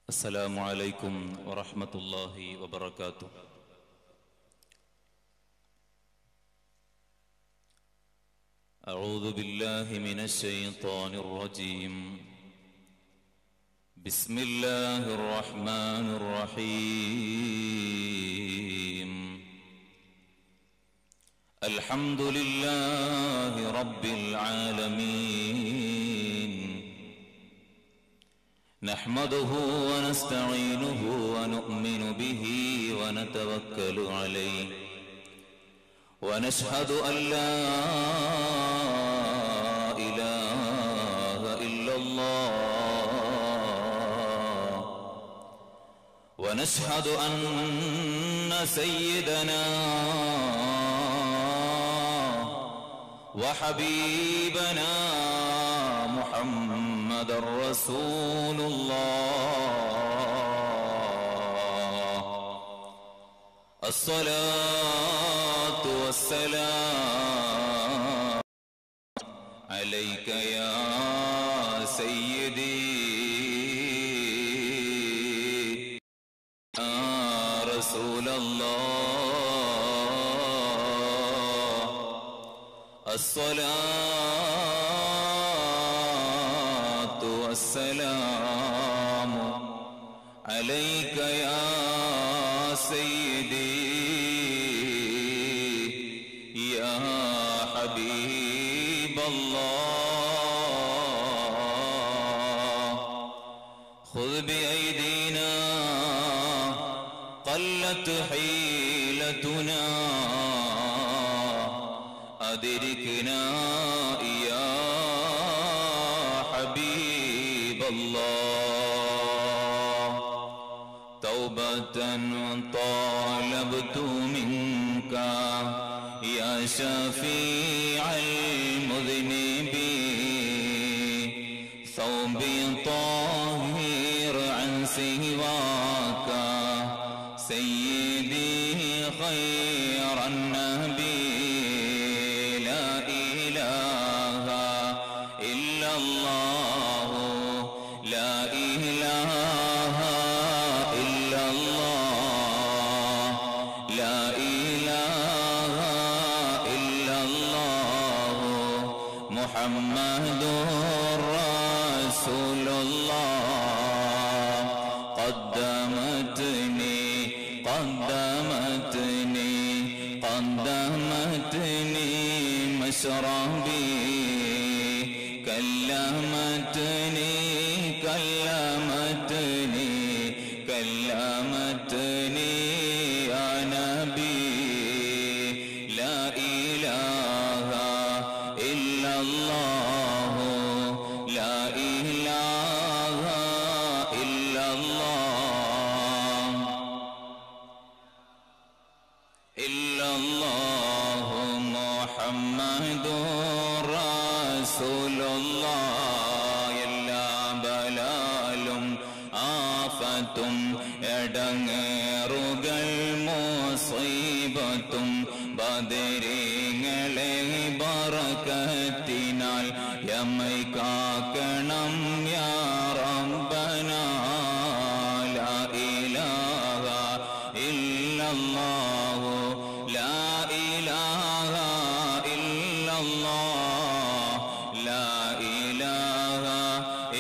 السلام عليكم ورحمة الله وبركاته. أعوذ بالله من الشيطان الرجيم. بسم الله الرحمن الرحيم. الحمد لله رب العالمين. نحمده ونستعينه ونؤمن به ونتوكل عليه ونشهد أن لا إله إلا الله ونشهد أن سيدنا وحبيبنا محمد رسول الله. الصلاة والسلام عليك يا سيدي يا رسول الله. الصلاة والسلام عليك يا سيدي يا حبيب الله. خذ بأيدينا قلت حيلتنا أدركنا يا حبيب الله. توبة طالبت منك يا شفيع المذنبين. ثوبي طاهر عن سواك سيدي خير النبي. لا إله إلا الله لا إله إلا الله لا إله إلا الله محمد رسول الله. قدمتني مشربي كلمتني يا نبي. لا إله إلا الله لا إله إلا الله إلا الله محمد رسول الله. എല്ലാ ബലാലും ആഫത്തും എടങ്ങേറുകൾ മുസീബത്തും ബദരീങ്ങളെ ബറകത്തിനാൽ യമ്മൈ കാക്കണം യാ റബ്ബനാ. ലാ ഇലാഹ ഇല്ലല്ലാഹു ലാ ഇലാഹ ഇല്ലല്ലാഹ് ലാ ഇലാഹ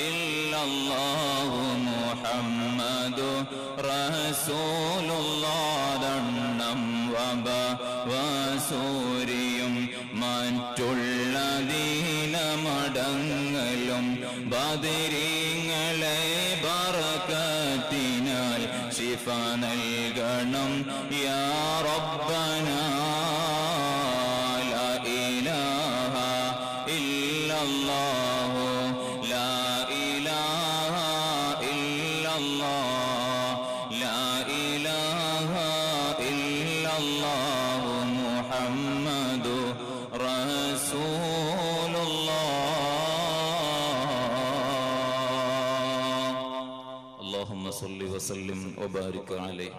ഇല്ലല്ലാഹു മുഹമ്മദു റസൂലുള്ളാഹ്. ദണ്ണം വബ വസൂരിയും മറ്റുള്ള ദീനമടങ്ങലും ബദരീങ്ങളെ ബറകത്തിനാൽ ശിഫ നൽകണം യാ റബ്ബനാ. ലാ ഇലാഹ ഇല്ലല്ലാഹു ലാ ഇലാഹ ഇല്ലല്ലാഹ് ലാ ഇലാഹ ഇല്ലല്ലാഹു മുഹമ്മദു റസൂലുള്ളാഹ്. اللهم صل وسلم وبارك عليه.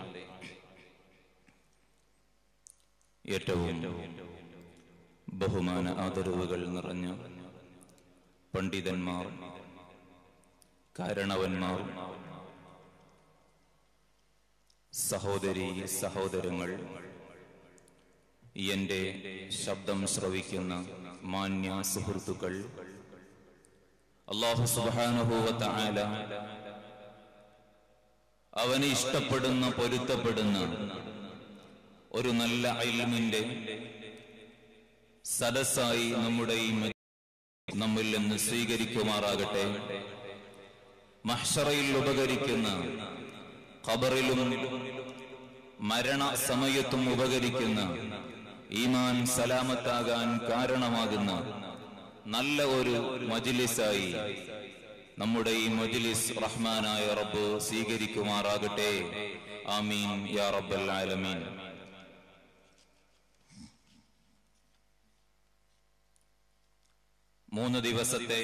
ഏറ്റവും ബഹുമാന ആദരവുകൾ നിറഞ്ഞ പണ്ഡിതന്മാർ, കാരണവന്മാർ, സഹോദരി സഹോദരങ്ങൾ, എൻ്റെ ശബ്ദം ശ്രവിക്കുന്ന മാന്യ സുഹൃത്തുക്കൾ, അല്ലാഹു സുബ്ഹാനഹു വ തആല അവന് ഇഷ്ടപ്പെടുന്ന പൊരുത്തപ്പെടുന്ന ഒരു നല്ല ഇൽമിന്റെ സദസ്സായി നമ്മുടെ ഈ നമ്മിൽ നിന്ന് സ്വീകരിക്കുമാറാകട്ടെ. മഹ്ശറയിൽ ഉപകരിക്കുന്ന, ഖബറിലും മരണ സമയത്തും ഉപകരിക്കുന്ന, ഈമാൻ സലാമത്താകാൻ കാരണമാകുന്ന നല്ല ഒരു മജ്ലിസായി നമ്മുടെ ഈ മജ്ലിസ് റഹ്മാനായ റബ്ബ് സ്വീകരിക്കുമാറാകട്ടെ. ആമീൻ യാ റബ്ബൽ ആലമീൻ. മൂന്ന് ദിവസത്തെ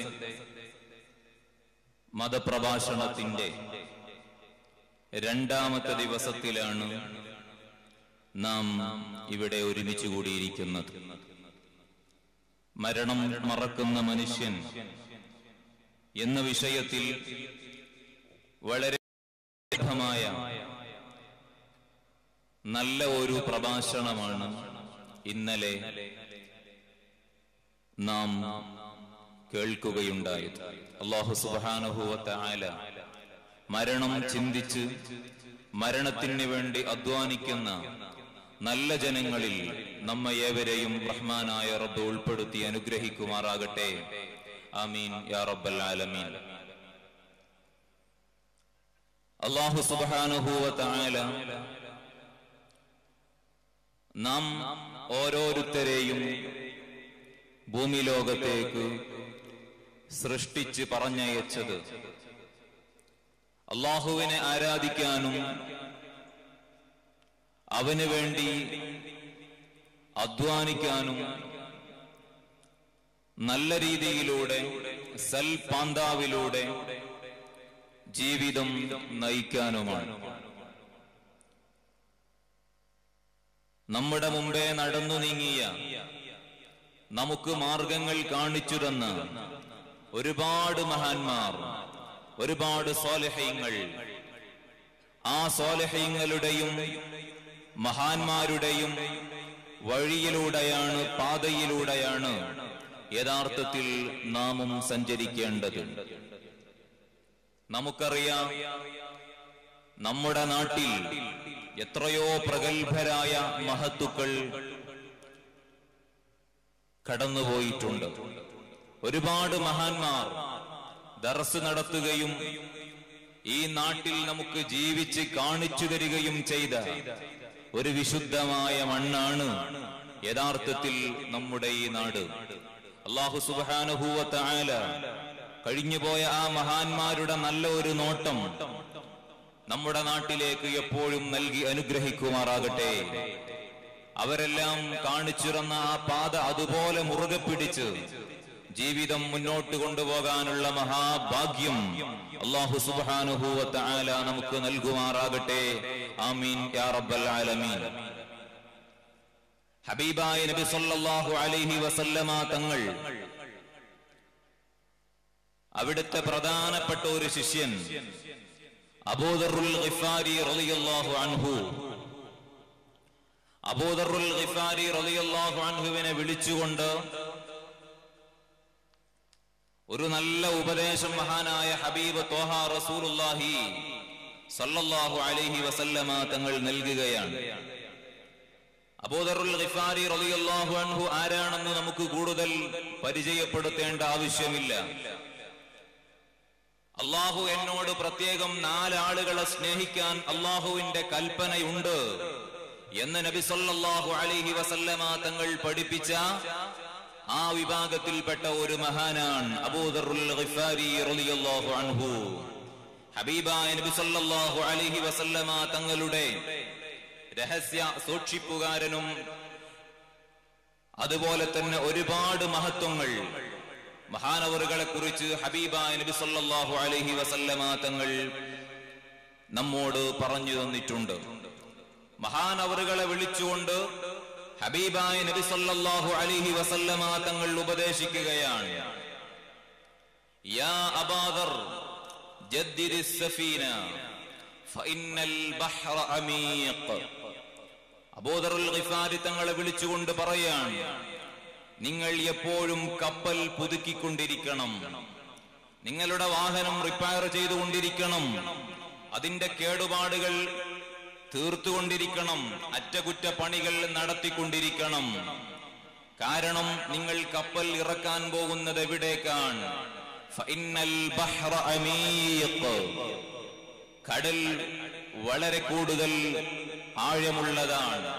മതപ്രഭാഷണത്തിന്റെ രണ്ടാമത്തെ ദിവസത്തിലാണ് നാം ഇവിടെ ഒരുമിച്ച് കൂടിയിരിക്കുന്നത്. മരണം മറക്കുന്ന മനുഷ്യൻ എന്ന വിഷയത്തിൽ വളരെ നല്ല ഒരു പ്രഭാഷണമാണ് ഇന്നലെ നാം കേൾക്കുകയുണ്ടായത്. അല്ലാഹു സുബ്ഹാനഹു വ തആല മരണം ചിന്തിച്ച് മരണത്തിന് വേണ്ടി അധ്വാനിക്കുന്ന നല്ല ജനങ്ങളിൽ നമ്മെ ഏവരെയും റഹ്മാനായ റബ്ബ് ഉൾപ്പെടുത്തി അനുഗ്രഹിക്കുമാറാകട്ടെ. ആമീൻ യാ റബ്ബൽ ആലമീൻ. അല്ലാഹു സുബ്ഹാനഹു വ തആല നാം ഓരോരുത്തരെയും ഭൂമി ലോകത്തേക്ക് സൃഷ്ടിച്ച് പറഞ്ഞയച്ചത് അല്ലാഹുവിനെ ആരാധിക്കാനും അവന് വേണ്ടി അധ്വാനിക്കാനും നല്ല രീതിയിലൂടെ സൽപാന്താവിലൂടെ ജീവിതം നയിക്കാനുമാണ്. നമ്മുടെ മുമ്പേ നടന്നു നീങ്ങിയ, നമുക്ക് മാർഗങ്ങൾ കാണിച്ചു തന്ന ഒരുപാട് മഹാന്മാർ, ഒരുപാട് സ്വാലിഹീങ്ങൾ, ആ സ്വാലിഹീങ്ങളുടെയും മഹാന്മാരുടെയും വഴിയിലൂടെയാണ്, പാതയിലൂടെയാണ് യഥാർത്ഥത്തിൽ നാമും സഞ്ചരിക്കേണ്ടത്. നമുക്കറിയാം, നമ്മുടെ നാട്ടിൽ എത്രയോ പ്രഗത്ഭരായ മഹത്തുക്കൾ കടന്നുപോയിട്ടുണ്ട്. ഒരുപാട് മഹാന്മാർ ദർസ് നടത്തുകയും ഈ നാട്ടിൽ നമുക്ക് ജീവിച്ച് കാണിച്ചു തരികയും ചെയ്ത ഒരു വിശുദ്ധമായ മണ്ണാണ് യഥാർത്ഥത്തിൽ നമ്മുടെ ഈ നാട്. അല്ലാഹു സുബ്ഹാനഹു വ തആല കഴിഞ്ഞുപോയ ആ മഹാന്മാരുടെ നല്ല ഒരു നോട്ടം നമ്മുടെ നാട്ടിലേക്ക് എപ്പോഴും നൽകി അനുഗ്രഹിക്കുമാറാകട്ടെ. അവരെല്ലാം കാണിച്ചിരുന്ന ആ പാത അതുപോലെ മുറുകെ പിടിച്ച് ജീവിതം മുന്നോട്ട് കൊണ്ടുപോകാനുള്ള മഹാഭാഗ്യം അല്ലാഹു സുബ്ഹാനഹു വ തആല നമുക്ക് നൽകുമാറാകട്ടെ. ആമീൻ യാ റബ്ബൽ ആലമീൻ. ഹബീബായ നബി സല്ലല്ലാഹു അലൈഹി വസല്ലമ തങ്ങൾ, അവിടുത്തെ പ്രധാനപ്പെട്ട ഒരു ശിഷ്യൻ അബൂദറുൽ ഗിഫാരി റളിയല്ലാഹു അൻഹു, അബൂദറുൽ ഗിഫാരി റളിയല്ലാഹു അൻഹുവിനെ വിളിച്ചുകൊണ്ട് ഒരു നല്ല ഉപദേശം മഹാനായ ഹബീബ് ത്വഹ റസൂലുള്ളാഹി സല്ലല്ലാഹു അലൈഹി വസല്ലമ തങ്ങൾ നൽകുകയാണ്. അബൂദറുൽ ഗിഫാരി റളിയല്ലാഹു അൻഹു ആരാണെന്ന് നമുക്ക് കൂടുതൽ പരിചയപ്പെടുത്തേണ്ട ആവശ്യമില്ല. അല്ലാഹു എന്നോട് പ്രത്യേകം 4 ആളുകളെ സ്നേഹിക്കാൻ അല്ലാഹുവിന്റെ കൽപ്പനയുണ്ട് എന്ന് നബി സല്ലല്ലാഹു അലൈഹി വസല്ലമ തങ്ങൾ പഠിപ്പിച്ച ആ വിഭാഗത്തിൽപ്പെട്ട ഒരു മഹാനാണ് അബൂദറുൽ ഗിഫാരി റളിയല്ലാഹു അൻഹു. ഹബീബായ നബി സല്ലല്ലാഹു അലൈഹി വസല്ലമ തങ്ങളുടെ രഹസ്യ സൂക്ഷിപ്പുകാരനും അതുപോലെ തന്നെ ഒരുപാട് മഹത്വങ്ങൾ മഹാനവറുകളെ കുറിച്ച് ഹബീബായ നബി സല്ലല്ലാഹു അലൈഹി വസല്ലമ തങ്ങൾ നമ്മോട് പറഞ്ഞു തന്നിട്ടുണ്ട്. മഹാനവറുകളെ വിളിച്ചുകൊണ്ട് ഹബീബായ നബി സല്ലല്ലാഹു അലൈഹി വസല്ലമ തങ്ങൾ ഉപദേശിക്കുകയാണ്. യാ അബാദർ ജദ്ദിരിസ് സഫീന ഫഇന്നൽ ബഹ്റ അമീഖ്. അബൂദറുൽ ഗിഫാരി തങ്ങളെ വിളിച്ചുകൊണ്ട് പറയാൻ, നിങ്ങൾ എപ്പോഴും കപ്പൽ പുതുക്കിക്കൊണ്ടിരിക്കണം, നിങ്ങളുടെ വാഹനം റിപ്പയർ ചെയ്തുകൊണ്ടിരിക്കണം, അതിന്റെ കേടുപാടുകൾ തീർത്തുകൊണ്ടിരിക്കണം, അറ്റകുറ്റപ്പണികൾ നടത്തിക്കൊണ്ടിരിക്കണം. കാരണം നിങ്ങൾ കപ്പൽ ഇറക്കാൻ പോകുന്നത് എവിടേക്കാണ്? ഫഇന്നൽ ബഹ്റ അമീഖ്. കടൽ വളരെ കൂടുതൽ ആഴമുള്ളതാണ്.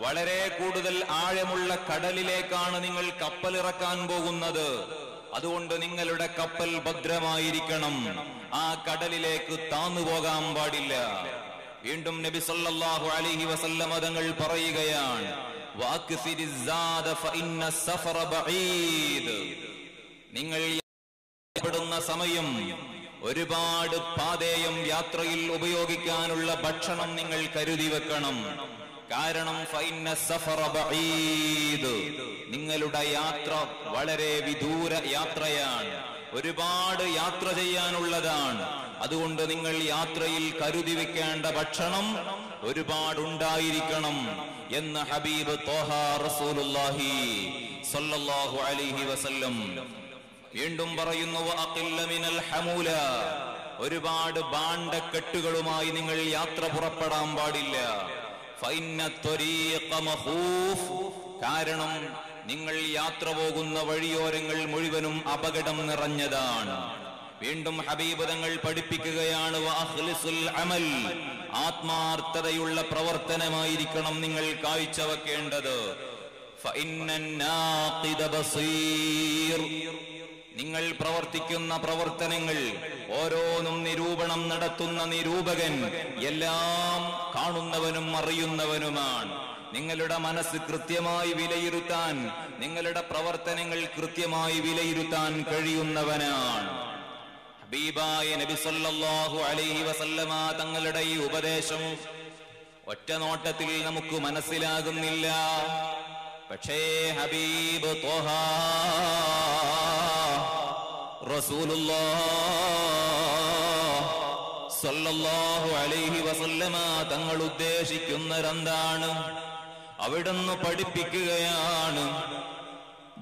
വളരെ കൂടുതൽ ആഴമുള്ള കടലിലേക്കാണ് നിങ്ങൾ കപ്പൽ ഇറക്കാൻ പോകുന്നത്. അതുകൊണ്ട് നിങ്ങളുടെ കപ്പൽ ഭദ്രമായിരിക്കണം, ആ കടലിലേക്ക് താന്നു പോകാൻ പാടില്ല. വീണ്ടും നബി സല്ലല്ലാഹു അലൈഹി വസല്ലം തങ്ങൾ പറയുകയാണ്, നിങ്ങൾ പ്പെടുന്ന സമയം ഒരുപാട് പാതേയം യാത്രയിൽ ഉപയോഗിക്കാനുള്ള ഭക്ഷണം നിങ്ങൾ കരുതി വെക്കണം. കാരണം നിങ്ങളുടെ യാത്ര വളരെ വിദൂര യാത്രയാണ്, ഒരുപാട് യാത്ര ചെയ്യാനുള്ളതാണ്. അതുകൊണ്ട് നിങ്ങൾ യാത്രയിൽ കരുതി വെക്കേണ്ട ഭക്ഷണം ഒരുപാടുണ്ടായിരിക്കണം എന്ന് ഹബീബ് ത്വഹ റസൂലുള്ളാഹി സ്വല്ലല്ലാഹു അലൈഹി വസല്ലം വീണ്ടും പറയുന്നു, വഅഖില്ല മിനൽ ഹമൂല. ഒരുപാട് ഭാണ്ഡക്കെട്ടുകളുമായി നിങ്ങൾ യാത്ര പുറപ്പെടാൻ പാടില്ല. ഫഇന്ന ത്വരീഖ മഖൂഫ്. കാരണം നിങ്ങൾ യാത്ര പോകുന്ന വഴിയോരങ്ങൾ മുഴുവനും അപകടം നിറഞ്ഞതാണ്. വീണ്ടും ഹബീബ് തങ്ങൾ പഠിപ്പിക്കുകയാണ്, വഅഖ്ലിസുൽ അമൽ. ആത്മാർത്ഥതയുള്ള പ്രവർത്തനമായിരിക്കണം നിങ്ങൾ കാഴ്ചവെക്കേണ്ടത്. ഫഇന്നൻ നാഖിദ ബസീർ. നിങ്ങൾ പ്രവർത്തിക്കുന്ന പ്രവർത്തനങ്ങൾ ഓരോന്നും നിരൂപണം നടത്തുന്ന നിരൂപകൻ എല്ലാം കാണുന്നവനും അറിയുന്നവനുമാണ്. നിങ്ങളുടെ മനസ്സ് കൃത്യമായി വിലയിരുത്താൻ, നിങ്ങളുടെ പ്രവർത്തനങ്ങൾ കൃത്യമായി വിലയിരുത്താൻ കഴിയുന്നവനാണ്. ഹബീബായ നബി സല്ലല്ലാഹു അലൈഹി വസല്ലമ തങ്ങളുടെ ഈ ഉപദേശം ഒറ്റ നോട്ടത്തിൽ നമുക്ക് മനസ്സിലാകുന്നില്ല. പക്ഷേ ഹബീബ് ത്വഹ റസൂലുള്ളാഹ് സല്ലല്ലാഹു അലൈഹി വസല്ലമ തങ്ങൾ ഉദ്ദേശിക്കുന്നതെന്താണ്? അവിടുന്ന് പഠിപ്പിക്കുകയാണ്,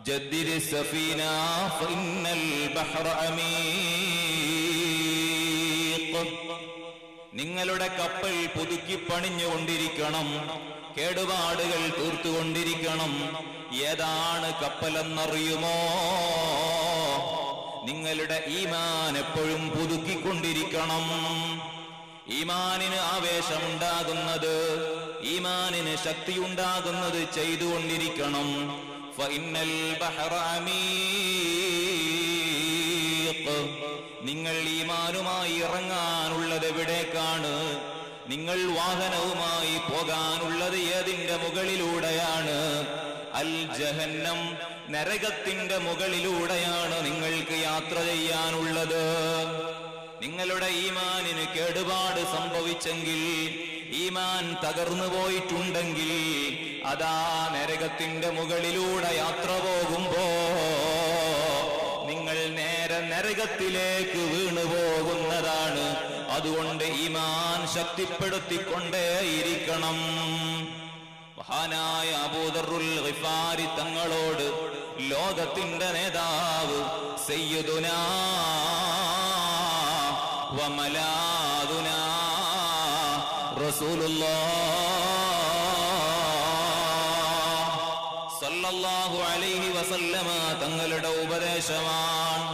ജദ്ദിരി സഫീന ഫഇന്നൽ ബഹ്റ അമീഖ്. നിങ്ങളുടെ കപ്പൽ പുതുക്കി പണിഞ്ഞുകൊണ്ടിരിക്കണം, കേടുപാടുകൾ തീർത്തുകൊണ്ടിരിക്കണം. ഏതാണ് കപ്പലെന്നറിയുമോ? നിങ്ങളുടെ ഈമാൻ എപ്പോഴും പുതുക്കിക്കൊണ്ടിരിക്കണം. ഈമാനിന് ആവേശമുണ്ടാകുന്നത്, ഈമാനിന് ശക്തിയുണ്ടാകുന്നത് ചെയ്തുകൊണ്ടിരിക്കണം. ഫഇന്നൽ ബഹ്റ അമീഖ്. നിങ്ങൾ ഈമാനുമായി ഇറങ്ങാനുള്ളത് എവിടേക്കാണ്? നിങ്ങൾ വാഹനവുമായി പോകാനുള്ളത് ഏതിന്റെ മുകളിലൂടെയാണ്? അൽ ജഹന്നം, നരകത്തിന്റെ മുകളിലൂടെയാണ് നിങ്ങൾക്ക് യാത്ര ചെയ്യാനുള്ളത്. നിങ്ങളുടെ ഈമാനിന് കേടുപാട് സംഭവിച്ചെങ്കിൽ, ഈമാൻ തകർന്നു പോയിട്ടുണ്ടെങ്കിൽ, അതാ നരകത്തിന്റെ മുകളിലൂടെ യാത്ര പോകുമ്പോ നിങ്ങൾ നേരെ നരകത്തിലേക്ക് വീണു പോകുന്നതാണ്. അതുകൊണ്ട് ഈമാൻ ശക്തിപ്പെടുത്തിക്കൊണ്ടേയിരിക്കണം. മഹാനായ അബൂദറുൽ ഗിഫാരി തങ്ങളോട് ലോകത്തിന്റെ നേതാവ് സയ്യിദുനാ വമലാദുനാ റസൂലുള്ളാഹ് സല്ലല്ലാഹു അലൈഹി വസല്ലമ തങ്ങളുടെ ഉപദേശമാണ്.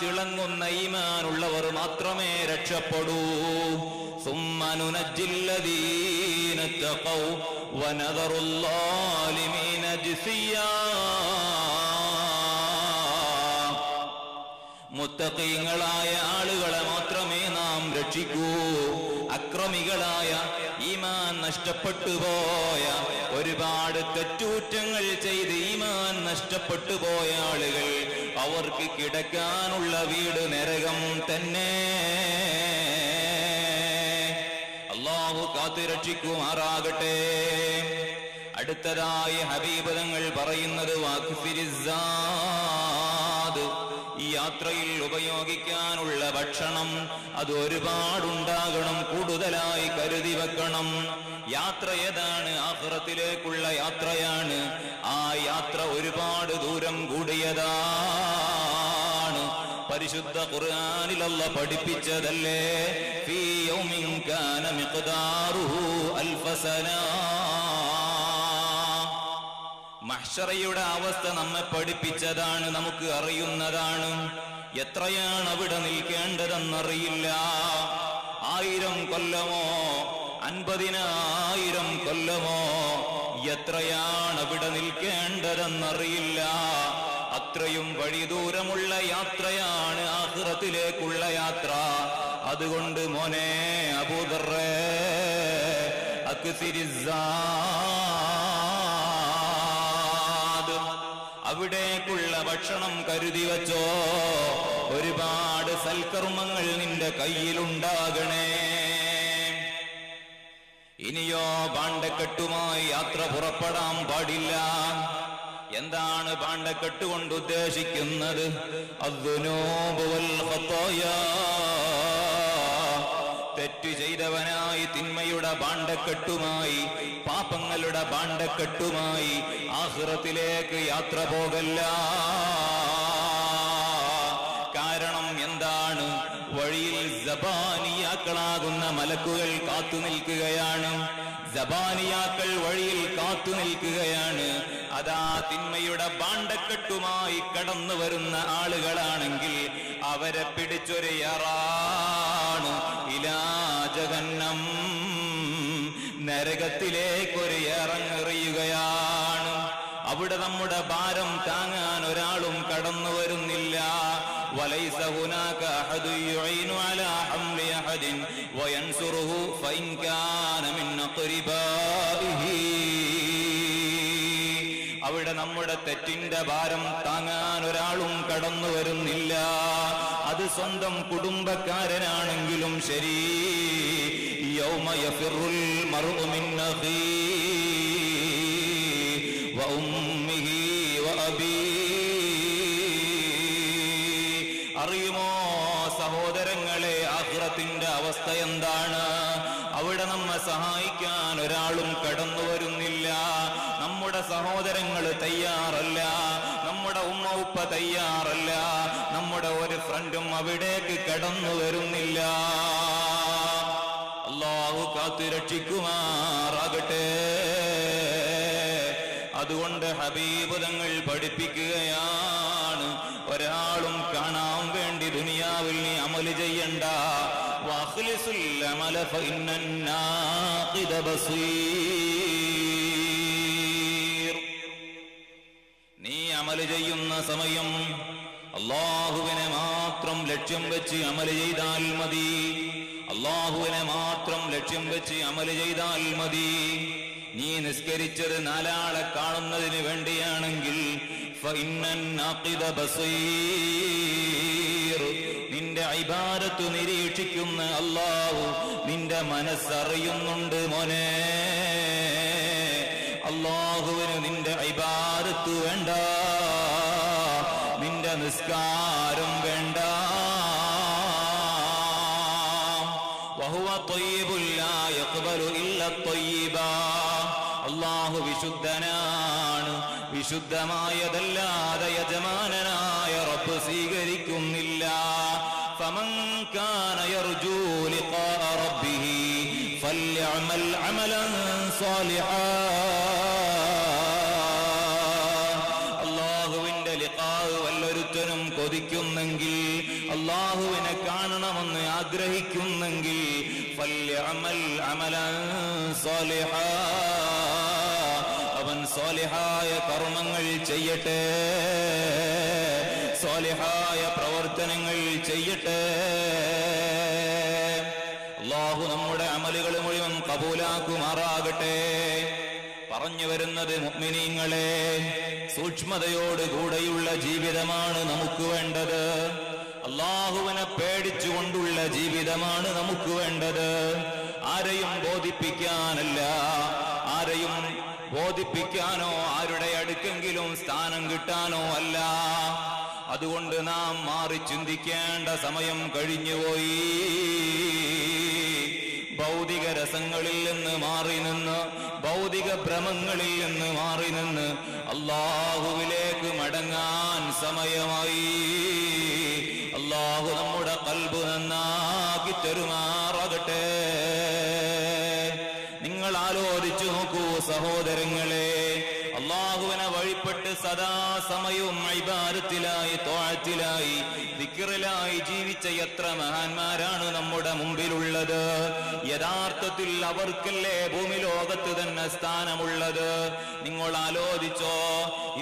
തിളങ്ങുന്ന ഈമാനുള്ളവർ മാത്രമേ രക്ഷപ്പെടൂ. ثم ننجي الذين اتقوا ونذر الظالمين جثيا. മുത്തഖീങ്ങളായ ആളുകളെ മാത്രമേ നാം രക്ഷിക്കൂ. അക്രമികളായ, ഈമാൻ നഷ്ടപ്പെട്ടു പോയ, ഒരുപാട് തെറ്റുകുറ്റങ്ങൾ ചെയ്ത് ഈമാൻ നഷ്ടപ്പെട്ടു പോയ ആളുകൾ, അവർക്ക് കിടക്കാനുള്ള വീട് നരകം തന്നെ. അല്ലാഹു കാത്തുരക്ഷിക്കുമാറാകട്ടെ. അടുത്തതായി ഹബീബ് തങ്ങൾ പറയുന്നത്, വാഖ്ഫിരിസ്സാദ്. ഈ യാത്രയിൽ ഉപയോഗിക്കാനുള്ള ഭക്ഷണം അത് ഒരുപാടുണ്ടാകണം, കൂടുതലായി ഓർക്കണം. യാത്ര ഏതാണ്? ആഖിറത്തിലേക്കുള്ള യാത്രയാണ്. ആ യാത്ര ഒരുപാട് ദൂരം കൂടിയതാണ്. പരിശുദ്ധ ഖുർആനിൽ അല്ലാഹ് പഠിപ്പിച്ചതല്ലേ, ഫീ യൗമിൻ കാന മിഖ്ദാറുഹു അൽഫ സനാ. മഹ്ശറയുടെ അവസ്ഥ നമ്മെ പഠിപ്പിച്ചതാണ്, നമുക്ക് അറിയുന്നതാണ്. എത്രയാണ് അവിടെ നിൽക്കേണ്ടതെന്നറിയില്ല. 1000 കൊല്ലമോ 50,000 കൊല്ലമോ, എത്രയാണ് അവിടെ നിൽക്കേണ്ടതെന്നറിയില്ല. അത്രയും വഴി ദൂരമുള്ള യാത്രയാണ് ആഖിറത്തിലേക്കുള്ള യാത്ര. അതുകൊണ്ട് മോനെ അബൂദർറേ, അക്സിരിസ്സാദ്, അവിടേക്കുള്ള ഭക്ഷണം കരുതി വച്ചോ. ഒരുപാട് സൽക്കർമ്മങ്ങൾ നിന്റെ കയ്യിലുണ്ടാകണേ. ഇനിയോ ഭാണ്ഡക്കെട്ടുമായി യാത്ര പുറപ്പെടാൻ പാടില്ല. എന്താണ് ഭാണ്ഡക്കെട്ട് കൊണ്ട് ഉദ്ദേശിക്കുന്നത്? അദ്ദുനൂബ് വൽ ഖതായാ, തെറ്റ് ചെയ്തവനായി തിന്മയുടെ ഭാണ്ഡക്കെട്ടുമായി, പാപങ്ങളുടെ ഭാണ്ഡക്കെട്ടുമായി ആഖിറത്തിലേക്ക് യാത്ര പോകല്ല. കാരണം എന്താണ്? വഴിയിൽ സബാനിയാക്കളാകുന്ന മലക്കുകൾ കാത്തു നിൽക്കുകയാണ്. സബാനിയാക്കൾ വഴിയിൽ കാത്തു നിൽക്കുകയാണ്. അതാ തിന്മയുടെ ഭാണ്ഡക്കെട്ടുമായി കടന്നു വരുന്ന ആളുകളാണെങ്കിൽ അവരെ പിടിച്ചൊരു യറാണ് ഇലാ ജഹന്നം, നരകത്തിലേക്കൊരു ഇറങ്ങെറിയുകയാണ്. അവിടെ നമ്മുടെ ഭാരം താങ്ങാൻ ഒരാളും കടന്നു വരുന്നില്ല. വലൈസ ഹുനാക അഹദു യുഈനു അലാ ഹംലി അഹദിൻ വയൻസുറുഹു ഫഇൻ കാന മിൻ അഖ്രിബാഇഹി. അവിടെ നമ്മുടെ തെറ്റിന്റെ ഭാരം താങ്ങാൻ ഒരാളും കടന്നു വരുന്നില്ല. അത് സ്വന്തം കുടുംബക്കാരനാണെങ്കിലും ശരി. യൗമ യഫിറുൽ മർഉ മിൻ അഖീഹി വ ഉമ്മിഹി വ അബീഹി. അറിയുമോ സഹോദരങ്ങളെ, ആഖിറത്തിന്റെ അവസ്ഥ എന്താണ്? അവിടെ നമ്മെ സഹായിക്കാൻ ഒരാളും കടന്നു വരുന്നില്ല. നമ്മുടെ സഹോദരങ്ങൾ തയ്യാറല്ല, നമ്മുടെ ഉമ്മ ഉപ്പ തയ്യാറല്ല, നമ്മുടെ ഒരു ഫ്രണ്ടും അവിടേക്ക് കടന്നു വരുന്നില്ല. അല്ലാഹു കാത്തുരക്ഷിക്കുമാറാകട്ടെ. അതുകൊണ്ട് ഹബീബ് തങ്ങൾ പഠിപ്പിക്കുകയാണ്, ഒരാളും കാണാൻ വേണ്ടി ദുനിയാവിൽ നീ അമല് ചെയ്യണ്ട. വഖ്ലിസുൽ അമല ഫഇന്നൻ നാഖിദ ബസീർ. നീ അമല് ചെയ്യുന്ന സമയം അല്ലാഹുവിനെ മാത്രം ലക്ഷ്യം വെച്ച് അമല് ചെയ്താൽ മതി. അല്ലാഹുവിനെ മാത്രം ലക്ഷ്യം വെച്ച് അമല് ചെയ്താൽ മതി. നീ നിസ്കരിച്ചത് 4 ആളെ കാണുന്നതിന് വേണ്ടിയാണെങ്കിൽ ഫഇന്നൻ നാഖിദ ബസീർ, നിന്റെ ഇബാദത്ത് നിരീക്ഷിക്കുന്ന അല്ലാഹു നിന്റെ മനസ്സറിയുന്നുണ്ട് മോനെ. അല്ലാഹുവിന് നിന്റെ ഇബാദത്ത് വേണ്ട, നിന്റെ നിസ്കാരം വേണ്ട. വഹുവ ത്വയ്യിബുൻ ലാ യഖ്ബലു ഇല്ല ത്വയ്യിബാ. അല്ലാഹു വിശുദ്ധനാണ്, വിശുദ്ധമായതല്ലാതെ യജമാനനായ റബ്ബ് സ്വീകരിക്കുന്നില്ല. ഫമൻ കാന യർജൂ ലിഖാഅ റബ്ബിഹി ഫൽയഅമൽ അമലൻ സാലിഹാ. അല്ലാഹുവിന്റെ ലിഖാഅ് വല്ലൊരുത്തനും കൊതിക്കുന്നെങ്കിൽ, അല്ലാഹുവിനെ കാണണമെന്ന് ആഗ്രഹിക്കുന്നെങ്കിൽ ഫൽയഅമൽ അമലൻ സാലിഹാ, അവൻ സാലിഹായ കർമ്മങ്ങൾ ചെയ്യട്ടെ, സാലിഹായ പ്രവർത്തനങ്ങൾ ചെയ്യട്ടെ. അല്ലാഹു നമ്മുടെ അമലുകൾ മുഴുവൻ കബൂലാക്കുമാറാകട്ടെ. പറഞ്ഞു വരുന്നത് മുഅ്മിനീങ്ങളെ, സൂക്ഷ്മതയോടുകൂടെയുള്ള ജീവിതമാണ് നമുക്ക് വേണ്ടത്. അല്ലാഹുവിനെ പേടിച്ചുകൊണ്ടുള്ള ജീവിതമാണ് നമുക്ക് വേണ്ടത്. ആരെയും ബോധിപ്പിക്കാനല്ല, ആരെയും ബോധിപ്പിക്കാനോ ആരുടെ അടുക്കെങ്കിലും സ്ഥാനം കിട്ടാനോ അല്ല. അതുകൊണ്ട് നാം മാറി ചിന്തിക്കേണ്ട സമയം കഴിഞ്ഞുപോയി. ഭൗതിക രസങ്ങളിൽ നിന്ന് മാറി നിന്ന്, ഭൗതിക ഭ്രമങ്ങളിൽ നിന്ന് മാറി നിന്ന് അല്ലാഹുവിലേക്ക് മടങ്ങാൻ സമയമായി. അല്ലാഹു നമ്മുടെ ഖൽബ് നന്നാക്കി തരുമാറാകട്ടെ. നിങ്ങൾ ആലോചിച്ചു നോക്കൂ സഹോദരങ്ങളെ, അല്ലാഹുവിനെ വഴിപ്പെട്ട് സദാസമയവും ഇബാദത്തിലായി, ത്വഅത്തിലായി, ദിക്റിലായി ജീവിച്ച എത്ര മഹാന്മാരാണ് നമ്മുടെ മുമ്പിലുള്ളത്. യഥാർത്ഥത്തിൽ അവർക്കല്ലേ ഭൂമി ലോകത്ത് തന്നെ സ്ഥാനമുള്ളത്. നിങ്ങൾ ആലോചിച്ചോ,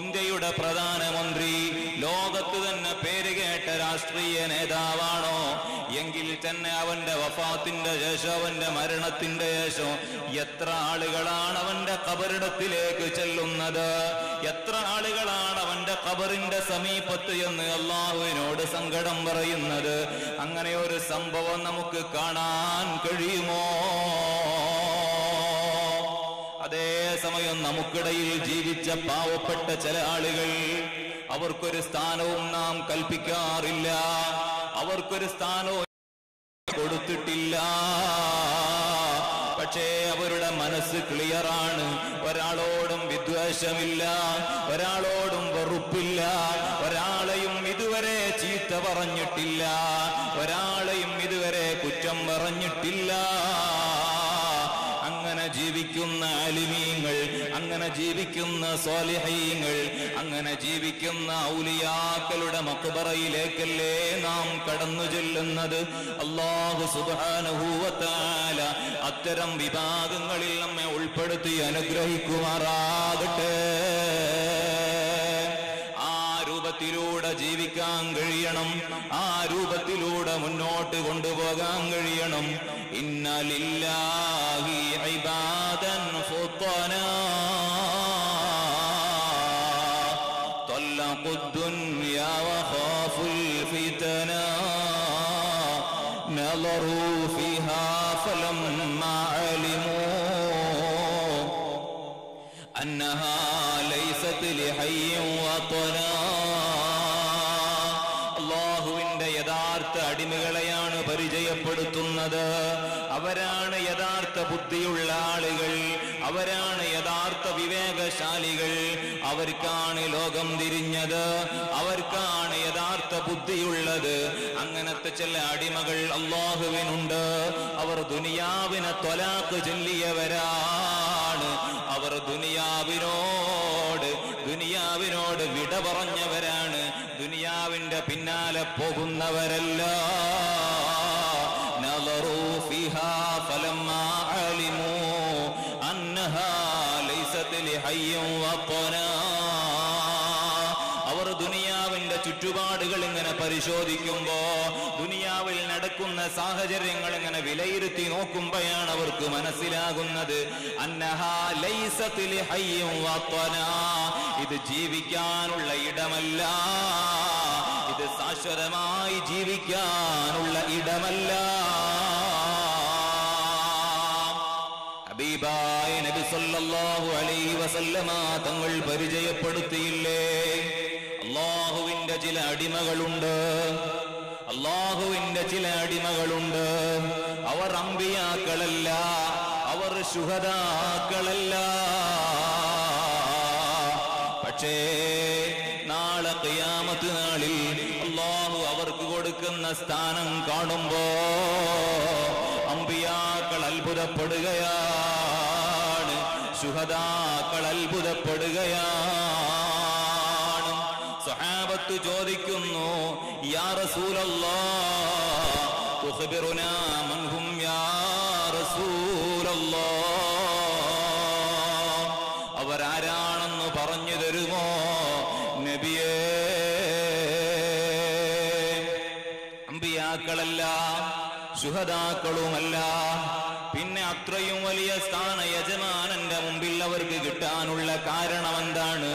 ഇന്ത്യയുടെ പ്രധാനമന്ത്രി ലോകത്ത് തന്നെ പേരുകേട്ട രാഷ്ട്രീയ നേതാവാണോ? എങ്കിൽ തന്നെ അവന്റെ വഫാത്തിന്റെ ശേഷം, അവന്റെ മരണത്തിന്റെ ശേഷം എത്ര ആളുകളാണ് അവന്റെ ഖബറിടത്തിലേക്ക് ചെല്ലുന്നത്? എത്ര ആളുകളാണ് അവന്റെ ഖബറിന്റെ സമീപത്ത് എന്ന് അല്ലാഹുവിനോട് സങ്കടം പറയുന്നത്? അങ്ങനെ ഒരു സംഭവം നമുക്ക് കാണാൻ കഴിയുമോ? അതേസമയം നമുക്കിടയിൽ ജീവിച്ച പാവപ്പെട്ട ചില ആളുകൾ, അവർക്കൊരു സ്ഥാനവും നാം കൽപ്പിക്കാറില്ല, അവർക്കൊരു സ്ഥാനവും കൊടുത്തിട്ടില്ല. പക്ഷേ അവരുടെ മനസ്സ് ക്ലിയറാണ്. ഒരാളോടും വിദ്വേഷമില്ല, ഒരാളോടും വെറുപ്പില്ല, ഒരാളെയും ഇതുവരെ ചീത്ത പറഞ്ഞിട്ടില്ല, ഒരാളെയും ഇതുവരെ കുറ്റം പറഞ്ഞിട്ടില്ല. അങ്ങനെ ജീവിക്കുന്ന ആലിമീങ്ങൾ, അങ്ങനെ ജീവിക്കുന്ന സ്വാലിഹീങ്ങൾ, അങ്ങനെ ജീവിക്കുന്ന ഔലിയാക്കളുടെ മഖ്ബറയിലേക്കല്ലേ നാം കടന്നു ചെല്ലുന്നത്. അല്ലാഹു സുബ്ഹാനഹു വ തആല അത്തരം വിഭാഗങ്ങളിൽ നമ്മെ ഉൾപ്പെടുത്തി അനുഗ്രഹിക്കുമാറാകട്ടെ. രൂപത്തിലൂടെ ജീവിക്കാൻ കഴിയണം, ആ രൂപത്തിലൂടെ മുന്നോട്ട് കൊണ്ടുപോകാൻ കഴിയണം. ഇന്ന ലില്ലാഹി ഇബാദൻ ഫുത്തനാ തല്ലഖുദ് ദുനിയാ വഖാഫുൽ ഫിതനാ നളറൂ ഫീഹാ ഫലമ്മാ അലിമൂ അന്നഹാ ലൈസത് ലിഹയ്യിൻ വതനാ. അല്ലാഹുവിന്റെ യഥാർത്ഥ അടിമകളെയാണ് പരിചയപ്പെടുത്തുന്നത്. അവരാണ് യഥാർത്ഥ ബുദ്ധിയുള്ള ആളുകൾ, അവരാണ് യഥാർത്ഥ വിവേകശാലികൾ. അവർക്കാണ് ലോകം തിരിഞ്ഞത്, അവർക്കാണ് യഥാർത്ഥ ബുദ്ധിയുള്ളത്. അങ്ങനത്തെ ചില അടിമകൾ അല്ലാഹുവിനുണ്ട്. അവർ ദുനിയാവിനെ ത്വലാഖ് ചൊല്ലിയവരാണ്. അവർ ദുനിയാവിനോട് വിട പറഞ്ഞവരാണ്. ദുനിയാവിന്റെ പിന്നാലെ പോകുന്നവരല്ല. നളറൂ ഫീഹാ ഫലമ്മാ അലിമൂ അന്നഹാ ലൈസത് ലിഹയ്യിൻ വതനാ. അവർ ദുനിയാവിന്റെ ചുറ്റുപാടുകൾ ഇങ്ങനെ പരിശോധിക്കുമ്പോ, ദുനിയാവിൽ നടക്കുന്ന സാഹചര്യങ്ങൾ ഇങ്ങനെ വിലയിരുത്തി നോക്കുമ്പോഴാണ് അവർക്ക് മനസ്സിലാകുന്നത് അന്നഹാ ലൈസത് ലിഹയ്യിൻ വതനാ. ഇത് ജീവിക്കാനുള്ള ഇടമല്ല, ഇത് ശാശ്വതമായി ജീവിക്കാനുള്ള ഇടമല്ല. ഹബീബായ നബി സല്ലല്ലാഹു അലൈഹി വസല്ലമ തങ്ങൾ പരിചയപ്പെടുത്തിയില്ലേ, അല്ലാഹുവിന്റെ ചില അടിമകളുണ്ട്, അല്ലാഹുവിന്റെ ചില അടിമകളുണ്ട്. അവർ അമ്പിയാക്കളല്ല, അവർ ശുഹദാക്കളല്ല. പക്ഷേ നാളെ ഖിയാമത്ത് നാളിൽ അല്ലാഹു അവർക്ക് കൊടുക്കുന്ന സ്ഥാനം കാണുമ്പോ അമ്പിയാക്കൾ അത്ഭുതപ്പെടുകയാണ്, ശുഹദാക്കൾ അത്ഭുതപ്പെടുകയാണ്. സഹാബത്ത് ചോദിക്കുന്നു, യാ റസൂലല്ലാഹ് തുഖ്ബിറുനാ മൻ ഹും യാ റസൂലല്ലാഹ്, അവരാരാണെന്ന് പറഞ്ഞു തരുമോ നബിയേ? അമ്പിയാക്കളല്ല, ശുഹദാക്കളുമല്ല. പിന്നെ അത്രയും വലിയ സ്ഥാന യജമാനന്റെ മുമ്പിൽ അവർക്ക് കിട്ടാനുള്ള കാരണം എന്താണ്?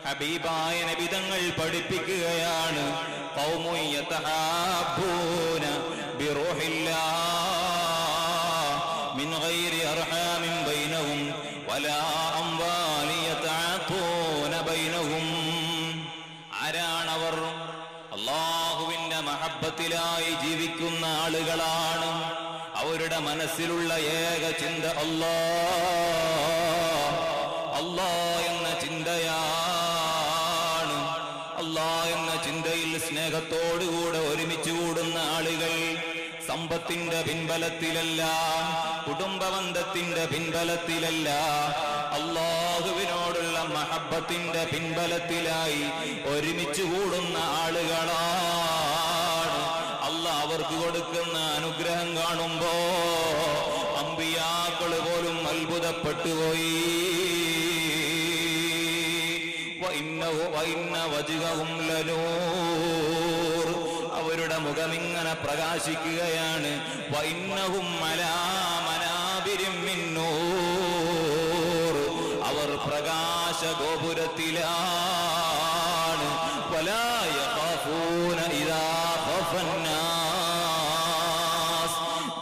ഹബീബായ നബി തങ്ങൾ പഠിപ്പിക്കുകയാണ്, ഖൗമുൻ യതഹാബ്ബൂന ബിറൂഹില്ലാഹ് മിൻ ഗൈരി അർഹാമിൻ ബൈനഹും വലാ അംവാലി യതഅതൂന ബൈനഹും. ആരാണവർ? അല്ലാഹുവിന്റെ മഹബ്ബത്തിലായി ജീവിക്കുന്ന ആളുകളാണ്. അവരുടെ അവരുടെ മനസ്സിലുള്ള ഏക ചിന്ത അല്ലാ എന്ന ചിന്തയാണ്. അല്ലാ എന്ന ചിന്തയിൽ സ്നേഹത്തോടുകൂടെ ഒരുമിച്ച് കൂടുന്ന ആളുകൾ സമ്പത്തിന്റെ പിൻബലത്തിലല്ല, കുടുംബബന്ധത്തിന്റെ പിൻബലത്തിലല്ല, അല്ലാഹുവിനോടുള്ള മഹബ്ബത്തിന്റെ പിൻബലത്തിലായി ഒരുമിച്ച് കൂടുന്ന ആളുകളാണ്. അല്ലാഹ് അവർക്ക് കൊടുക്കുന്ന അനുഗ്രഹം കാണുമ്പോ അമ്പിയാക്കൾ പോലും അത്ഭുതപ്പെട്ടുപോയി. അവരുടെ മുഖമിങ്ങനെ പ്രകാശിക്കുകയാണ്. അവർ പ്രകാശ ഗോപുരത്തിലാണ്.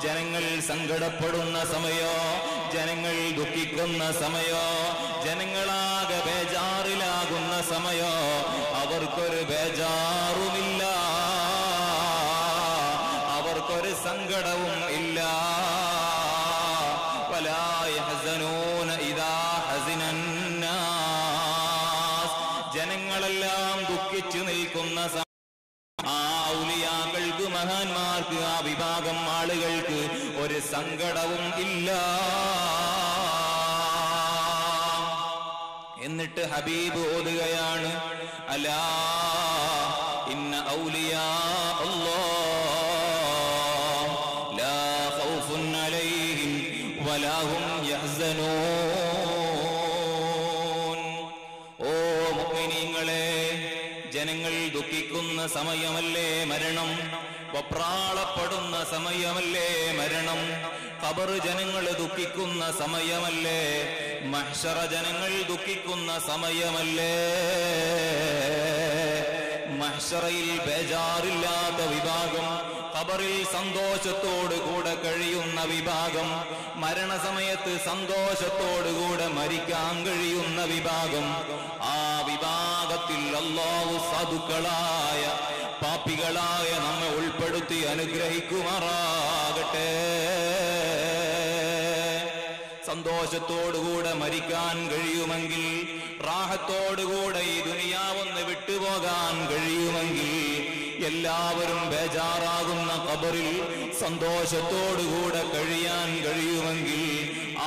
ജനങ്ങൾ സങ്കടപ്പെടുന്ന സമയോ, ജനങ്ങൾ ദുഃഖിക്കുന്ന സമയോ, ജനങ്ങളാകെ ബേജാറിലാകുന്ന സമയോ അവർക്കൊരു ബേജാറുമില്ല, അവർക്കൊരു സങ്കടവും ഇല്ല. വലാ യഹ്സനൂന ഇദാ ഹസിനന്നാസ്. ജനങ്ങളെല്ലാം ദുഃഖിച്ചു നിൽക്കുന്ന ആ ഔലിയാക്കൾക്ക്, മഹാന്മാർക്ക്, ആ വിഭാഗം ആളുകൾക്ക് ഒരു സങ്കടവും ഇല്ല. എന്നിട്ട് ഹബീബ് ഓതുകയാണ്, അലാ ഇന്ന ഔലിയാ അല്ലാഹ് ലാ ഖൗഫുൻ അലൈഹിം വലാ ഹും യഹ്സനൂൻ. ഓ മുഅ്മിനീങ്ങളെ, ജനങ്ങൾ ദുഃഖിക്കുന്ന സമയമല്ലേ മരണം, വപ്രാളപ്പെടുന്ന സമയമല്ലേ മരണം, ഖബർ ജനങ്ങൾ ദുഃഖിക്കുന്ന സമയമല്ലേ, മഹ്ശറ ജനങ്ങൾ ദുഃഖിക്കുന്ന സമയമല്ലേ. മഹ്ശറയിൽ ബേജാറില്ലാത്ത വിഭാഗം, ഖബറിൽ സന്തോഷത്തോടു കൂടെ കഴിയുന്ന വിഭാഗം, മരണസമയത്ത് സന്തോഷത്തോടുകൂടെ മരിക്കാൻ കഴിയുന്ന വിഭാഗം, ആ വിഭാഗത്തിൽ അല്ലാഹു സാധുക്കളായ പാപികളായ നമ്മെ ഉൾപ്പെടുത്തി അനുഗ്രഹിക്കുമാറാകട്ടെ. സന്തോഷത്തോടുകൂടെ മരിക്കാൻ കഴിയുമെങ്കിൽ, റാഹത്തോടുകൂടെ ഈ ദുനിയാവൊന്ന് വിട്ടുപോകാൻ കഴിയുമെങ്കിൽ, എല്ലാവരും ബേജാറാകുന്ന ഖബറിൽ സന്തോഷത്തോടുകൂടെ കഴിയാൻ കഴിയുമെങ്കിൽ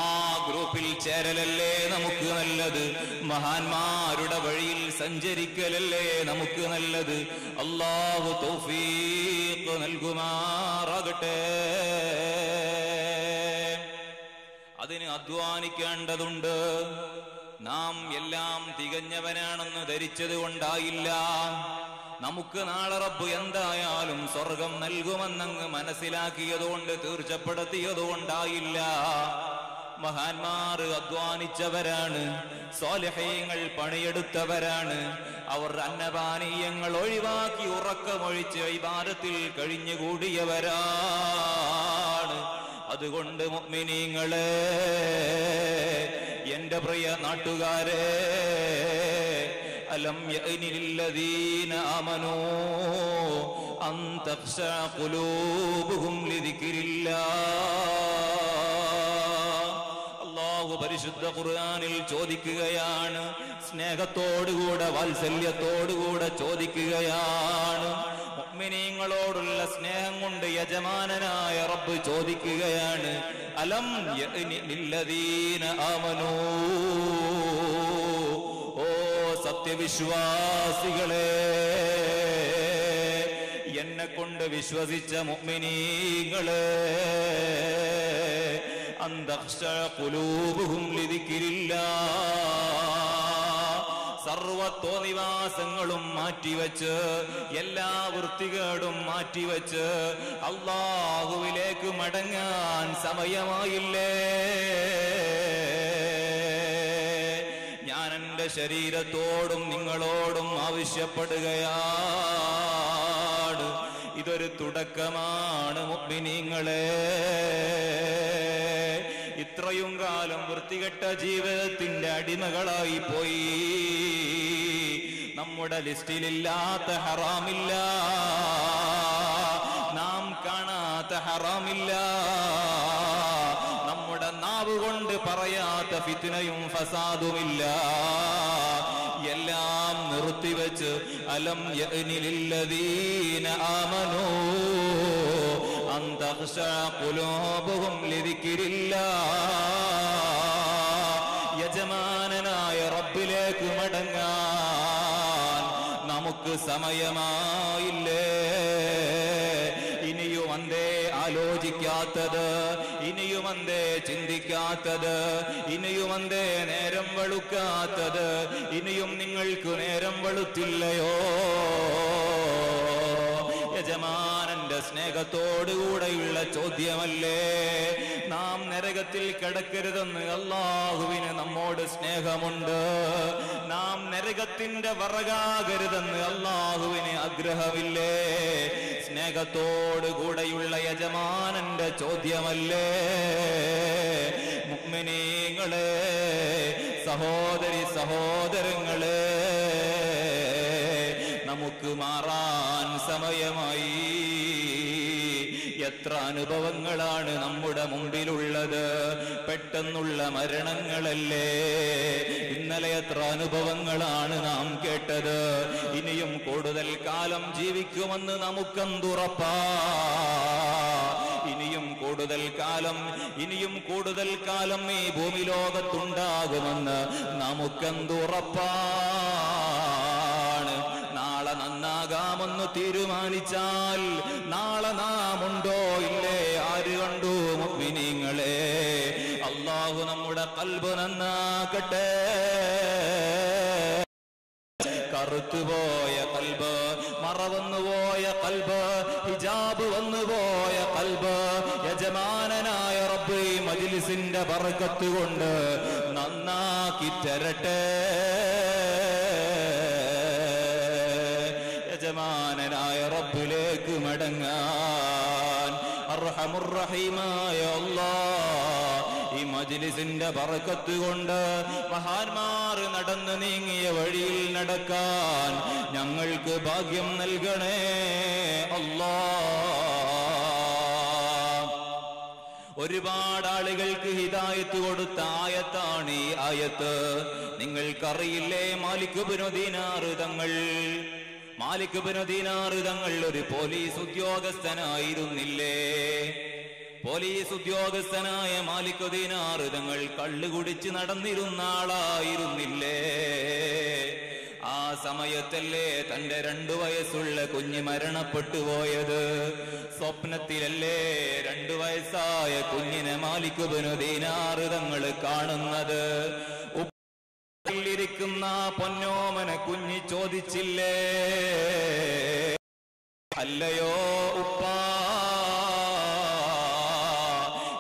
ആ ഗ്രൂപ്പിൽ ചേരലല്ലേ നമുക്ക് നല്ലത്. മഹാന്മാരുടെ വഴിയിൽ സഞ്ചരിക്കലല്ലേ നമുക്ക് നല്ലത്. അല്ലാഹു തൗഫീഖ് നൽകുമാറാകട്ടെ. അതിന് അധ്വാനിക്കേണ്ടതുണ്ട്. നാം എല്ലാം തികഞ്ഞവനാണെന്ന് ധരിച്ചത് കൊണ്ടായില്ല. നമുക്ക് നാളെ റബ്ബ് എന്തായാലും സ്വർഗം നൽകുമെന്നങ്ങ് മനസ്സിലാക്കിയതുകൊണ്ട്, തീർച്ചപ്പെടുത്തിയതുകൊണ്ടായില്ല. മഹാന്മാർ അധ്വാനിച്ചവരാണ്, സ്വാലിഹീങ്ങൾ പണിയെടുത്തവരാണ്. അവർ അന്നപാനീയങ്ങൾ ഒഴിവാക്കി ഉറക്കമൊഴിച്ച് ഇബാദത്തിൽ കഴിഞ്ഞുകൂടിയവരാണ്. അതുകൊണ്ട് മുഅ്മിനീങ്ങളെ, എന്റെ പ്രിയ നാട്ടുകാരെ, അലം യഅനി ലില്ലദീന ആമനൂ അൻ തഖ്ശഅ ഖുലൂബുഹും ലിദിക്രില്ലാഹ്. അല്ലാഹു പരിശുദ്ധ ഖുർആനിൽ ചോദിക്കുകയാണ്, സ്നേഹത്തോടുകൂടെ വാത്സല്യത്തോടുകൂടെ ചോദിക്കുകയാണ്. മുഅ്മിനീങ്ങളോടുള്ള സ്നേഹം കൊണ്ട് യജമാനനായ റബ്ബ് ചോദിക്കുകയാണ്, അലം യഅനി ലില്ലദീന ആമനൂ, ഓ സത്യവിശ്വാസികളെ, എന്നെ കൊണ്ട് വിശ്വസിച്ച മുഅ്മിനീങ്ങളെ, അൻ തഖ്ശഅ ഖുലൂബുഹും ലിദിക്രില്ലാഹ്. സർവത്തോന്നിവാസങ്ങളും മാറ്റിവെച്ച്, എല്ലാ വൃത്തികേടും മാറ്റിവെച്ച് അല്ലാഹുവിലേക്ക് മടങ്ങാൻ സമയമായില്ലേ? ഞാൻ എൻ്റെ ശരീരത്തോടും നിങ്ങളോടും ആവശ്യപ്പെടുകയാണ്. ഇതൊരു തുടക്കമാണ് മുഅ്മിനീങ്ങളെ. ഇത്രയും കാലം വൃത്തികെട്ട ജീവിതത്തിന്റെ അടിമകളായി പോയി. നമ്മുടെ ലിസ്റ്റിലില്ലാത്ത ഹറാമില്ല, നാം കാണാത്ത ഹറാമില്ല. കൊണ്ട് പറയാത്ത ഫിത്നയും ഫസാദുമില്ല. എല്ലാം നിർത്തിവെച്ച് അലം യഅനി ലില്ലദീന ആമനൂ അൻ തഖ്ശഅ ഖുലൂബുഹും ലിദിക്രില്ലാഹ്. യജമാനനായ റബ്ബിലേക്ക് മടങ്ങാൻ നമുക്ക് സമയമായില്ലേ? ഇനിയും എന്തേ ആലോചിക്കാത്തത്? ഇനിയും എന്തേ ചിന്തിക്കാത്തത്? ഇനിയും എന്തേ നേരം വെളുക്കാത്തത്? ഇനിയും നിങ്ങൾക്ക് നേരം വെളുത്തില്ലയോ? യജമാനന്റെ സ്നേഹത്തോടുകൂടെയുള്ള ചോദ്യമല്ലേ? നാം നരകത്തിൽ കിടക്കരുതെന്ന് അല്ലാഹുവിന് നമ്മോട് സ്നേഹമുണ്ട്. നാം നരകത്തിന്റെ വറകാകരുതെന്ന് അല്ലാഹുവിന് ആഗ്രഹമില്ലേ? സ്നേഹത്തോടുകൂടെയുള്ള യജമാനന്റെ ചോദ്യമല്ലേ? മുഅ്മിനീങ്ങളെ, സഹോദരി സഹോദരങ്ങളെ, നമുക്ക് മാറാൻ സമയമായി. എത്ര അനുഭവങ്ങളാണ് നമ്മുടെ മുമ്പിലുള്ളത്? പെട്ടെന്നുള്ള മരണങ്ങളല്ലേ? ഇന്നലെ എത്ര അനുഭവങ്ങളാണ് നാം കേട്ടത്? ഇനിയും കൂടുതൽ കാലം ജീവിക്കുമെന്ന് നമുക്കെന്തുറപ്പാ? ഇനിയും കൂടുതൽ കാലം ഈ ഭൂമി ലോകത്തുണ്ടാകുമെന്ന് നമുക്കെന്തുറപ്പാണ്? നാളെ നന്നാകാമെന്ന് തീരുമാനിച്ചാൽ നാളെ നാം ഉണ്ടോ ഇല്ലേ? ആര് കണ്ടു മുഅ്മിനീങ്ങളെ? അല്ലാഹു നമ്മുടെ ഖൽബ് നന്നാക്കട്ടെ. കറുത്തുപോയ ഖൽബ്, മറവന്നുപോയ ഖൽബ്, ഹിജാബ് വന്നുപോയ ഖൽബ് യജമാനനായ റബ്ബ് ഈ മജ്ലിസിന്റെ ബറക്കത്ത് കൊണ്ട് നന്നാക്കി തരട്ടെ. യജമാനനായ റബ്ബിലേക്ക് മടങ്ങാൻ അർഹമുർ റഹീമായ അല്ലാഹ് ഈ മജ്ലിസിന്റെ ബറക്കത്ത് കൊണ്ട് മഹാന്മാർ നടന്നു നീങ്ങിയ വഴിയിൽ നടക്കാൻ ഞങ്ങൾക്ക് ഭാഗ്യം നൽകണേ അല്ലാഹ്. ഒരുപാട് ആളുകൾക്ക് ഹിദായത്ത് കൊടുത്ത ആയത്താണ് ഈ ആയത്ത്. നിങ്ങൾക്കറിയില്ലേ മാലിക് ഇബ്നു ദീനാർ തങ്ങൾ ഒരു പോലീസ് ഉദ്യോഗസ്ഥനായിരുന്നില്ലേ? പോലീസ് ഉദ്യോഗസ്ഥനായ മാലിക് ദീനാർ തങ്ങൾ കള്ളു കുടിച്ച് നടന്നിരുന്ന ആളായിരുന്നില്ലേ? ആ സമയത്തല്ലേ തന്റെ 2 വയസ്സുള്ള കുഞ്ഞ് മരണപ്പെട്ടു പോയത്? സ്വപ്നത്തിലല്ലേ 2 വയസ്സായ കുഞ്ഞിനെ മാലിക് ഇബ്നു ദീനാർ തങ്ങൾ കാണുന്നത്? ിരിക്കുന്ന പൊന്നോമന കുഞ്ഞി ചോദിച്ചില്ലേ, അല്ലയോ ഉപ്പാ,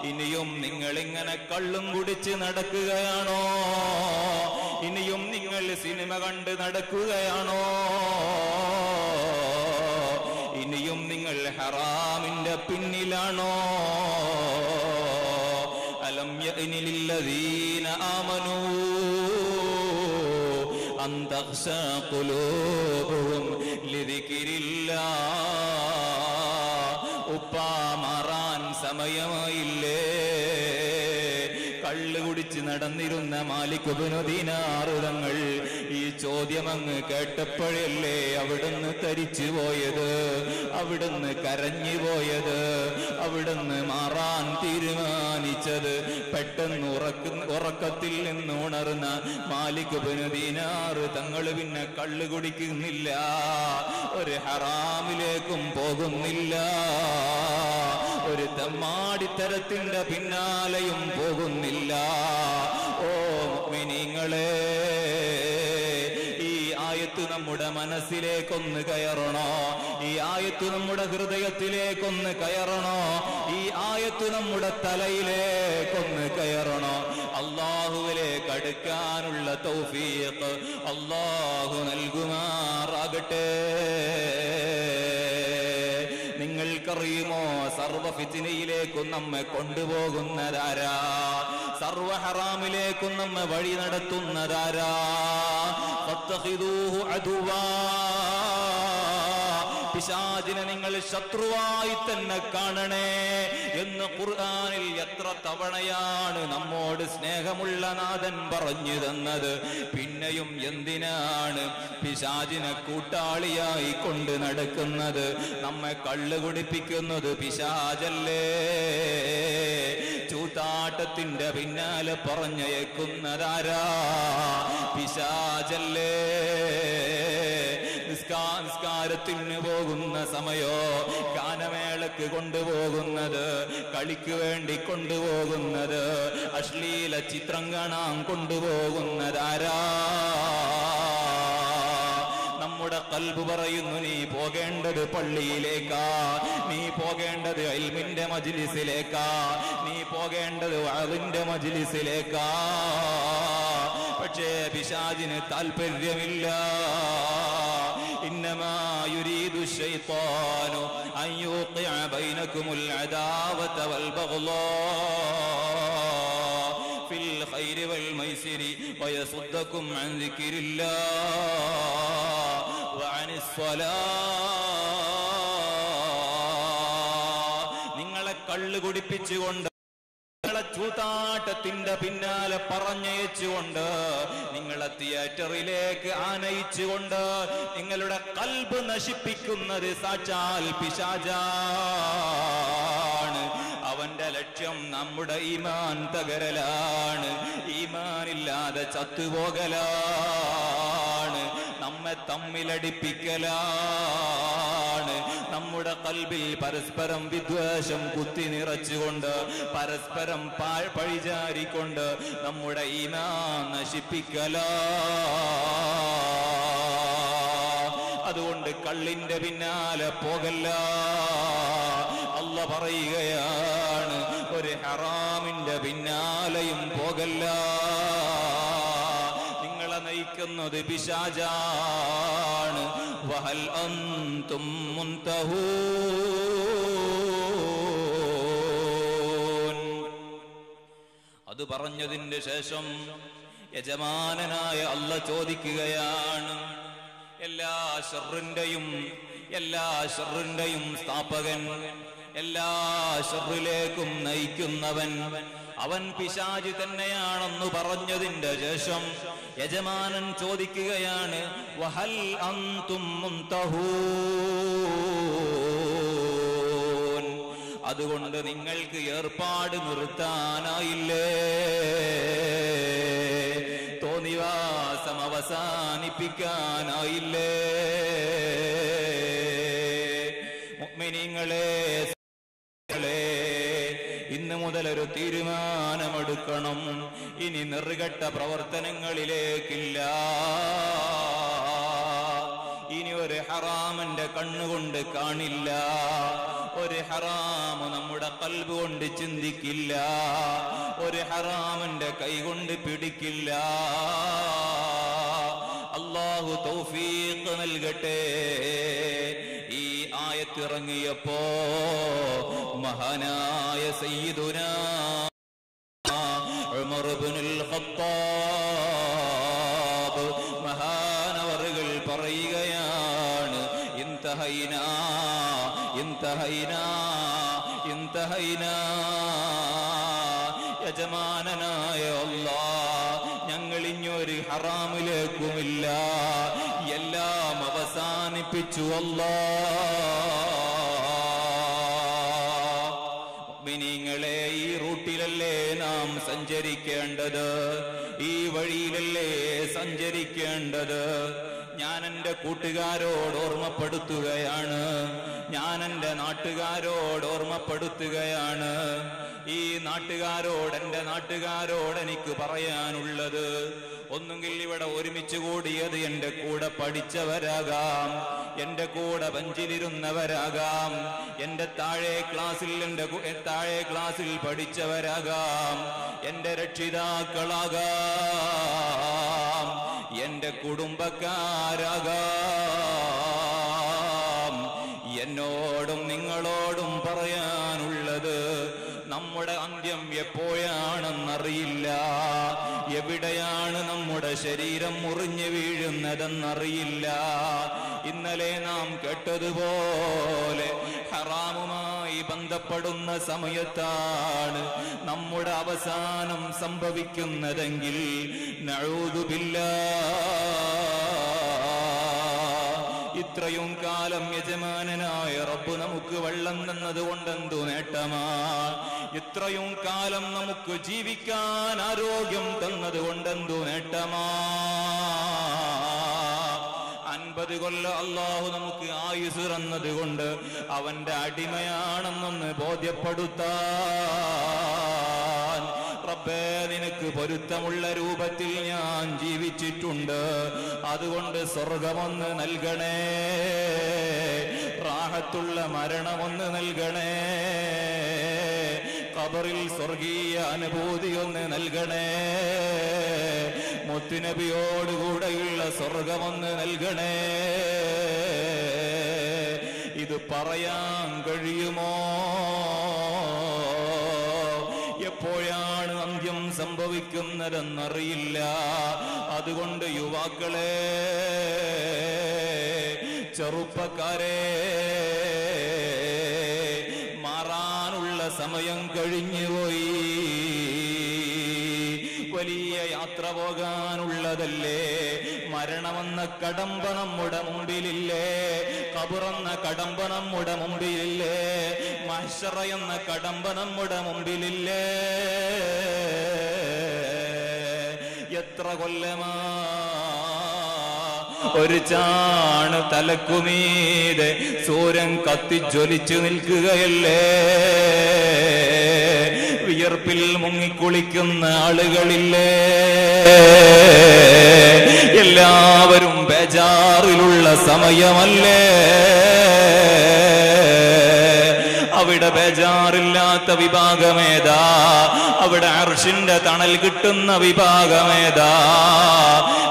ഇനിയും നിങ്ങളിങ്ങനെ കള്ളും കുടിച്ച് നടക്കുകയാണോ? ഇനിയും നിങ്ങൾ സിനിമ കണ്ട് നടക്കുകയാണോ? ഇനിയും നിങ്ങൾ ഹറാമിന്റെ പിന്നിലാണോ? അലം യഅനി ലില്ലദീന ആമനൂ അൻ തഖ്ശഅ ഖുലൂബുഹും ലിദിക്രില്ലാഹ്. ഉപ്പാ, മാറാൻ സമയമായില്ലേ? കള്ളു കുടിച്ച് നടന്നിരുന്ന മാലിക് ഇബ്നു ദീനാർ തങ്ങൾ ഈ ചോദ്യം അങ്ങ് കേട്ടപ്പോഴല്ലേ അവിടുന്ന് തരിച്ചു പോയത്, അവിടുന്ന് കരഞ്ഞു പോയത്, അവിടുന്ന് മാറാൻ തീരുമാനിച്ചത്. പെട്ടെന്ന് ഉറക്കത്തിൽ നിന്ന് ഉണർന്ന മാലിക് ഇബ്നു ദീനാർ തങ്ങൾ പിന്നെ കള്ളു കുടിക്കുന്നില്ല, ഒരു ഹറാമിലേക്കും പോകുന്നില്ല, ഒരു തെമ്മാടിത്തരത്തിന്റെ പിന്നാലെയും പോകുന്നില്ല. ഓ മുഅ്മിനീങ്ങളെ, ഈ ആയത്ത് നമ്മുടെ മനസ്സിലേക്കൊന്ന് കയറണോ? ഈ ആയത്ത് നമ്മുടെ ഹൃദയത്തിലേക്കൊന്ന് കയറണോ? ഈ ആയത്ത് നമ്മുടെ തലയിലേക്കൊന്ന് കയറണോ? അല്ലാഹുവിലേക്ക് അടുക്കാനുള്ള തൗഫീഖ് അല്ലാഹു നൽകുമാറാകട്ടെ. നിങ്ങൾക്കറിയുമോ സർവ ഫിത്നയിലേക്കും നമ്മെ കൊണ്ടുപോകുന്നതാരാ? സർവ ഹറാമിലേക്കും നമ്മെ വഴി നടത്തുന്നതാരാ? ഫത്തഖിദൂഹു അദുവാ, പിശാചിനെ നിങ്ങൾ ശത്രുവായി തന്നെ കാണണേ എന്ന് ഖുർആനിൽ എത്ര തവണയാണ് നമ്മോട് സ്നേഹമുള്ള നാഥൻ പറഞ്ഞു തന്നത്. പിന്നെയും എന്തിനാണ് പിശാചിനെ കൂട്ടാളിയായി കൊണ്ട് നടക്കുന്നത്? നമ്മെ കള്ളു കുടിപ്പിക്കുന്നത് പിശാചല്ലേ? ചൂതാട്ടത്തിന്റെ പിന്നാലെ പറഞ്ഞയക്കുന്നതാരാ? പിശാചല്ലേ? നിസ്കാരത്തിന് പോകുന്ന സമയോ ഗാനമേളക്ക് കൊണ്ടുപോകുന്നത്, കളിക്ക് വേണ്ടി കൊണ്ടുപോകുന്നത്, അശ്ലീല ചിത്രം കാണാൻ കൊണ്ടുപോകുന്നതാരാ? നമ്മുടെ ഖൽബ് പറയുന്നു നീ പോകേണ്ടത് പള്ളിയിലേക്കാ, നീ പോകേണ്ടത് ഇൽമിന്റെ മജ്ലിസിലേക്കാ, നീ പോകേണ്ടത് വഅദിന്റെ മജ്ലിസിലേക്കാ. പക്ഷേ പിശാചിന് താല്പര്യമില്ല. ഇന്നമാ യുരീദു ശൈത്താനു അൻ യൂഖിഅ ബൈനകുമുൽ അദാവത വൽ ബഗ്ളാ ഫിൽ ഖൈരി വൽ മൈസിരി വയസുദ്ദകും അൻ ദിക്രില്ലാഹ് വഅനിസ് സ്വലാത്ത്. നിങ്ങളെ കള്ളു കുടിപ്പിച്ചുകൊണ്ട്, ചൂതാട്ടത്തിന്റെ പിന്നാലെ പറഞ്ഞയച്ചുകൊണ്ട്, നിങ്ങളെ തിയേറ്ററിലേക്ക് ആനയിച്ചുകൊണ്ട് നിങ്ങളുടെ ഖൽബ് നശിപ്പിക്കുന്നത് സാക്ഷാൽ പിശാചാണ്. അവന്റെ ലക്ഷ്യം നമ്മുടെ ഈമാൻ തകരലാണ്, ഈമാനില്ലാതെ ചത്തുപോകലാണ്, നമ്മെ തമ്മിലടിപ്പിക്കലാണ്. നമ്മുടെ ഖൽബിൽ പരസ്പരം വിദ്വേഷം കുത്തി നിറച്ചുകൊണ്ട്, പരസ്പരം പഴിചാരിക്കൊണ്ട് നമ്മുടെ ഈമാൻ നശിപ്പിക്കലാ. അതുകൊണ്ട് കള്ളിന്റെ പിന്നാലെ പോകല്ല. അല്ലാഹ് പറയുകയാണ്, ഒരു ഹറാമിന്റെ പിന്നാലെയും പോകല്ല. നിങ്ങളെ നയിക്കുന്നത് പിശാചാണ്. വഹൽ അൻതും മുൻതഹൂൻ. അത് പറഞ്ഞതിന്റെ ശേഷം യജമാനനായ അല്ലാഹ് ചോദിക്കുകയാണ്, എല്ലാ ഷർറിന്റെയും സ്ഥാപകൻ, എല്ലാ ഷർറിലേക്കും നയിക്കുന്നവൻ അവൻ പിശാച് തന്നെയാണെന്ന് പറഞ്ഞതിന്റെ ശേഷം യജമാനൻ ചോദിക്കുകയാണ്, വഹൽ അൻതും മുൻതഹൂൻ. അതുകൊണ്ട് നിങ്ങൾക്ക് ഏർപ്പാട് നിർത്താനായില്ലേ? തോന്നിവാസം അവസാനിപ്പിക്കാനായില്ലേ? മുഅ്മിനീങ്ങളെ, ഇന്ന് മുതൽ ഒരു തീരുമാനമെടുക്കണം. ഇനി നെറുകെട്ട പ്രവർത്തനങ്ങളിലേക്കില്ല. ഇനി ഒരു ഹറാമിന്റെ കണ്ണുകൊണ്ട് കാണില്ല, ഒരു ഹറാമ് നമ്മുടെ ഖൽബ് കൊണ്ട് ചിന്തിക്കില്ല, ഒരു ഹറാമിന്റെ കൈകൊണ്ട് പിടിക്കില്ല. അല്ലാഹു തൗഫീഖ് നൽകട്ടെ. ഈ ആയത്തിറങ്ങിയപ്പോ മഹാനായ സയ്യിദുനാ ഉമർ ഇബ്നുൽ ഖത്താബ് മഹാനവറുകൾ പറയുകയാണ്, ഇൻതഹൈനാ ഇൻതഹൈനാ ഇൻതഹൈനാ. യജമാനനായ അല്ലാഹ്, ഞങ്ങൾ ഇനിയൊരു ഹറാമിലേക്കുമില്ല, എല്ലാം അവസാനിപ്പിച്ചു അല്ലാഹ്. മുഅ്മിനീങ്ങളെ, ഈ റൂട്ടിലല്ലേ നാം സഞ്ചരിക്കേണ്ടത്? ഈ വഴിയിലല്ലേ സഞ്ചരിക്കേണ്ടത്? ഞാൻ എൻ്റെ കൂട്ടുകാരോട് ഓർമ്മപ്പെടുത്തുകയാണ്, ഞാൻ എൻ്റെ നാട്ടുകാരോട് ഓർമ്മപ്പെടുത്തുകയാണ്. ഈ നാട്ടുകാരോട്, എൻ്റെ നാട്ടുകാരോട് എനിക്ക് പറയാനുള്ളത്, ഒന്നുകിൽ ഇവിടെ ഒരുമിച്ച് കൂടിയത് എൻ്റെ കൂടെ പഠിച്ചവരാകാം, എൻ്റെ കൂടെ ബെഞ്ചിലിരുന്നവരാകാം, എൻ്റെ താഴെ ക്ലാസ്സിൽ പഠിച്ചവരാകാം, എൻ്റെ രക്ഷിതാക്കളാകാം, എൻ്റെ കുടുംബക്കാരാകാം. എന്നോടും നിങ്ങളോടും പറയാനുള്ളത്, നമ്മുടെ അന്ത്യം എപ്പോഴാണെന്നറിയില്ല. എവിടെയാണ് നമ്മുടെ ശരീരം മുറിഞ്ഞു വീഴുന്നതെന്നറിയില്ല. ഇന്നലെ നാം കേട്ടതുപോലെ ഹറാമുമായി ബന്ധപ്പെടുന്ന സമയത്താണ് നമ്മുടെ അവസാനം സംഭവിക്കുന്നതെങ്കിൽ നഊദു ബില്ലാഹ്. ഇത്രയും കാലം യജമാനനായ റബ്ബ് നമുക്ക് വെള്ളം തന്നതുകൊണ്ടെന്തു നേട്ടമാ? ഇത്രയും കാലം നമുക്ക് ജീവിക്കാൻ ആരോഗ്യം തന്നതുകൊണ്ടെന്തു നേട്ടമാ? 50 കൊല്ലം അല്ലാഹു നമുക്ക് ആയുസ് തന്നതുകൊണ്ട് അവന്റെ അടിമയാണെന്നൊന്ന് ബോധ്യപ്പെടുത്താൻ റബ്ബേ നിനക്ക് പൊരുത്തമുള്ള രൂപത്തിൽ ഞാൻ ജീവിച്ചിട്ടുണ്ട്. അതുകൊണ്ട് സ്വർഗമൊന്ന് നൽകണേ, റാഹത്തുള്ള മരണമൊന്ന് നൽകണേ, ഖബറിൽ സ്വർഗീയ അനുഭൂതി ഒന്ന് നൽകണേ, മുത്തുനബിയോടുകൂടെയുള്ള സ്വർഗമൊന്ന് നൽകണേ. ഇത് പറയാൻ കഴിയുമോ? എപ്പോഴാണ് അന്ത്യം സംഭവിക്കുന്നതെന്നറിയില്ല. അതുകൊണ്ട് യുവാക്കളെ, ചെറുപ്പക്കാരെ, മാറാനുള്ള സമയം കഴിഞ്ഞുപോയി. വലിയ യാത്ര പോകാനുള്ളതല്ലേ? മരണമെന്ന കടമ്പ നമ്മുടെ മുമ്പിലില്ലേ? ഖബറെന്ന കടമ്പ നമ്മുടെ മുമ്പിലില്ലേ? മഹ്ശറ എന്ന കടമ്പ നമ്മുടെ മുമ്പിലില്ലേ? എത്ര കൊല്ലമാ ഒരു ചാണ് തലക്കുമീതെ സൂര്യൻ കത്തിജ്വലിച്ചു നിൽക്കുകയല്ലേ? വിയർപ്പിൽ മുങ്ങിക്കുളിക്കുന്ന ആളുകളില്ലേ? എല്ലാവരും ബേജാറിലുള്ള സമയമല്ലേ? അവിടെ ബേജാറില്ലാത്ത വിഭാഗമേതാ? അവിടെ അർശിന്റെ തണൽ കിട്ടുന്ന വിഭാഗമേതാ?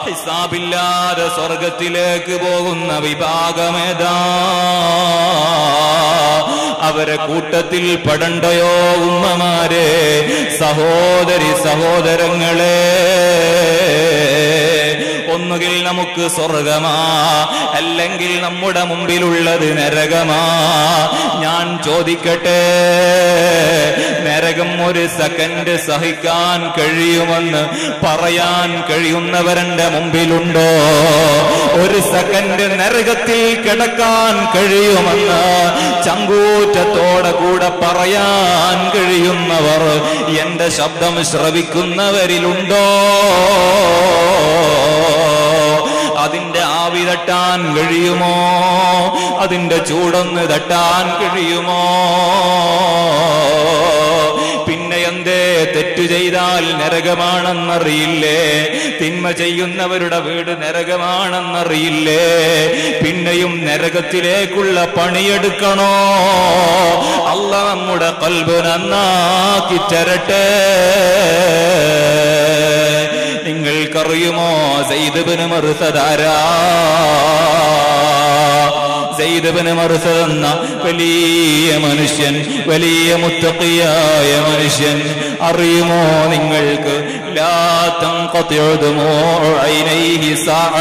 ഹിസാബില്ലാതെ സ്വർഗത്തിലേക്ക് പോകുന്ന വിഭാഗമേതാ? അവരെ കൂട്ടത്തിൽ പെടണ്ടയോ ഉമ്മമാരെ, സഹോദരി സഹോദരങ്ങളെ? ഒന്നുകിൽ നമുക്ക് സ്വർഗമാ, അല്ലെങ്കിൽ നമ്മുടെ മുമ്പിലുള്ളത് നരകമാ. ഞാൻ ചോദിക്കട്ടെ, നരകം ഒരു സെക്കൻഡ് സഹിക്കാൻ കഴിയുമെന്ന് പറയാൻ കഴിയുന്നവരെന്റെ മുമ്പിലുണ്ടോ? ഒരു സെക്കൻഡ് നരകത്തിൽ കിടക്കാൻ കഴിയുമെന്ന് ചങ്കൂറ്റത്തോടെ കൂടെ പറയാൻ കഴിയുന്നവർ എന്റെ ശബ്ദം ശ്രവിക്കുന്നവരിലുണ്ടോ? അതിന്റെ ആവി തട്ടാൻ കഴിയുമോ? അതിന്റെ ചൂടൊന്ന് തട്ടാൻ കഴിയുമോ? പിന്നെ എന്തേ തെറ്റു ചെയ്താൽ നരകമാണെന്നറിയില്ലേ? തിന്മ ചെയ്യുന്നവരുടെ വീട് നരകമാണെന്നറിയില്ലേ? പിന്നെയും നരകത്തിലേക്കുള്ള പണിയെടുക്കണോ? അല്ലാഹ് നമ്മുടെ ഖൽബ് നന്നാക്കി തരട്ടെ. നിങ്ങൾക്കറിയുമോ സയ്യിദ് ഇബ്നു മർസദ് ആരാ? സയ്യിദ് ഇബ്നു മർസദ് എന്ന വലിയ മനുഷ്യൻ, വലിയ മുത്തഖിയായ മനുഷ്യൻ അറിയുമോ നിങ്ങൾക്ക്? ലാ തൻഖതിഉ ദുമൂഉ ഐനൈഹി സഅ.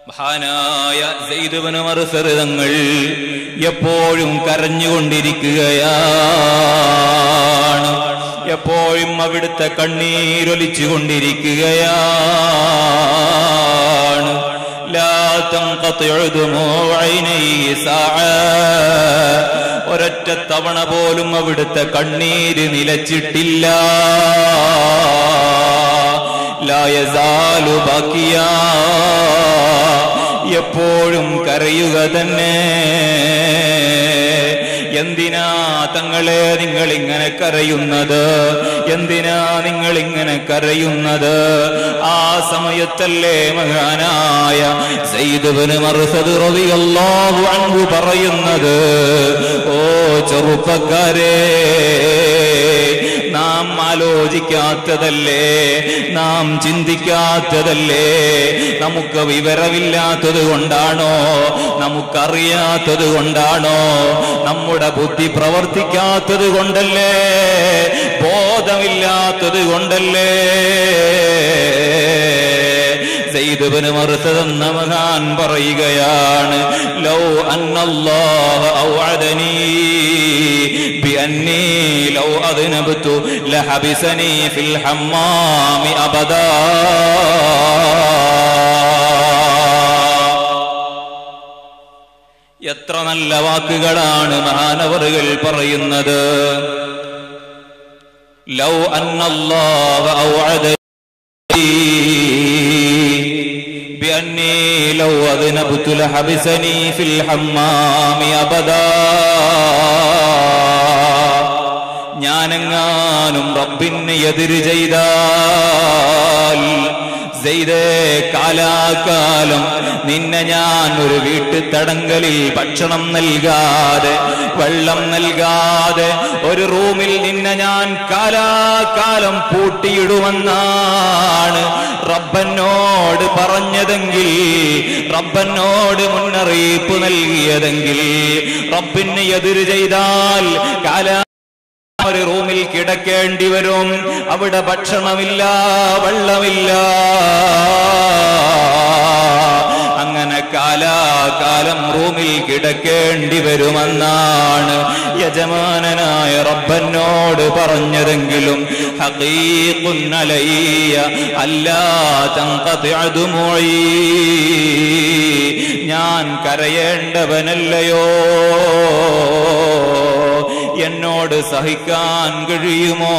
മഹാനായ സയ്യിദ് ഇബ്നു മർസദ് തങ്ങൾ എപ്പോഴും കരഞ്ഞുകൊണ്ടിരിക്കുകയാണ്, എപ്പോഴും അവിടുത്തെ കണ്ണീരൊലിച്ചു കൊണ്ടിരിക്കുകയാണ്. ലാ തൻഖതിഉ ദുമൂഉ ഐനൈഹി സഅ. ഒരൊറ്റ തവണ പോലും അവിടുത്തെ കണ്ണീര് നിലച്ചിട്ടില്ല. ലാ യസാലു ബാക്കിയാ. എപ്പോഴും കരയുക തന്നെ. എന്തിനാ തങ്ങളെ നിങ്ങളിങ്ങനെ കരയുന്നത്? എന്തിനാ നിങ്ങളിങ്ങനെ കരയുന്നത്? ആ സമയത്തല്ലേ മഹാനായ സയ്യിദ് ഇബ്നു മർസദ് റളിയല്ലാഹു അൻഹു പറയുന്നത്, ഓ ചെറുപ്പക്കാരെ, നാം നാം ആലോചിക്കാത്തതല്ലേ, നാം ചിന്തിക്കാത്തതല്ലേ? നമുക്ക് വിവരമില്ലാത്തത് കൊണ്ടാണോ? നമുക്കറിയാത്തത് കൊണ്ടാണോ? നമ്മുടെ ബുദ്ധി പ്രവർത്തിക്കാത്തത് കൊണ്ടല്ലേ? ബോധമില്ലാത്തത് കൊണ്ടല്ലേ? സയ്യിദ് ഇബ്നു മർസദ് എന്ന മഹാൻ പറയുകയാണ്, ലൗ അന്നല്ലാഹ ഔഅദനി ബിഅന്നി ലൗ അദ്നബ്തു ലഹബിസനി ഫിൽ ഹമ്മാമി അബദാ. എത്ര നല്ല വാക്കുകളാണ് മഹാനവറുകൾ പറയുന്നത്. ലൗ അന്നല്ലാഹ ഔഅദനി ബിഅന്നി ലൗ അദ്നബ്തു ലഹബിസനി ഫിൽ ഹമ്മാമി അബദാ. ഞാനെങ്ങാനും റബ്ബിനെ എതിര് ചെയ്താൽ സെയ്ദേ, കാലാകാലം നിന്നെ ഞാൻ ഒരു വീട്ടുതടങ്കലിൽ ഭക്ഷണം നൽകാതെ, വെള്ളം നൽകാതെ, ഒരു റൂമിൽ നിന്നെ ഞാൻ കാലാകാലം പൂട്ടിയിടുമെന്നാണ് റബ്ബനോട് പറഞ്ഞതെങ്കിൽ, റബ്ബനോട് മുന്നറിയിപ്പ് നൽകിയതെങ്കിൽ, റബ്ബിനെ എതിര് ചെയ്താൽ ഒരു റൂമിൽ കിടക്കേണ്ടി വരും. അവിടെ ഭക്ഷണമില്ല, വെള്ളമില്ല. അങ്ങനെ കാലാകാലം റൂമിൽ കിടക്കേണ്ടി വരുമെന്നാണ് യജമാനനായ റബ്ബനോട് പറഞ്ഞതെങ്കിലും, ഹഖീഖുൻ അലയ്യ അല്ലാ തൻഖതിഅ ദുമുഇ, ഞാൻ കരയേണ്ടവനല്ലയോ, എന്നോട് സഹിക്കാൻ കഴിയുമോ?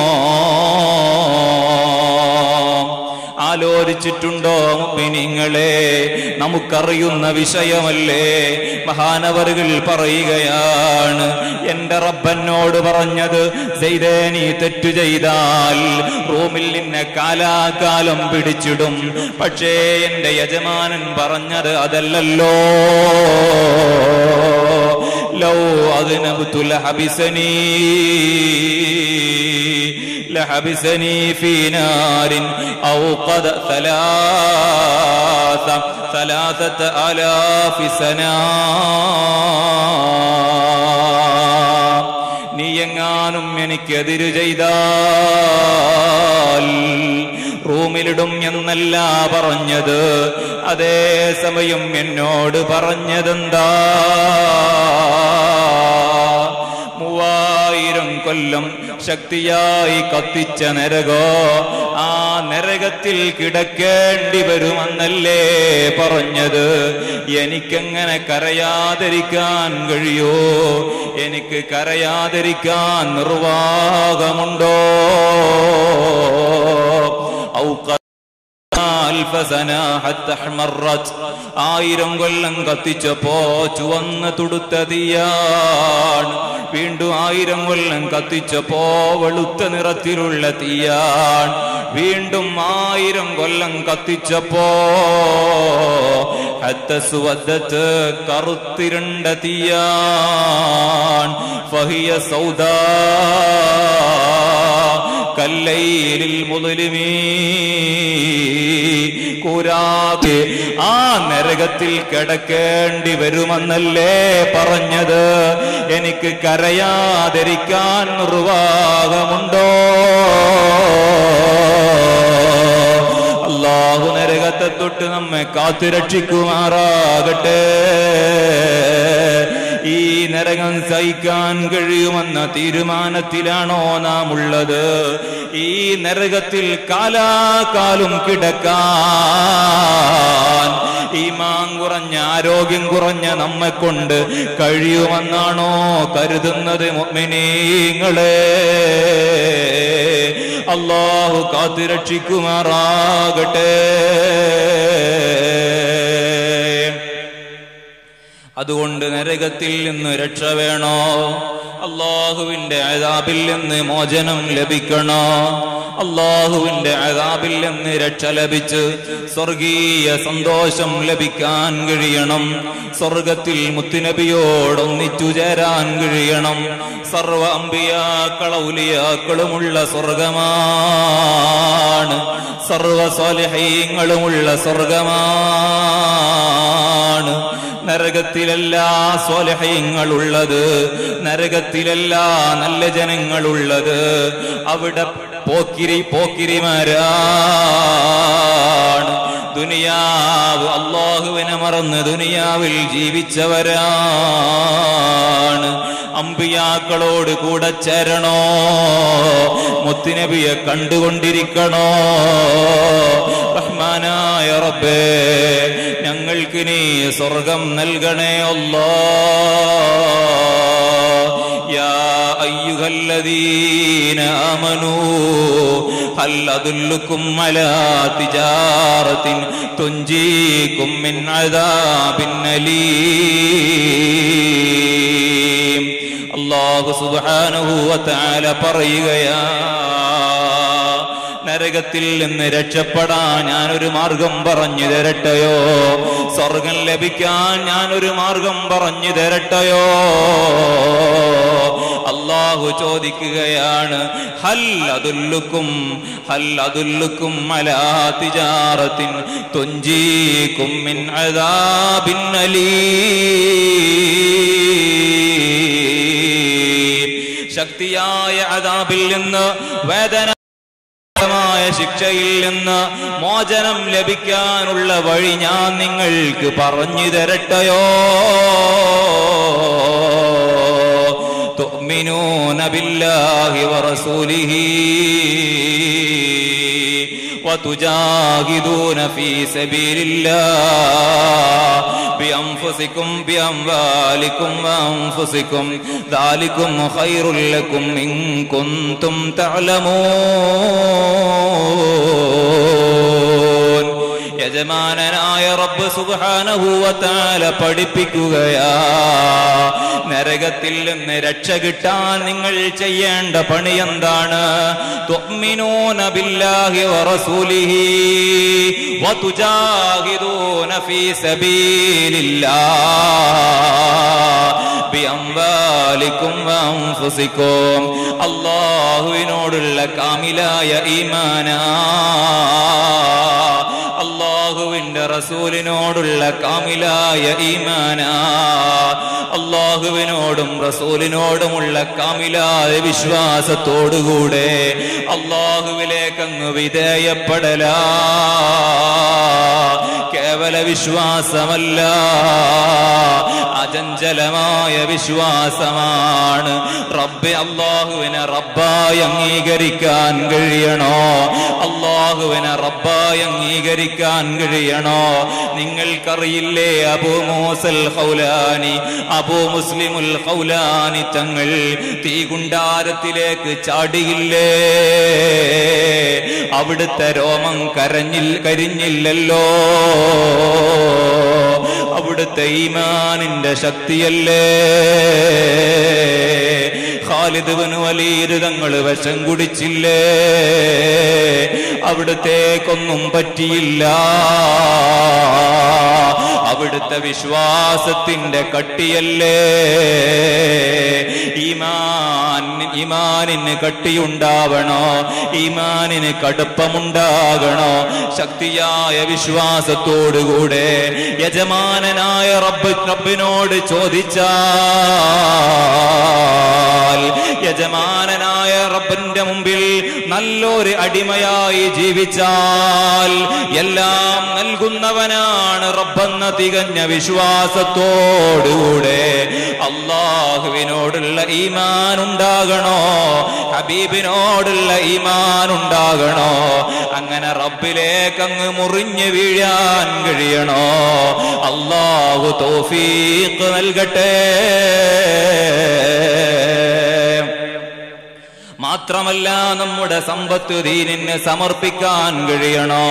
ആലോചിച്ചിട്ടുണ്ടോ മുഅ്മിനീങ്ങളെ? നമുക്കറിയുന്ന വിഷയമല്ലേ? മഹാനവറുകൾ പറയുകയാണ്, എന്റെ റബ്ബനോട് പറഞ്ഞത്, സെയ്ദേ നീ തെറ്റു ചെയ്താൽ റൂമിൽ നിന്നെ കാലാകാലം പിടിച്ചിടും. പക്ഷേ എന്റെ യജമാനൻ പറഞ്ഞത് അതല്ലല്ലോ. ലൗ അദ്നബ്തു ലഹബിസനി ഫീ നാരിൻ ഔഖദ ثلاثة آلاف سنة. നീ എങ്ങാനും എനിക്കെതിര് ചെയ്താൽ റൂമിലിടും എന്നല്ല പറഞ്ഞത്. അതേ സമയം എന്നോട് പറഞ്ഞതെന്താ? 3000 കൊല്ലം ശക്തിയായി കത്തിച്ച നരകോ, ആ നരകത്തിൽ കിടക്കേണ്ടി വരുമെന്നല്ലേ പറഞ്ഞത്. എനിക്കെങ്ങനെ കരയാതിരിക്കാൻ കഴിയോ? എനിക്ക് കരയാതിരിക്കാൻ നിർവാഹമുണ്ടോ? 1000 കൊല്ലം കത്തിച്ചപ്പോ ചുവന്ന് തുടുത്ത തീയാണ്. വീണ്ടും 1000 കൊല്ലം കത്തിച്ചപ്പോ വെളുത്ത നിറത്തിലുള്ള തീയാണ്. വീണ്ടും 1000 കൊല്ലം കത്തിച്ചപ്പോ ഹത്തസ്വദത്ത് കറുത്തിരണ്ട തീയാണ്. ഫഹിയ സൗദാ കല്ലൈലിൽ മുദ്ലിമീ. കൂരാതെ ആ നരകത്തിൽ കിടക്കേണ്ടി വരുമെന്നല്ലേ പറഞ്ഞത്. എനിക്ക് കരയാതിരിക്കാൻ നിർവാഹമുണ്ടോ? അല്ലാഹു നരകത്തെ തൊട്ട് നമ്മെ കാത്തുരക്ഷിക്കുമാറാകട്ടെ. ഈ നരകം സഹിക്കാൻ കഴിയുമെന്ന തീരുമാനത്തിലാണോ നാം ഉള്ളത്? ഈ നരകത്തിൽ കാലാകാലം കിടക്കാൻ ഈമാൻ കുറഞ്ഞ, ആരോഗ്യം കുറഞ്ഞ നമ്മെ കൊണ്ട് കഴിയുമെന്നാണോ കരുതുന്നത് മുഅ്മിനീങ്ങളെ? അല്ലാഹു കാത്തുരക്ഷിക്കുമാറാകട്ടെ. അതുകൊണ്ട് നരകത്തിൽ നിന്ന് രക്ഷ വേണോ? അല്ലാഹുവിന്റെ അദാബിൽ നിന്ന് മോചനം ലഭിക്കണോ? അള്ളാഹുവിന്റെ അദാബിൽ നിന്ന് രക്ഷ ലഭിച്ച് സ്വർഗീയ സന്തോഷം ലഭിക്കാൻ കഴിയണം. സ്വർഗത്തിൽ മുത്തുനബിയോടൊന്നിച്ചു ചേരാൻ കഴിയണം. സർവ അമ്പിയാക്കളും ഔലിയാക്കളുമുള്ള സ്വർഗമാണ്. സർവ സ്വാലിഹീങ്ങളുമുള്ള സ്വർഗമാണ്. നരകത്തിലെല്ലാ സ്വാലിഹീങ്ങളുള്ളത്, നരകത്തിലെല്ലാ നല്ല ജനങ്ങളുള്ളത്. അവിടെ പോക്കിരിമാരാണ്. ദുനിയാവ് അല്ലാഹുവിനെ മറന്ന് ദുനിയാവിൽ ജീവിച്ചവരാണ്. അമ്പിയാക്കളോട് കൂടെ ചേരണോ? മുത്തുനബിയെ കണ്ടുകൊണ്ടിരിക്കണോ? റഹ്മാനായ റബ്ബേ, ഞങ്ങൾക്ക് നീ സ്വർഗം നൽകണേ അല്ലാഹ്. യാ അയ്യുഹല്ലദീന ആമനൂ ഹൽ അദുല്ലുക്കും അലാ തിജാറത്തിൻ തുൻജീകും മിൻ അദാബിൻ അലീം. അല്ലാഹു സുബ്ഹാനഹു വ തആല പറയുകയാ, നരകത്തിൽ നിന്ന് രക്ഷപ്പെടാൻ ഞാനൊരു മാർഗം പറഞ്ഞു തരട്ടെയോ? സ്വർഗം ലഭിക്കാൻ ഞാനൊരു മാർഗം പറഞ്ഞു തരട്ടെയോ? അല്ലാഹു ചോദിക്കുകയാണ്, ഹൽ അദുല്ലുക്കും അലാ തിജാറത്തിൻ തുൻജീകും മിൻ അദാബിൻ അലീം. ശക്തിയായ അദാബിൽ നിന്ന്, വേദന ശിക്ഷയിൽ നിന്ന് മോചനം ലഭിക്കാനുള്ള വഴി ഞാൻ നിങ്ങൾക്ക് പറഞ്ഞു തരട്ടെയോ? തുഅ്മിനൂന ബില്ലാഹി വറസൂലിഹി വതുജാഹിദൂന ഫീ സബീലില്ലാഹ് ബിഅൻഫുസികും ബിഅംവാലികും വഅൻഫുസികും ദാലികും ഖൈറുൽ ലക്കും ഇൻ കുൻതും തഅലമൂൻ. യജമാനനായ റബ്ബ് സുബ്ഹാനഹു വ തആല പഠിപ്പിക്കുകയാ, നരകത്തിൽ നിന്ന് രക്ഷ കിട്ടാൻ നിങ്ങൾ ചെയ്യേണ്ട പണി എന്താണ്? തുഅ്മിനൂന ബില്ലാഹി വറസൂലിഹി വതുജാഹിദൂന ഫീ സബീലില്ലാഹ് ബിഅംവാലികും വഅൻഫുസികും. അല്ലാഹുവിനോടുള്ള കാമിലായ ഈമാനാ, അല്ലാഹുവിന്റെ റസൂലിനോടുള്ള കാമിലായ ഈമാനാ, അല്ലാഹുവിനോടും റസൂലിനോടുമുള്ള കാമിലായ വിശ്വാസത്തോടുകൂടെ അല്ലാഹുവിലേക്കങ്ങ് വിധേയപ്പെടലാ. കേവല വിശ്വാസമല്ല, അചഞ്ചലമായ വിശ്വാസമാണ്. റബ്ബെ, അല്ലാഹുവിനെ റബ്ബായി അംഗീകരിക്കാൻ കഴിയണോ? അല്ലാഹുവിനെ റബ്ബായി അംഗീകരിക്കാൻ കഴിയണോ? നിങ്ങൾക്കറിയില്ലേ, അബൂ മൂസൽ ഖൗലാനി, അബൂ മുസ്ലിമുൽ ഖൗലാനി തങ്ങൾ തീകുണ്ടാരത്തിലേക്ക് ചാടിയില്ലേ? അവിടുത്തെ രോമം കരിഞ്ഞില്ലല്ലോ. അവിടുത്തെ ഈമാനിന്റെ ശക്തിയല്ലേ. ഖാലിദ് ഇബ്നു വലീദ് തങ്ങൾ വിഷം കുടിച്ചില്ലേ? അവിടുത്തേക്കൊന്നും പറ്റിയില്ല. അവിടുത്തെ വിശ്വാസത്തിന്റെ കട്ടിയല്ലേ. ഈമാനിന് കട്ടിയുണ്ടാവണോ? ഈമാനിന് കടുപ്പമുണ്ടാകണോ? ശക്തിയായ വിശ്വാസത്തോടുകൂടെ യജമാനനായ റബ്ബിനോട് ചോദിച്ചാൽ, യജമാനനായ റബ്ബിന്റെ മുമ്പിൽ നല്ലൊരു അടിമയായി ജീവിച്ചാൽ, എല്ലാം നൽകുന്നവനാണ് റബ്ബെന്ന തികഞ്ഞ വിശ്വാസത്തോടുകൂടെ അല്ലാഹുവിനോടുള്ള ഈമാൻ ഉണ്ടാകണോ? ഹബീബിനോടുള്ള ഈമാൻ ഉണ്ടാകണോ? അങ്ങനെ റബ്ബിലേക്ക് അങ്ങ് മുറിഞ്ഞു വീഴാൻ കഴിയണോ? അല്ലാഹു തൗഫീഖ് നൽകട്ടെ. മാത്രമല്ല നമ്മുടെ സമ്പത്ത് ദീനിന് സമർപ്പിക്കാൻ കഴിയണോ?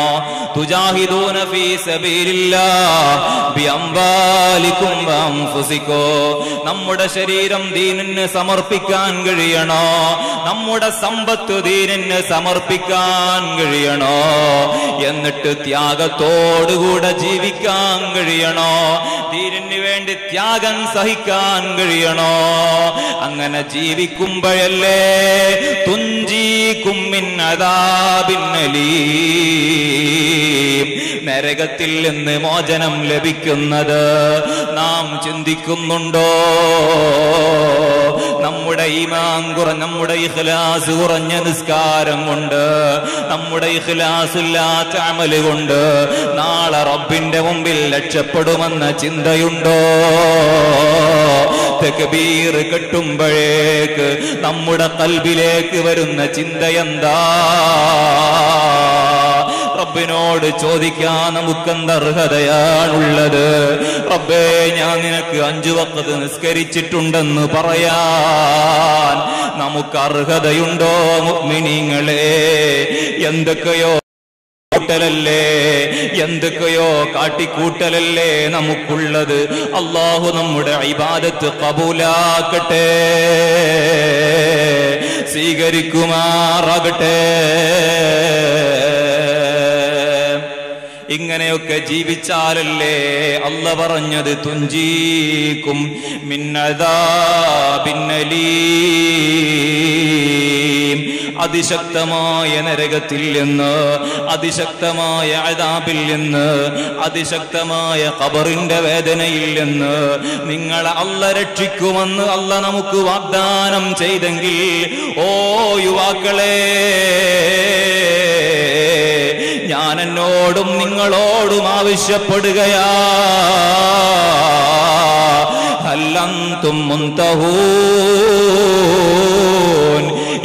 തുജാഹിദൂന ഫീ സബീലില്ലാഹ് ബിഅംവാലികും വഅൻഫുസികും. നമ്മുടെ ശരീരം ദീനിന് സമർപ്പിക്കാൻ കഴിയണോ? നമ്മുടെ സമ്പത്ത് ദീനിന് സമർപ്പിക്കാൻ കഴിയണോ? എന്നിട്ട് ത്യാഗത്തോടുകൂടെ ജീവിക്കാൻ കഴിയണോ? ദീനിന് വേണ്ടി ത്യാഗം സഹിക്കാൻ കഴിയണോ? അങ്ങനെ ജീവിക്കുമ്പോഴല്ലേ തുഞ്ചീകും മിൻ അദാബിൻ അലീം, നരകത്തിൽ നിന്ന് മോചനം ലഭിക്കുന്നത്. നാം ചിന്തിക്കുന്നുണ്ടോ? നമ്മുടെ ഈമാൻ നമ്മുടെ ഇഖ്ലാസ് കുറഞ്ഞ നിസ്കാരം കൊണ്ട്, നമ്മുടെ ഇഖ്ലാസില്ലാത്ത അമല് കൊണ്ട് നാളെ റബ്ബിന്റെ മുമ്പിൽ രക്ഷപ്പെടുമെന്ന ചിന്തയുണ്ടോ? തക്ബീർ കെട്ടുമ്പോഴേക്ക് നമ്മുടെ ഖൽബിലേക്ക് വരുന്ന ചിന്തയെന്താ? റബ്ബിനോട് ചോദിക്കാൻ നമുക്കെന്ത് അർഹതയാണുള്ളത്? റബ്ബേ, ഞാൻ നിനക്ക് 5 വഖ്ത് നിസ്കരിച്ചിട്ടുണ്ടെന്ന് പറയാൻ നമുക്ക് അർഹതയുണ്ടോ? മുഅ്മിനീങ്ങളെ, എന്തൊക്കെയോ കൂട്ടലല്ലേ, എന്തൊക്കെയോ കാട്ടിക്കൂട്ടലല്ലേ നമുക്കുള്ളത്. അല്ലാഹു നമ്മുടെ ഇബാദത്ത് ഖബൂലാക്കട്ടെ, സ്വീകരിക്കുമാറാകട്ടെ. ഇങ്ങനെയൊക്കെ ജീവിച്ചാലല്ലേ അല്ലാഹു പറഞ്ഞത് തുഞ്ചീകും മിൻ അദാബിൻ അലീം, അതിശക്തമായ നരകത്തിൽ നിന്ന്, അതിശക്തമായ അദാബിൽ നിന്ന്, അതിശക്തമായ ഖബറിന്റെ വേദനയിൽ നിന്ന് നിങ്ങളെ അല്ലാഹു രക്ഷിക്കുമെന്ന് അല്ലാഹു നമുക്ക് വാഗ്ദാനം ചെയ്തെങ്കിൽ, ഓ യുവാക്കളെ, ഞാൻ എന്നോടും നിങ്ങളോടും ആവശ്യപ്പെടുകയാ, ഹൽ അൻതും മുൻതഹൂൻ.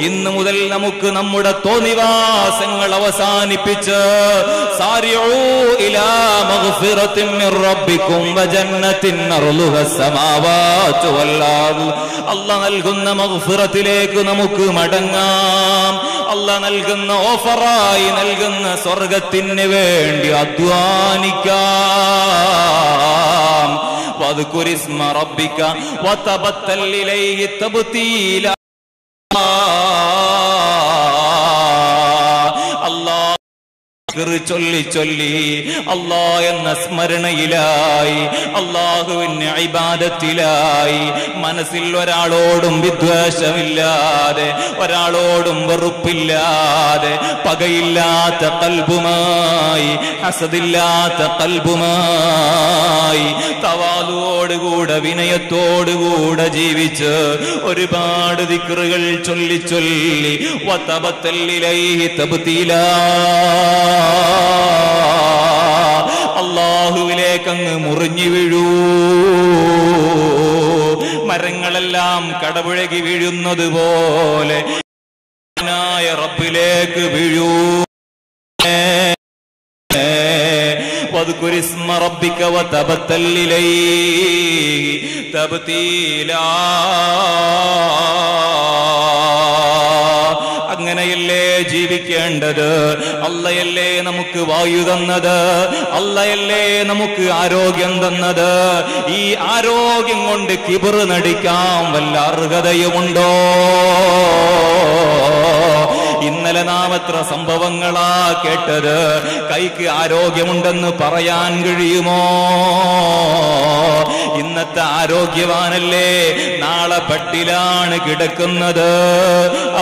ഇന്നു മുതൽ നമുക്ക് നമ്മുടെ തോന്നിവാസങ്ങൾ അവസാനിപ്പിച്ച് സാരിഊ ഇലാ മഗ്ഫിറത്തിൻ മിർ റബ്ബിക്കും വജന്നത്തിൻ അർളുഹസ് സമാവാതു വൽ അർള്. അല്ലാഹു നൽകുന്ന മഗ്ഫിറത്തിലേക്ക് നമുക്ക് മടങ്ങാം. അല്ലാഹു നൽകുന്ന ഓഫറായി നൽകുന്ന സ്വർഗത്തിന് വേണ്ടി അധ്വാനിക്കാം. വദ്കുർ ഇസ്മ റബ്ബിക വതബത്തൽ ഇലൈഹി തബ്തീല. ചൊല്ലി ചൊല്ലി അല്ലാഹ് എന്ന സ്മരണയിലായി, അല്ലാഹുവിന്റെ ഇബാദത്തിലായി, മനസ്സിൽ ഒരാളോടും വിദ്വേഷമില്ലാതെ, ഒരാളോടും വെറുപ്പില്ലാതെ, പകയില്ലാത്ത ഖൽബുമായി, ഹസദില്ലാത്ത ഖൽബുമായി, തവാലുവോടുകൂടെ വിനയത്തോടുകൂടെ ജീവിച്ച് ഒരുപാട് ദിക്റുകൾ ചൊല്ലി ചൊല്ലി വതബത്തൽ ഇലൈഹി തബ്തീലാ, അല്ലാഹുവിലേക്കങ്ങ് മുറിഞ്ഞു വീഴൂ. മരങ്ങളെല്ലാം കടപുഴകി വീഴുന്നത് പോലെ റബ്ബിലേക്ക് വീഴൂ. വദ്കുർ ഇസ്മ റബ്ബിക വതബത്തൽ ഇലൈഹി തബ്തീലാ. അങ്ങനെയല്ലേ ജീവിക്കേണ്ടത്? അല്ലാഹയല്ലേ നമുക്ക് വായു തന്നത്, അല്ലാഹയല്ലേ നമുക്ക് ആരോഗ്യം തന്നത്. ഈ ആരോഗ്യം കൊണ്ട് കിബർ നടിക്കാൻ വല്ല അർഹതയുമുണ്ടോ? ഇന്നലെ നാം എത്ര സംഭവങ്ങളാ കേട്ടത്. കൈക്ക് ആരോഗ്യമുണ്ടെന്ന് പറയാൻ കഴിയുമോ? ഇന്നത്തെ ആരോഗ്യവാനല്ലേ നാളെ പട്ടിലാണ് കിടക്കുന്നത്,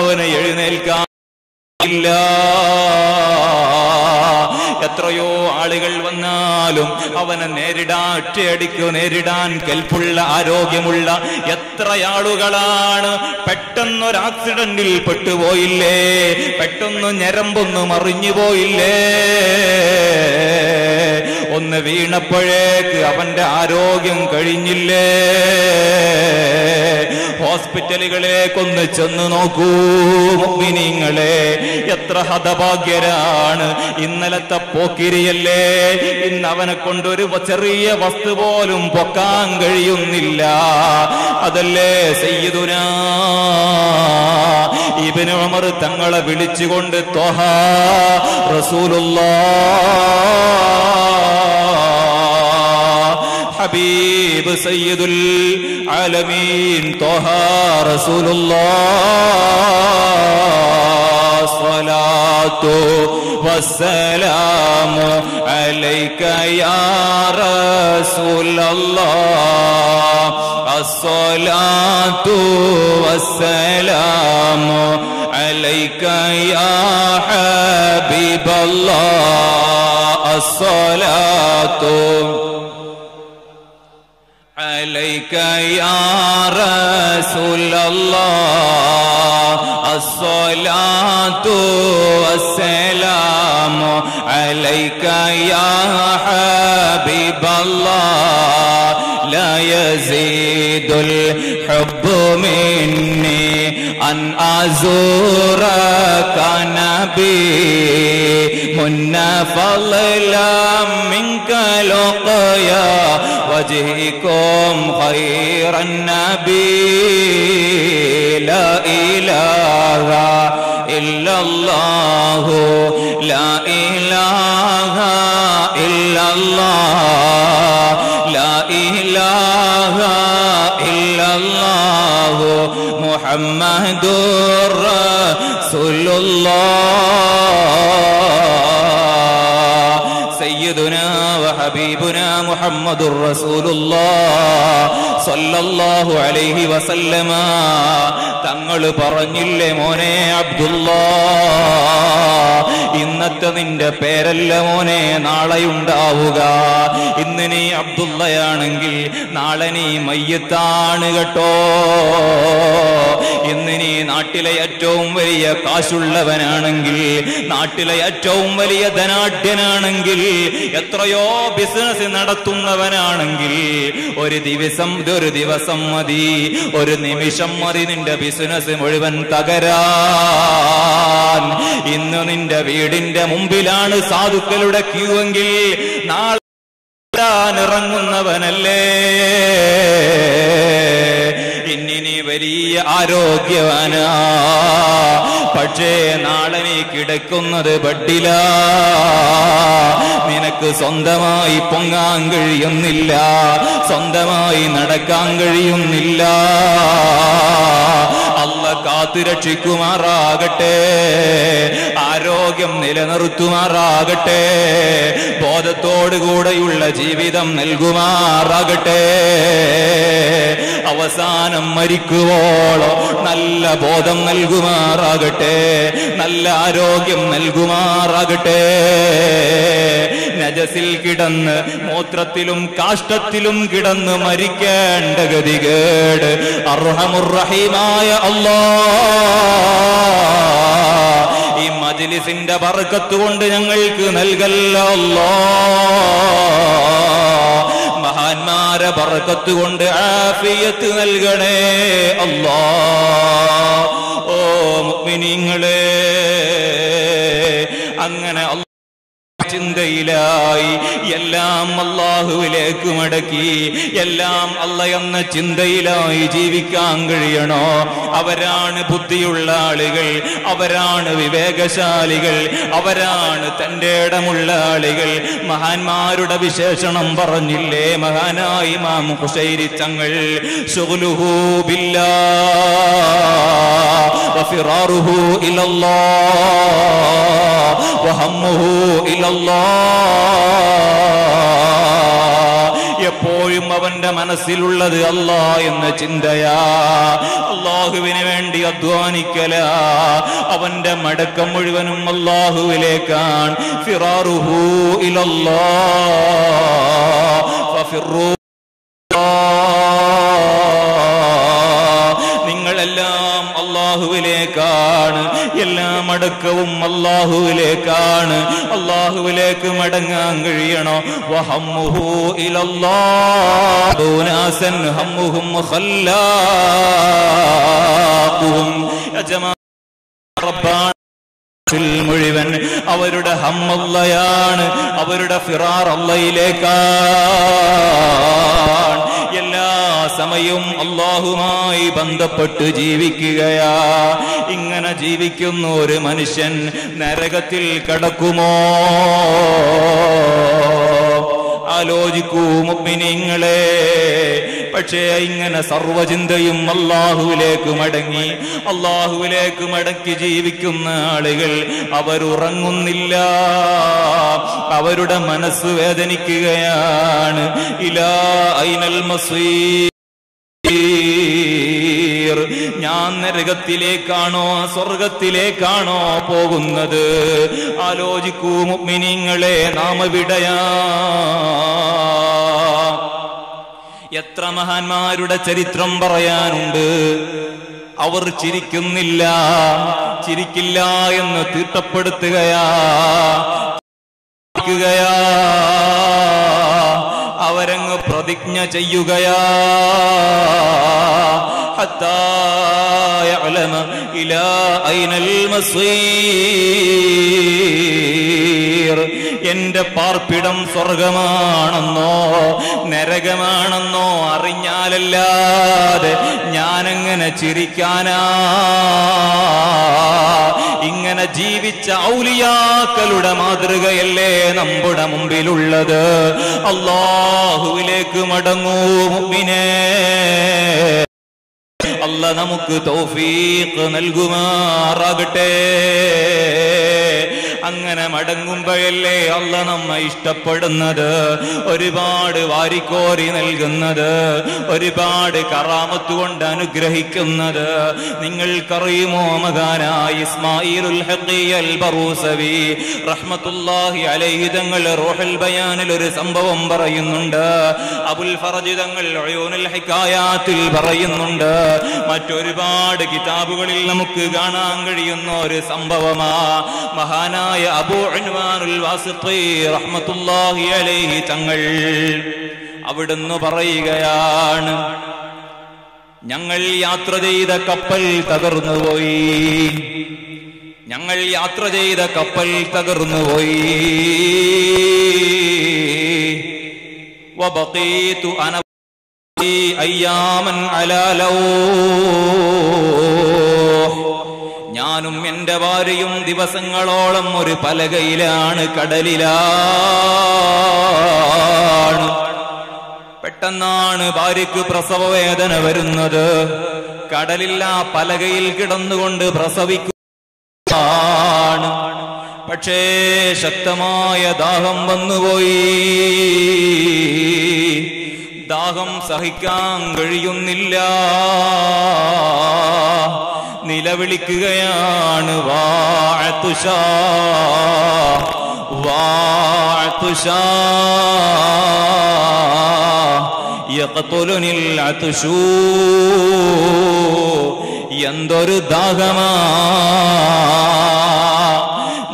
അവന് എഴുന്നേൽക്കാൻ ഇല്ല. എത്രയോ ആളുകൾ വന്നാലും അവനെ ഒറ്റയടിക്ക് നേരിടാൻ കെൽപ്പുള്ള ആരോഗ്യമുള്ള എത്ര ആളുകളാണ് പെട്ടെന്നൊരു ആക്സിഡന്റിൽ പെട്ടുപോയില്ലേ, പെട്ടെന്ന് ഞരമ്പൊന്ന് മറിഞ്ഞു പോയില്ലേ, ഒന്ന് വീണപ്പോഴേക്ക് അവന്റെ ആരോഗ്യം കഴിഞ്ഞില്ലേ. ഹോസ്പിറ്റലുകളേക്കൊന്ന് ചെന്ന് നോക്കൂ മുഅ്മിനീങ്ങളെ, എത്ര ഹതഭാഗ്യരാണ്. ഇന്നലത്തെ പോക്കിരിയല്ലേ, ഇന്ന് അവനെ കൊണ്ടൊരു ചെറിയ വസ്തു പോലും പൊക്കാൻ കഴിയുന്നില്ല. അതല്ലേ സയ്യിദുനാ ഇബ്നു ഉമർ തങ്ങളെ വിളിച്ചുകൊണ്ട് ത്വഹ റസൂലുള്ളാഹ് ഹബീബ് സയ്യിദുൽ ആലമീൻ ത്വഹ റസൂലുള്ളാഹ് സ്വലാത്തു വസ്സലാമു അലൈക യാ റസൂലല്ലാഹ് അസ്സലാത്തു വസ്സലാമു അലൈക യാ ഹബീബല്ലാഹ് അസ്സലാത്തു عليك يا رسول الله الصلاة والسلام عليك يا حبيب الله لا يزيد الحب مني أن أزورك نبي من فضلا منك لقيا وجهكم خير النبي لا إله إلا الله لا إله إلا الله لا إله إلا الله محمد رسول الله سيدنا وحبيبنا محمد رسول الله صلى الله عليه وسلم തങ്ങൾ പറഞ്ഞില്ലേ മോനെ അബ്ദുല്ലാഹ് ഇന്നത്തെ നിന്റെ പേരല്ല മോനെ നാളെയുണ്ടാവുക ഇന്ന് നീ അബ്ദുള്ളയാണെങ്കിൽ നാളെ നീ മയ്യത്താണ് കേട്ടോ ഇന്ന് നീ നാട്ടിലെ ഏറ്റവും വലിയ കാശുള്ളവനാണെങ്കിൽ നാട്ടിലെ ഏറ്റവും വലിയ ധനാഢ്യനാണെങ്കിൽ എത്രയോ ബിസിനസ് നടത്തുന്നവനാണെങ്കിൽ ഒരു ദിവസം മതി ഒരു നിമിഷം മതി നിന്റെ ബിസിനസ് മുഴുവൻ തകരാൻ ഇന്ന് നിന്റെ വീടിന്റെ മുമ്പിലാണ് സാധുക്കളുടെ ക്യൂ എങ്കിൽ നാളെ ഇറങ്ങുന്നവനല്ലേ ഇനി വലിയ ആരോഗ്യവാനാ പക്ഷേ നാളെ നീ കിടക്കുന്നത് ബെഡില നിനക്ക് സ്വന്തമായി പൊങ്ങാൻ കഴിയുന്നില്ല സ്വന്തമായി നടക്കാൻ കഴിയുന്നില്ല അല്ലാഹ് കാത്തുരക്ഷിക്കുമാറാകട്ടെ ആരോഗ്യം നിലനിർത്തുമാറാകട്ടെ ബോധത്തോടുകൂടെയുള്ള ജീവിതം നൽകുമാറാകട്ടെ അവസാനം മരിക്കുവോളോ നല്ല ബോധം നൽകുമാറാകട്ടെ നല്ല ആരോഗ്യം നൽകുമാറാകട്ടെ നജസിൽ കിടന്ന് മൂത്രത്തിലും കാഷ്ടത്തിലും കിടന്ന് മരിക്കേണ്ട ഗതികേട് അർഹമുർ റഹീമായ അല്ലാഹ് ഈ മജ്ലിസിന്റെ ബർക്കത്ത് കൊണ്ട് ഞങ്ങൾക്ക് നൽകല്ലോ അല്ലാഹ് മഹാന്മാരെ ബർക്കത്ത് കൊണ്ട് ആഫിയത്ത് നൽകണേ അല്ലാഹ് ഓ മുഅ്മിനീങ്ങളെ അങ്ങനെ ചിന്തയിലായി എല്ലാം അല്ലാഹുവിലേക്ക് മടക്കി എല്ലാം അല്ലാഹ് എന്ന ചിന്തയിലായി ജീവിക്കാൻ കഴിയണോ അവരാണ് ബുദ്ധിയുള്ള ആളുകൾ അവരാണ് വിവേകശാലികൾ അവരാണ് തന്റെ ഇടമുള്ള ആളുകൾ മഹാന്മാരുടെ വിശേഷണം പറഞ്ഞില്ലേ മഹാനായ ഇമാം ഖുശൈരി തങ്ങൾ ശുഗ്ലുഹു ബില്ലാഹ് വഫിറാറുഹു ഇലല്ലാഹ് വഹമ്മുഹു ഇലല്ലാഹ് എപ്പോഴും അവന്റെ മനസ്സിലുള്ളത് അല്ലാഹ് എന്ന ചിന്തയാ അല്ലാഹുവിന് വേണ്ടി അധ്വാനിക്കല അവന്റെ മടക്കം മുഴുവനും അല്ലാഹുവിലേക്കാണ് ഫിറാറുഹു ഇലല്ലാഹ് ഫഫിറൂ നിങ്ങളെല്ലാം അല്ലാഹുവിലേക്കാണ് എല്ലാ മടക്കവും അല്ലാഹുവിലേക്കാണ് അല്ലാഹുവിലേക്ക് മടങ്ങാൻ കഴിയണോ വഹമ്മുഹു ഇലല്ലാഹ് ദൂനാസൻ ഹമ്മുഹും ഖല്ലാഖുഹും യജമാ റബ്ബാന മുഴുവൻ അവരുടെ ഹമ്മല്ലയാണ് അവരുടെ ഫിറാർ അല്ലാഹുവിലേക്കാണ് എല്ലാ സമയവും അല്ലാഹുമായി ബന്ധപ്പെട്ട് ജീവിക്കുകയാ. ഇങ്ങനെ ജീവിക്കുന്ന ഒരു മനുഷ്യൻ നരകത്തിൽ കടക്കുമോ? ആലോചിക്കൂ മുഅ്മിനീങ്ങളെ. പക്ഷേ ഇങ്ങനെ സർവചിന്തയും അല്ലാഹുവിലേക്ക് മടക്കി ജീവിക്കുന്ന ആളുകൾ അവരുറങ്ങുന്നില്ല. അവരുടെ മനസ്സ് വേദനിക്കുകയാണ്. ഇലാ ഐനൽ മസീർ, ഞാൻ നരകത്തിലേക്കാണോ സ്വർഗത്തിലേക്കാണോ പോകുന്നത്? ആലോചിക്കൂ മുഅ്മിനീങ്ങളെ, നാം എവിടെയാ? എത്ര മഹാന്മാരുടെ ചരിത്രം പറയാനുണ്ട്. അവർ ചിരിക്കില്ല എന്ന് തീട്ടപ്പെടുത്തുകയാ. അവരങ്ങ് പ്രതിജ്ഞ ചെയ്യുകയാ. ഹത്താ യഅലമ ഇലാ ഐനൽ മസീർ, എന്റെ പാർപ്പിടം സ്വർഗമാണെന്നോ നരകമാണെന്നോ അറിഞ്ഞാലല്ലാതെ ഞാനെങ്ങനെ ചിരിക്കാനാ? ഇങ്ങനെ ജീവിച്ച ഔലിയാക്കളുടെ മാതൃകയല്ലേ നമ്മുടെ മുമ്പിലുള്ളത്. അല്ലാഹുവിലേക്ക് മടങ്ങൂ മുഅ്മിനേ. അല്ലാഹ് നമുക്ക് തൗഫീഖ് നൽകുമാറാകട്ടെ. അങ്ങനെ മടങ്ങുമ്പോഴല്ലേ അല്ലാഹ് നമ്മെ ഇഷ്ടപ്പെടുന്നത്, ഒരുപാട് വാരിക്കോരി നൽകുന്നത്, ഒരുപാട് കറാമത്ത് കൊണ്ട് അനുഗ്രഹിക്കുന്നത്. നിങ്ങൾക്കറിയുമോ, മഹാനായ ഇസ്മാഈലുൽ ഹഖീൽ ബറൂസവി റഹ്മത്തുള്ളാഹി അലൈഹി തങ്ങൾ റൂഹുൽ ബയാനിൽ ഒരു സംഭവം പറയുന്നുണ്ട്. അബുൽ ഫറജ് തങ്ങൾ ഉയൂനുൽ ഹികായാത്തിൽ പറയുന്നുണ്ട്. മറ്റൊരുപാട് കിതാബുകളിൽ നമുക്ക് കാണാൻ കഴിയുന്ന ഒരു സംഭവമാ. മഹാനായ അബൂ ഉൻവാനുൽ വാസിഖി റഹ്മത്തുള്ളാഹി അലൈഹി തങ്ങൾ അവിടുന്ന് പറയുകയാണ്, ഞങ്ങൾ യാത്ര ചെയ്ത കപ്പൽ തകർന്നുപോയി. വബഖീതു അന അയ്യാമൻ അലാ ലൗഹ്, ഞാനും എന്റെ ഭാര്യയും ദിവസങ്ങളോളം ഒരു പലകയിലാണ്, കടലിലാണ്. പെട്ടെന്നാണ് ഭാര്യയ്ക്ക് പ്രസവവേദന വരുന്നത്. കടലിൽ ആ പലകയിൽ കിടന്നുകൊണ്ട് പ്രസവിക്കുകയാണ്. പക്ഷേ ശക്തമായ ദാഹം വന്നുപോയി. ദാഹം സഹിക്കാൻ കഴിയുന്നില്ല. നിലവിളിക്കുകയാണ്, വാഅതുശാ വാഅതുശാ യഖ്തുലുനിൽ അത്ശൂ. എന്തൊരു ദാഹമാ,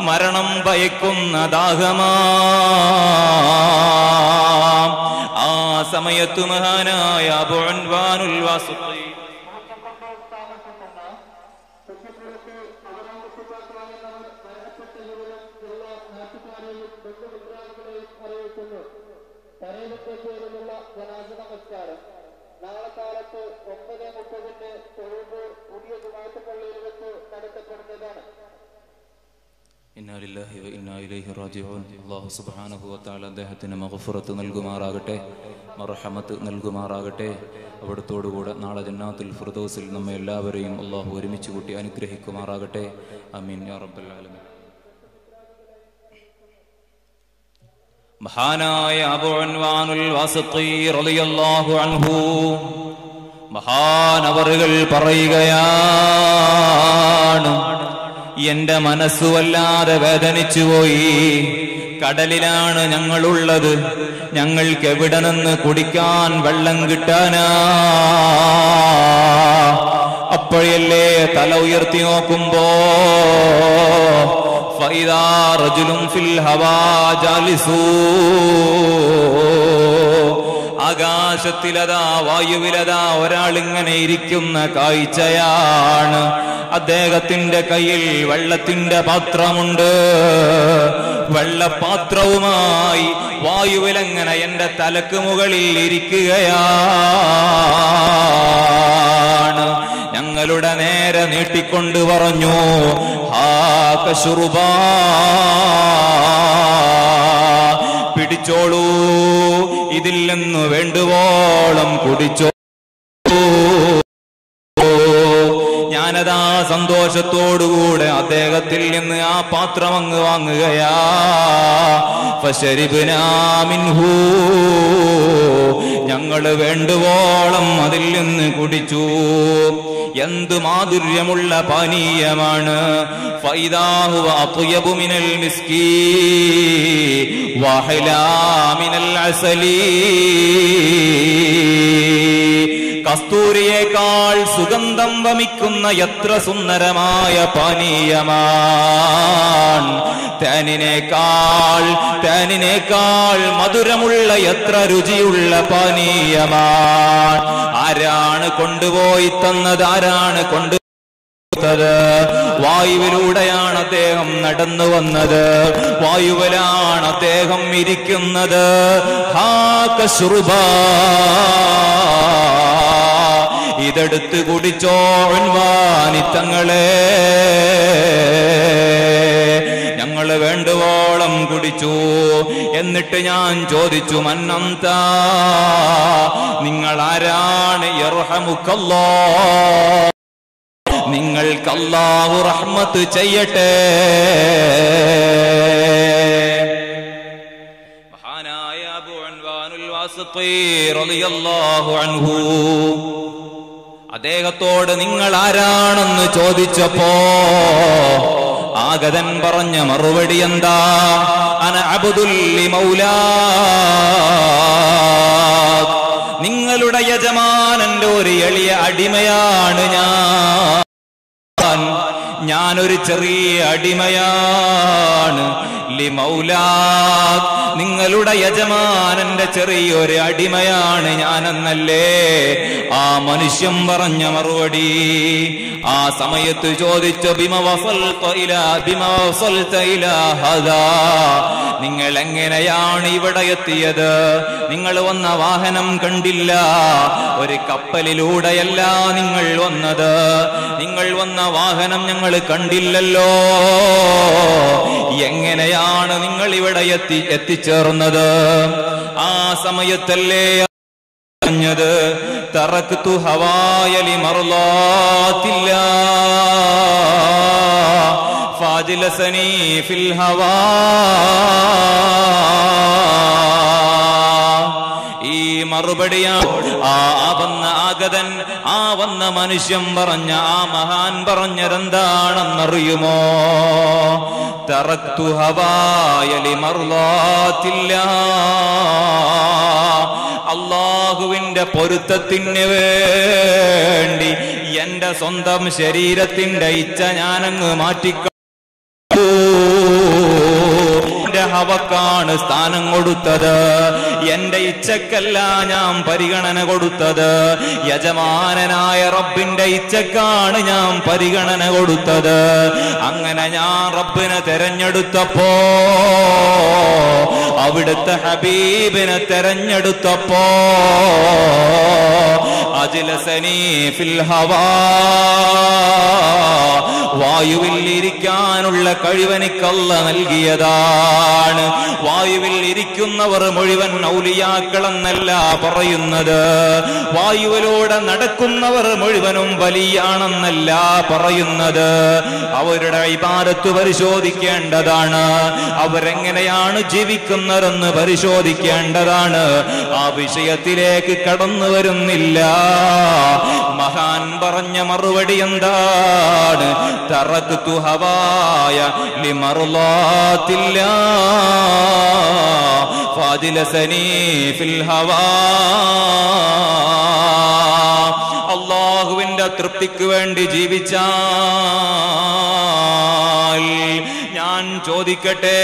മരണം ഭയക്കുന്ന ദാഹമാ. ആ സമയത്ത് മഹാനായ അബൂ ഉൻവാനുൽ വാസിഖി നാളെ കാലത്ത് 9:30 തൊഴുമ്പൂർ പുതിയ ജുമാഅത്ത് പള്ളിയിൽ വെച്ച് നടത്തപ്പെടുന്നതാണ്. ഇന്നാ ലില്ലാഹി വ ഇന്നാ ഇലൈഹി റാജിഊൻ. അല്ലാഹു സുബ്ഹാനഹു വ തആല അദ്ദേഹത്തിന് മഗ്ഫിറത്ത് നൽകുമാറാകട്ടെ, മർഹമത്ത് നൽകുമാറാകട്ടെ. അവിടത്തോടുകൂടെ നാളെ ജന്നാത്തുൽ ഫിർദൗസിൽ നമ്മെ എല്ലാവരെയും അല്ലാഹു ഒരുമിച്ച് കൂട്ടി അനുഗ്രഹിക്കുമാറാകട്ടെ. ആമീൻ യാ റബ്ബൽ ആലമീൻ. മഹാനായ അബൂ ഉൻവാനുൽ വാസിഖി റളിയല്ലാഹു അൻഹു മഹാനവറുകൾ പറയുകയാണ്, എന്റെ മനസ്സ് വല്ലാതെ വേദനിച്ചുപോയി. കടലിലാണ് ഞങ്ങളുള്ളത്. ഞങ്ങൾക്ക് എവിടെ നിന്ന് കുടിക്കാൻ വെള്ളം കിട്ടാനാ? അപ്പോഴല്ലേ തല ഉയർത്തി നോക്കുമ്പോ ഫൈദാ റജുലുൻ ഫിൽ ഹവാ ജാലിസൂ, ആകാശത്തിലതാ വായുവിലതാ ഒരാളിങ്ങനെ ഇരിക്കുന്ന കാഴ്ചയാണ്. അദ്ദേഹത്തിന്റെ കയ്യിൽ വെള്ളത്തിന്റെ പാത്രമുണ്ട്. വെള്ളപാത്രവുമായി വായുവിലങ്ങനെ എന്റെ തലക്ക് മുകളിൽ ഇരിക്കുകയാണ്. ഞങ്ങളുടെ നേരെ നീട്ടിക്കൊണ്ട് പറഞ്ഞു, ഹാക ശുറുബാ, പിടിച്ചോളൂ, ഇതിൽ നിന്ന് വേണ്ടുവോളം കുടിച്ചോ. ഞാനതാ സന്തോഷത്തോടുകൂടെ അദ്ദേഹത്തിൽ നിന്ന് ആ പാത്രം അങ്ങ് വാങ്ങുകയാ. ഫശരിബ്നാ മിൻഹു, ഞങ്ങള് വേണ്ടുവോളം അതിൽ നിന്ന് കുടിച്ചു. എന്ത് മാധുര്യമുള്ള പാനീയമാണ്. ഫൈദാഹു അത്യബു മിനൽ മിസ്കി വഹലാ മിനൽ അസലി, കസ്തൂരിയേക്കാൾ സുഗന്ധം വമിക്കുന്ന എത്ര സുന്ദരമായ പാനീയമാണ്. തേനിനേക്കാൾ മധുരമുള്ള എത്ര രുചിയുള്ള പാനീയമാണ്. ആരാണ് കൊണ്ടുപോയി തന്നത്? ആരാണ് കൊണ്ടുപോയത്? വായുവിലൂടെയാണ് അദ്ദേഹം നടന്നു വന്നത്. വായുവിലാണ് അദ്ദേഹം ഇരിക്കുന്നത്. ഹാക ശുറുബാ, ഇതെടുത്ത് കുടിച്ചോ ഉൻവാനിത്തങ്ങളെ. ഞങ്ങള് വേണ്ടുവോളം കുടിച്ചു. എന്നിട്ട് ഞാൻ ചോദിച്ചു, മന്നന്ത, നിങ്ങൾ ആരാണ്? യർഹമുക്കല്ലാഹ്, നിങ്ങൾക്ക് അല്ലാഹു റഹ്മത്ത് ചെയ്യട്ടെ. മഹാനായ അബൂ ഉൻവാനുൽ വാസിഖി റളിയല്ലാഹു അൻഹു അദ്ദേഹത്തോട് നിങ്ങൾ ആരാണെന്ന് ചോദിച്ചപ്പോ ആഗതൻ പറഞ്ഞ മറുപടി എന്താ? അന അബ്ദുൽ ലിമൗലാ, നിങ്ങളുടെ യജമാനന്റെ ഒരു എളിയ അടിമയാണ് ഞാനൊരു ചെറിയ അടിമയാണ്. ലിമൗലാ, നിങ്ങളുടെ യജമാനന്റെ ചെറിയൊരു അടിമയാണ് ഞാനെന്നല്ലേ ആ മനുഷ്യൻ പറഞ്ഞ മറുപടി. ആ സമയത്ത് ചോദിച്ചു, ബിമ വസൽത ഇലാ ഹദാ, നിങ്ങൾ എങ്ങനെയാണ് ഇവിടെ എത്തിയത്? നിങ്ങൾ വന്ന വാഹനം കണ്ടില്ല, ഒരു കപ്പലിലൂടെയല്ല നിങ്ങൾ വന്നത്. നിങ്ങൾ വന്ന വാഹനം ഞങ്ങൾ കണ്ടില്ലല്ലോ. എങ്ങനെയാണ് നിങ്ങൾ ഇവിടെ എത്തിച്ചേർന്നത്? ആ സമയത്തല്ലേ പറഞ്ഞത്, തറക്തു ഹവായ ലിമർളാത്തില്ലാ ഫാജിലസനി ഫിൽ ഹവാ. ഈ മറുപടിയാണ് ആ വന്ന ആഗതൻ, ആ വന്ന മനുഷ്യൻ പറഞ്ഞ, ആ മഹാൻ പറഞ്ഞതെന്താണെന്നറിയുമോ? തറക്തു ഹവായ ലിമർളാത്തില്ലാ, അല്ലാഹുവിന്റെ പൊരുത്തത്തിന് വേണ്ടി എന്റെ സ്വന്തം ശരീരത്തിന്റെ ഇച്ഛ ഞാനങ്ങ് മാറ്റിക്ക ഹവക്കാണ് സ്ഥാനം കൊടുത്തത്. എന്റെ ഇച്ഛക്കല്ല ഞാൻ പരിഗണന കൊടുത്തത്. യജമാനനായ റബ്ബിന്റെ ഇച്ഛക്കാണ് ഞാൻ പരിഗണന കൊടുത്തത്. അങ്ങനെ ഞാൻ റബ്ബിനെ തെരഞ്ഞെടുത്തപ്പോ, അവിടുത്തെ ഹബീബിനെ തെരഞ്ഞെടുത്തപ്പോ, അജ്ലസനി ഫിൽ ഹവാ, വായുവിൽ ഇരിക്കാനുള്ള കഴിവെനിക്കല്ല നൽകിയതാണ്. വായുവിൽ ഇരിക്കുന്നവർ മുഴുവൻ ഔലിയാക്കളെന്നല്ല പറയുന്നത്. വായുവിലൂടെ നടക്കുന്നവർ മുഴുവനും വലിയാണെന്നല്ല പറയുന്നത്. അവരുടെ ഇബാദത്ത് പരിശോധിക്കേണ്ടതാണ്. അവരെങ്ങനെയാണ് ജീവിക്കുന്നതെന്ന് പരിശോധിക്കേണ്ടതാണ്. ആ വിഷയത്തിലേക്ക് കടന്നു വരുന്നില്ല. മഹാൻ പറഞ്ഞ മറുപടി എന്താണ്? തറക്തു ഹവായ ലിമർളാത്തില്ലാ ഫാജിലസനി ഫിൽ ഹവാ. അല്ലാഹുവിന്റെ തൃപ്തിക്ക് വേണ്ടി ജീവിച്ചാൽ ഞാൻ ഞാൻ ചോദിക്കട്ടെ,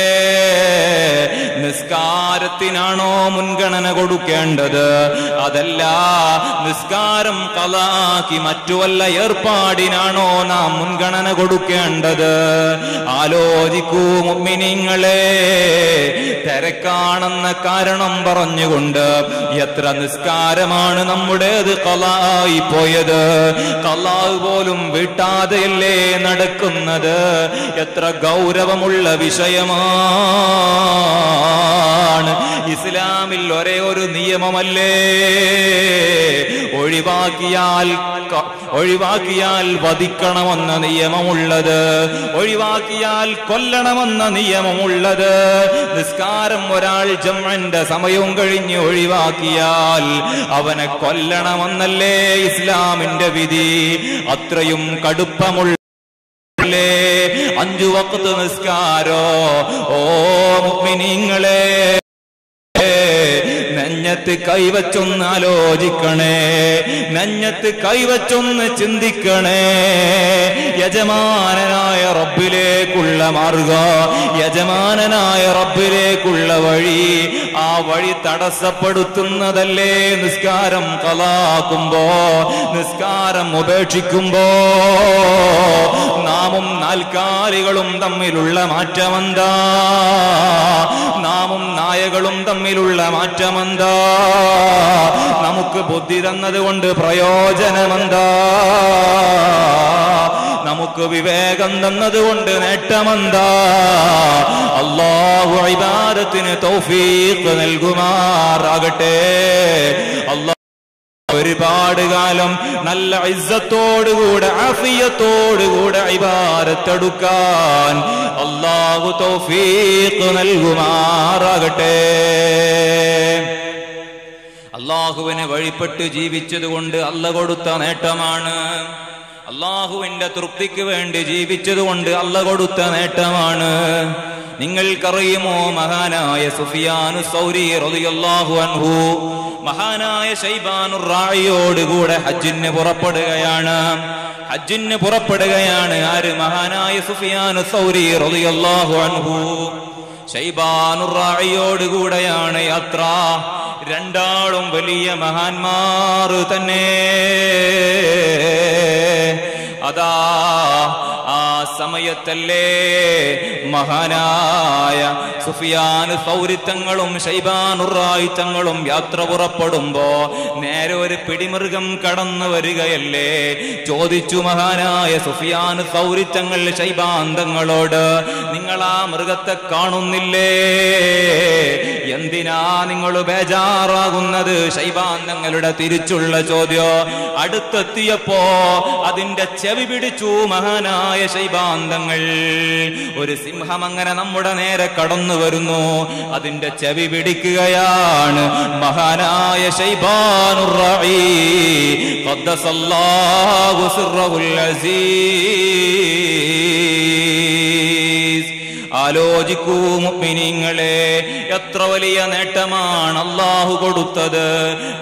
നിസ്കാരത്തിനാണോ മുൻഗണന കൊടുക്കേണ്ടത്? അതല്ല നിസ്കാരം ഖളാക്കി മറ്റു വല്ല ഏർപ്പാടിനാണോ നാം മുൻഗണന കൊടുക്കേണ്ടത്? ആലോചിക്കൂ മുഅ്മിനീങ്ങളെ. തിരക്കാണെന്ന കാരണം പറഞ്ഞുകൊണ്ട് എത്ര നിസ്കാരമാണ് നമ്മുടേത് ഖളായി പോയത്. ഖളാ പോലും വീട്ടാതെയല്ലേ നടക്കുന്നത്. എത്ര ഗൗരവമുള്ള വിഷയമാണ്. ഇസ്ലാമിൽ ഒരേ ഒരു നിയമമല്ലേ, ഒഴിവാക്കിയാൽ വധിക്കണമെന്ന നിയമമുള്ളത്, ഒഴിവാക്കിയാൽ കൊല്ലണമെന്ന നിയമമുള്ളത്. നിസ്കാരം ഒരാൾ ജംഅന്റെ സമയവും കഴിഞ്ഞ് ഒഴിവാക്കിയാൽ അവനെ കൊല്ലണമെന്നല്ലേ ഇസ്ലാമിന്റെ വിധി. അത്രയും കടുപ്പമുള്ള 5 വഖ്ത് നിസ്കാരോ. ഓ മുഅ്മിനീങ്ങളെ, നെഞ്ഞത്ത് കൈവച്ചൊന്ന് ആലോചിക്കണേ, നെഞ്ഞത്ത് കൈവച്ചൊന്ന് ചിന്തിക്കണേ. യജമാനനായ റബ്ബിലേക്കുള്ള മാർഗം, യജമാനനായ റബ്ബിലേക്കുള്ള വഴി, ആ വഴി തടസ്സപ്പെടുത്തുന്നതല്ലേ നിസ്കാരം ഖളാക്കുമ്പോ, നിസ്കാരം ഉപേക്ഷിക്കുമ്പോ. നാമും നാൽക്കാലികളും തമ്മിലുള്ള മാറ്റമെന്താ? നാമും നായകളും തമ്മിലുള്ള മാറ്റമെന്താ? നമുക്ക് ബുദ്ധി തന്നതുകൊണ്ട് പ്രയോജനമെന്താ? നമുക്ക് വിവേകം തന്നതുകൊണ്ട് നേട്ടമെന്താ? അല്ലാഹു ഇബാദത്തിന് തൗഫീഖ് നൽകുമാറാകട്ടെ. അല്ലാഹു ഒരുപാട് കാലം നല്ല ഇസ്സത്തോടുകൂടെ ആഫിയത്തോടുകൂടെ ഇബാദത്തെടുക്കാൻ അല്ലാഹു തൗഫീഖ് നൽകുമാറാകട്ടെ. അല്ലാഹുവിനെ വഴിപ്പെട്ട് ജീവിച്ചതുകൊണ്ട് അല്ലാഹു കൊടുത്ത നേട്ടമാണ്. അല്ലാഹുവിന്റെ തൃപ്തിക്ക് വേണ്ടി ജീവിച്ചതുകൊണ്ട് അല്ലാഹു കൊടുത്ത നേട്ടമാണ്. നിങ്ങൾക്കറിയുമോ, മഹാനായ സുഫിയാനു സൗരി റളിയല്ലാഹു അൻഹു മഹാനായ ശൈബാനുർ റായിയോടുകൂടെ ഹജ്ജിന് പുറപ്പെടുകയാണ്. ആര്? മഹാനായ സുഫിയാനു സൗരി റളിയല്ലാഹു അൻഹു. ശൈബാനുർ റായിയോടുകൂടെയാണ് യാത്ര. രണ്ടാളും വലിയ മഹാന്മാർ തന്നെ. അതാ ആ സമയത്തല്ലേ മഹാനായ സുഫിയാൻ സൗരി തങ്ങളും ശൈബാനുർ റായി തങ്ങളും യാത്ര പുറപ്പെടുമ്പോ നേരെ ഒരു പിടിമൃഗം കടന്നു വരികയല്ലേ. ചോദിച്ചു മഹാനായ സുഫിയാൻ സൗരി തങ്ങൾ ശൈബാൻ തങ്ങളോട്, നിങ്ങൾ ആ മൃഗത്തെ കാണുന്നില്ലേ? എന്തിനാ നിങ്ങൾ ബേജാറാകുന്നത്? ശൈബാൻ തങ്ങളുടെ തിരിച്ചുള്ള ചോദ്യം. അടുത്തെത്തിയപ്പോ അതിന്റെ ചെവി പിടിച്ചു മഹാനായ ശൈബാൻ തങ്ങൾ. ഒരു സിംഹം അങ്ങനെ നമ്മുടെ നേരെ കടന്നു വരുന്നു, അതിന്റെ ചെവി പിടിക്കുകയാണ് മഹാനായ ശൈബാനുർ റായി ഖദ്ദസല്ലാഹു സിർറഹുൽ അസീസ്. ആലോചിക്കൂ മുഅ്മിനീങ്ങളെ, എത്ര വലിയ നേട്ടമാണ് അല്ലാഹു കൊടുത്തത്.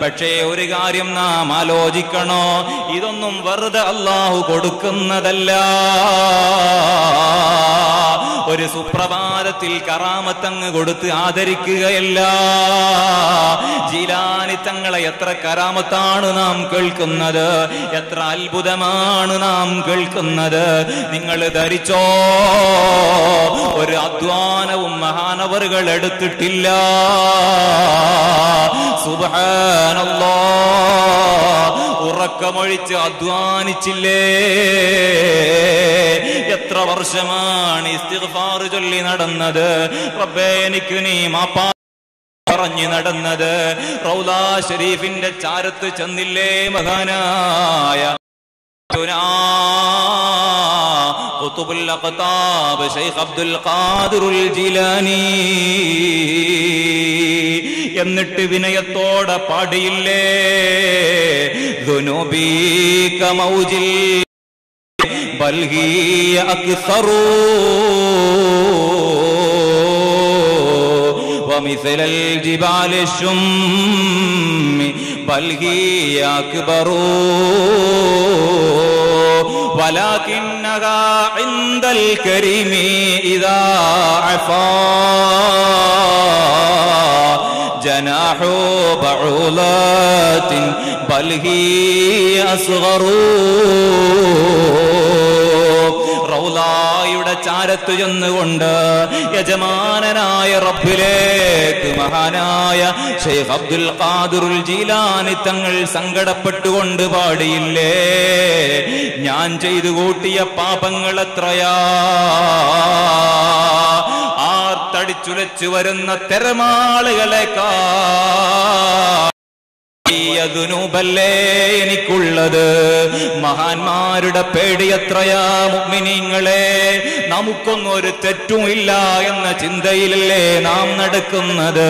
പക്ഷേ ഒരു കാര്യം നാം ആലോചിക്കണോ, ഇതൊന്നും വെറുതെ അല്ലാഹു കൊടുക്കുന്നതല്ല. ഒരു സുപ്രഭാതത്തിൽ കറാമത്തങ്ങ് കൊടുത്ത് ആദരിക്കുകയല്ല. ജീലാനി തങ്ങളെ എത്ര കറാമത്താണ് നാം കേൾക്കുന്നത്, എത്ര അത്ഭുതമാണ് നാം കേൾക്കുന്നത്. നിങ്ങൾ ധരിച്ചോ, ഒരു അധ്വാനവും മഹാനവറുകൾ എടുത്തിട്ടില്ല. സുബ്ഹാനല്ലാഹ്, ഉറക്കമൊഴിച്ച് അധ്വാനിച്ചില്ലേ? എത്ര വർഷമാണ് ഇസ്തിഗ്ഫാർ ചൊല്ലി നടന്നത്, റബ്ബേ എനിക്ക് നീ മാപ്പാ പറഞ്ഞു നടന്നത്. റൗളാ ഷരീഫിന്റെ ചാരത്ത് ചെന്നില്ലേ മഹാനായ ഖുതുബുൽ അഖ്താബ് ശൈഖ് അബ്ദുൽ ഖാദിറുൽ ജീലാനി. എന്നിട്ട് വിനയത്തോടെ പാടിയില്ലേ, ദുനൂബി കമൗജിൽ ബൽ ഹിയ അക്സറു വമിസലൽ ജിബാലി ശുമ്മി ബൽ ഹിയ അക്ബറു വലാകിന്നഹാ ഇൻദൽ കരീമി ഇദാ അഫാ ജനാഹു ബഉലാത്തിൻ ബൽ ഹിയ അസ്ഗറു. റൗളായുടെ ചാരത്ത് ചെന്നുകൊണ്ട് യജമാനനായ റബ്ബിലേക്ക് മഹാനായ ശൈഖ് അബ്ദുൽ ഖാദിറുൽ ജീലാനി തങ്ങൾ സങ്കടപ്പെട്ടുകൊണ്ട് പാടിയില്ലേ, ഞാൻ ചെയ്തു കൂട്ടിയ പാപങ്ങൾ എത്രയാ, ആർത്തടിച്ചുലച്ചു വരുന്ന തിരമാളുകളേക്കാ ദുനൂബല്ലേ എനിക്കുള്ളത്. മഹാന്മാരുടെ പേടി എത്രയാ മുഅ്മിനീങ്ങളെ. നമുക്കൊന്നും ഒരു തെറ്റുമില്ല എന്ന ചിന്തയിലല്ലേ നാം നടക്കുന്നത്.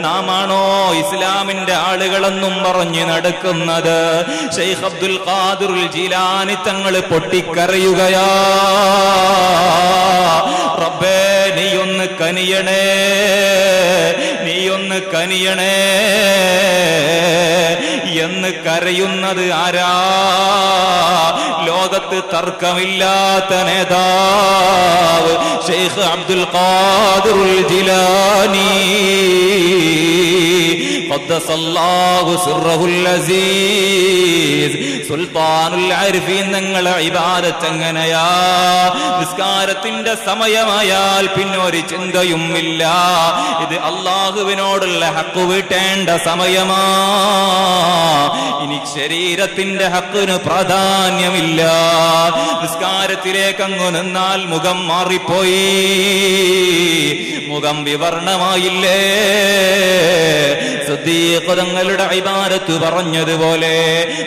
നാമാണോ ഇസ്ലാമിന്റെ ആളുകളെന്നും പറഞ്ഞ് നടക്കുന്നത്? ശൈഖ് അബ്ദുൽ ഖാദിറുൽ ജീലാനി തങ്ങൾ പൊട്ടിക്കരയുകയാ, റബ്ബേ നീയൊന്ന് കനിയണേ, നീയൊന്ന് കനിയണേ എന്ന് കരയുന്നത് ആരാ? ലോകത്ത് തർക്കമില്ലാത്ത നേതാവ് ശൈഖ് അബ്ദുൽ ഖാദിറുൽ ജീലാനി ഖദ്ദസല്ലാഹു സിർറഹുൽ അസീസ് സുൽത്താനുൽ ആരിഫീൻ. നിങ്ങളെ ഇബാദത്ത് എങ്ങനെയാ? നിസ്കാരത്തിന്റെ സമയമായാൽ പിന്നെ ഒരു ചിന്തയും ഇല്ല, ഇത് അള്ളാഹുവിനോടുള്ള ഹക്ക് വീട്ടേണ്ട സമയമാ, ഇനി ശരീരത്തിന്റെ ഹക്കിന് പ്രാധാന്യമില്ല. നിസ്കാരത്തിലേക്ക് അങ്ങ് നിന്നാൽ മുഖം മാറിപ്പോയി, മുഖം വിവർണമായില്ലേ. സിദ്ദീഖ് തങ്ങളുടെ ഇബാദത്ത് പറഞ്ഞതുപോലെ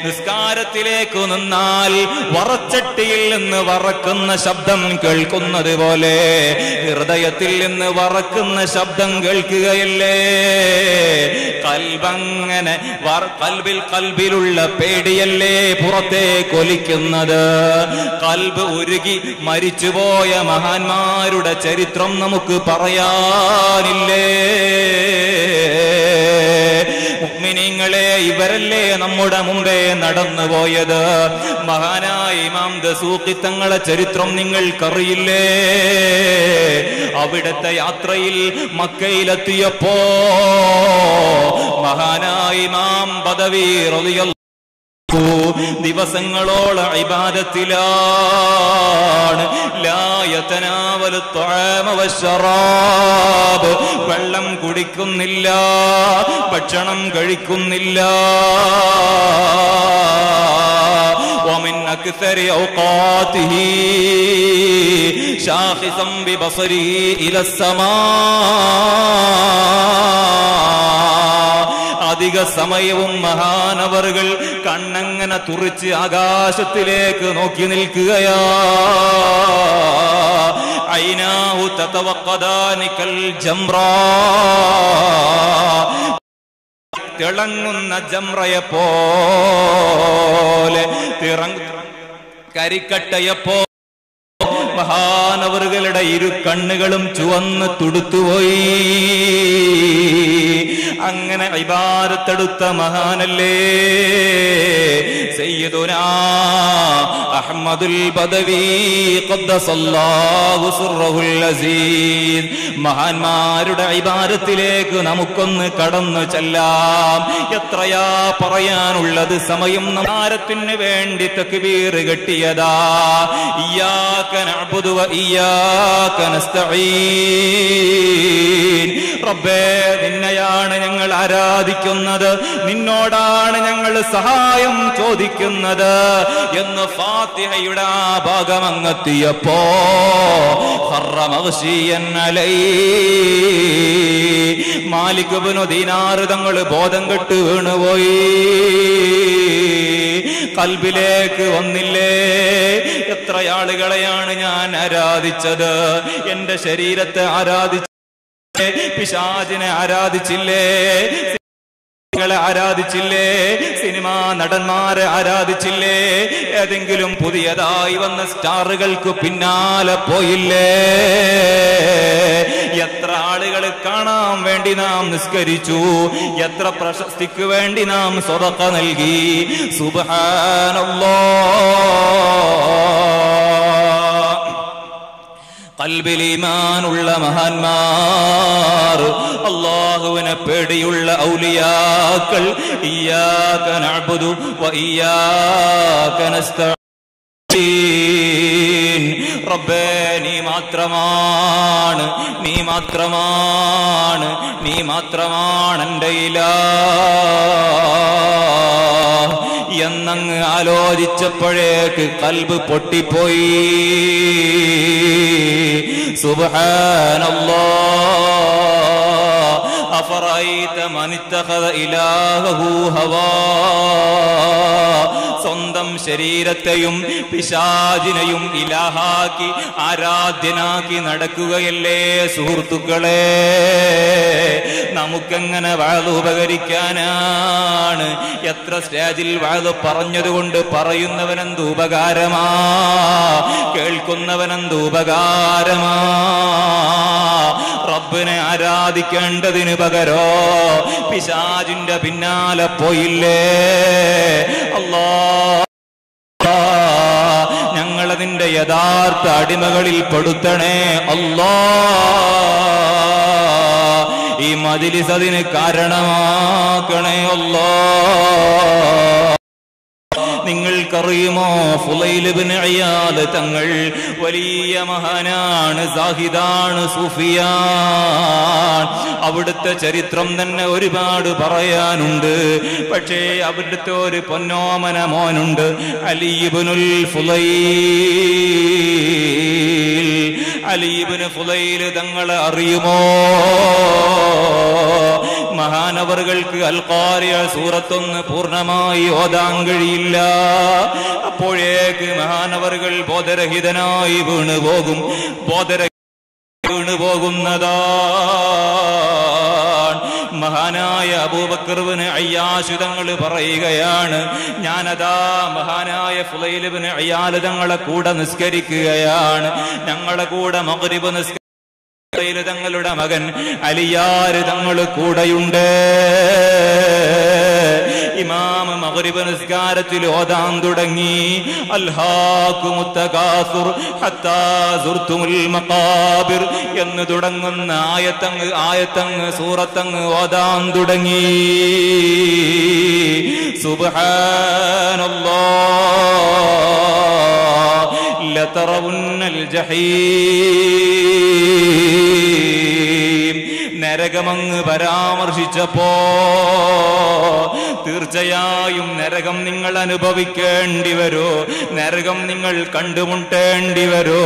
നിസ്കാരത്തിലേക്ക് നിന്നാൽ വറച്ചട്ടിയിൽ നിന്ന് വറക്കുന്ന ശബ്ദം കേൾക്കുന്നത് പോലെ ഹൃദയത്തിൽ നിന്ന് വറക്കുന്ന ശബ്ദം കേൾക്കുകയല്ലേ. കൽബങ്ങനെ കൽബിലുള്ള പേടിയല്ലേ പുറത്തേക്ക് ഒലിക്കുന്നത്. കൽബ് ഉരുകി മരിച്ചുപോയ മഹാന്മാരുടെ ചരിത്രം നമുക്ക് പറയാനില്ലേ. മുഅ്മിനീങ്ങളെ, ഇവരല്ലേ നമ്മുടെ മുമ്പേ നടന്നുപോയത്. മഹാനായ ഇമാം ദസൂഖി തങ്ങളെ ചരിത്രം നിങ്ങൾക്കറിയില്ലേ? അവിടുത്തെ യാത്രയിൽ മക്കയിലെത്തിയപ്പോ മഹാനായ ഇമാം ബദവി റളിയല്ലാഹു ദിവസങ്ങളോളം ഇബാദത്തിലാണ്. ലാ യതനാവലു ത്വആമ വശറാബ്, വെള്ളം കുടിക്കുന്നില്ല, ഭക്ഷണം കഴിക്കുന്നില്ല. ومن أكثر أوقاته شاخصا ببصره إلى السماء. അധിക സമയവും മഹാനവറുകൾ കണ്ണങ്ങനെ തുറിച്ച് ആകാശത്തിലേക്ക് നോക്കി നിൽക്കുകയാ. ഐനാഹു തതവഖദാനി കൽ ജംറാ, തിളങ്ങുന്ന ജംറയെ പോലെ, കരിക്കട്ടയെപ്പോ മഹാനവറുകളുടെ ഇരു കണ്ണുകളും ചുവന്ന് തുടുത്തുപോയി. അങ്ങനെ ഇബാദത്തെടുത്ത മഹാനല്ലേ സയ്യിദുനാ അഹ്മദുൽ ബദവി ഖദ്ദസല്ലാഹു സിർറഹുൽ അസീസ്. മഹാന്മാരുടെ ഇബാദത്തിലേക്ക് നമുക്കൊന്ന് കടന്നു ചെല്ലാം. എത്രയാ പറയാനുള്ളത്. സമയം നമസ്കാരത്തിന് വേണ്ടി തക്ബീർ കെട്ടിയതാ. ഇയ്യാക നഅ്ബുദു വ ഇയ്യാക നസ്തഈൻ. റബ്ബേ, നിന്നെയാണ് ഞങ്ങൾ ആരാധിക്കുന്നത്, നിന്നോടാണ് ഞങ്ങൾ സഹായം ചോദിക്കുന്നത് എന്ന് ഫാത്തിഹയുടെ ആ ഭാഗം അങ്ങെത്തിയപ്പോ മാലിക് ഇബ്നു ദീനാർ തങ്ങൾ ബോധം കെട്ട് വീണുപോയി. കൽബിലേക്ക് വന്നില്ലേ? എത്ര ആളുകളെയാണ് ഞാൻ ആരാധിച്ചത്? എന്റെ ശരീരത്തെ ആരാധിച്ച, പിശാചിനെ ആരാധിച്ചില്ലേ? താരങ്ങളെ ആരാധിച്ചില്ലേ? സിനിമാ നടന്മാരെ ആരാധിച്ചില്ലേ? ഏതെങ്കിലും പുതിയതായി വന്ന സ്റ്റാറുകൾക്ക് പിന്നാലെ പോയില്ലേ? എത്ര ആളുകൾ കാണാൻ വേണ്ടി നാം നിസ്കരിച്ചു, എത്ര പ്രശസ്തിക്ക് വേണ്ടി നാം സ്വതക്ക നൽകി. സുബ്ഹാനല്ലാഹ്. ഖൽബിൽ ഈമാനുള്ള മഹാന്മാർ, അല്ലാഹുവിനെ പേടിയുള്ള ഔലിയാക്കൾ, ഇയ്യാക നഅ്ബുദു വ ഇയ്യാക നസ്തഈൻ. റബ്ബേ, നീ മാത്രമാണ്, നീ മാത്രമാണ്, നീ മാത്രമാണ് എൻ്റെ ഇലാഹ് എന്നങ്ങ് ആലോചിച്ചപ്പോഴേക്ക് ഖൽബ് പൊട്ടിപ്പോയി. സുബ്ഹാനല്ലാഹ്. അഫറൈത മൻ ഇത്തഖദ ഇലാഹഹു ഹവാ. സ്വന്തം ശരീരത്തെയും പിശാചിനെയും ഇലാഹാക്കി ആരാധ്യനാക്കി നടക്കുകയല്ലേ സുഹൃത്തുക്കളെ? നമുക്കെങ്ങനെ വഅദ് ഉപകരിക്കാനാണ്? എത്ര സ്റ്റേജിൽ വഅദ് പറഞ്ഞതുകൊണ്ട് പറയുന്നവനെന്ത് ഉപകാരമാ, കേൾക്കുന്നവനെന്ത് ഉപകാരമാ? റബ്ബിനെ ആരാധിക്കേണ്ടതിന് പകരോ പിശാചിന്റെ പിന്നാലെ പോയില്ലേ? അല്ലാഹ്, ഞങ്ങളതിന്റെ യഥാർത്ഥ അടിമകളിൽ പെടുത്തണേ അല്ലാഹ്. ഈ മജ്‌ലിസ് അതിന് കാരണമാക്കണേ അല്ലാഹ്. നിങ്ങൾക്കറിയുമോ, ഫുളൈൽ ഇബ്നു ഇയാദ് തങ്ങൾ വലിയ മഹാനാണ്, സാഹിദാണ്, സൂഫിയാൻ. അവിടുത്തെ ചരിത്രം തന്നെ ഒരുപാട് പറയാനുണ്ട്. പക്ഷേ അവിടുത്തെ ഒരു പൊന്നോമന മോനുണ്ട്, അലി ഇബ്നുൽ ഫുളൈൽ. അലി ഇബ്നു ഫുളൈൽ തങ്ങളെ അറിയുമോ? മഹാനവറുകൾക്ക് അൽ ഖാരിഅ സൂറത്തൊന്ന് പൂർണ്ണമായി ഓതാൻ കഴിയില്ല. അപ്പോഴേക്ക് മഹാനവറുകൾ ബോധരഹിതനായി വീണുപോകും. വീണുപോകുന്നതാണ്. മഹാനായ അബൂബക്കർ ഇബ്നു അയ്യാശ് തങ്ങൾ പറയുകയാണ്, ഞാനതാ മഹാനായ ഫുളൈൽ ഇബ്നു ഇയാദ് തങ്ങളെ കൂടെ നിസ്കരിക്കുകയാണ്. ഞങ്ങളുടെ കൂടെ മഗ്രിബ് തങ്ങളുടെ മകൻ അലിയാർ തങ്ങൾ കൂടെയുണ്ട്. ഇമാം മഗ്രിബ് നിസ്കാരത്തിൽ ഓതാൻ തുടങ്ങി, അൽഹാകുമുത് തകാസുർ ഹത്താ സുർതുമുൽ മഖാബിർ എന്ന് തുടങ്ങുന്ന ആയത്തങ്ങ് സൂറത്തങ്ങ് ഓതാൻ തുടങ്ങി. സുബ്ഹാനല്ലാഹ്. ലതറവുന്നൽ ജഹീം. നരകമങ്ങ് പരാമർശിച്ചപ്പോ തീർച്ചയായും നരകം നിങ്ങൾ അനുഭവിക്കേണ്ടി വരൂ, നരകം നിങ്ങൾ കണ്ടുമുട്ടേണ്ടി വരൂ,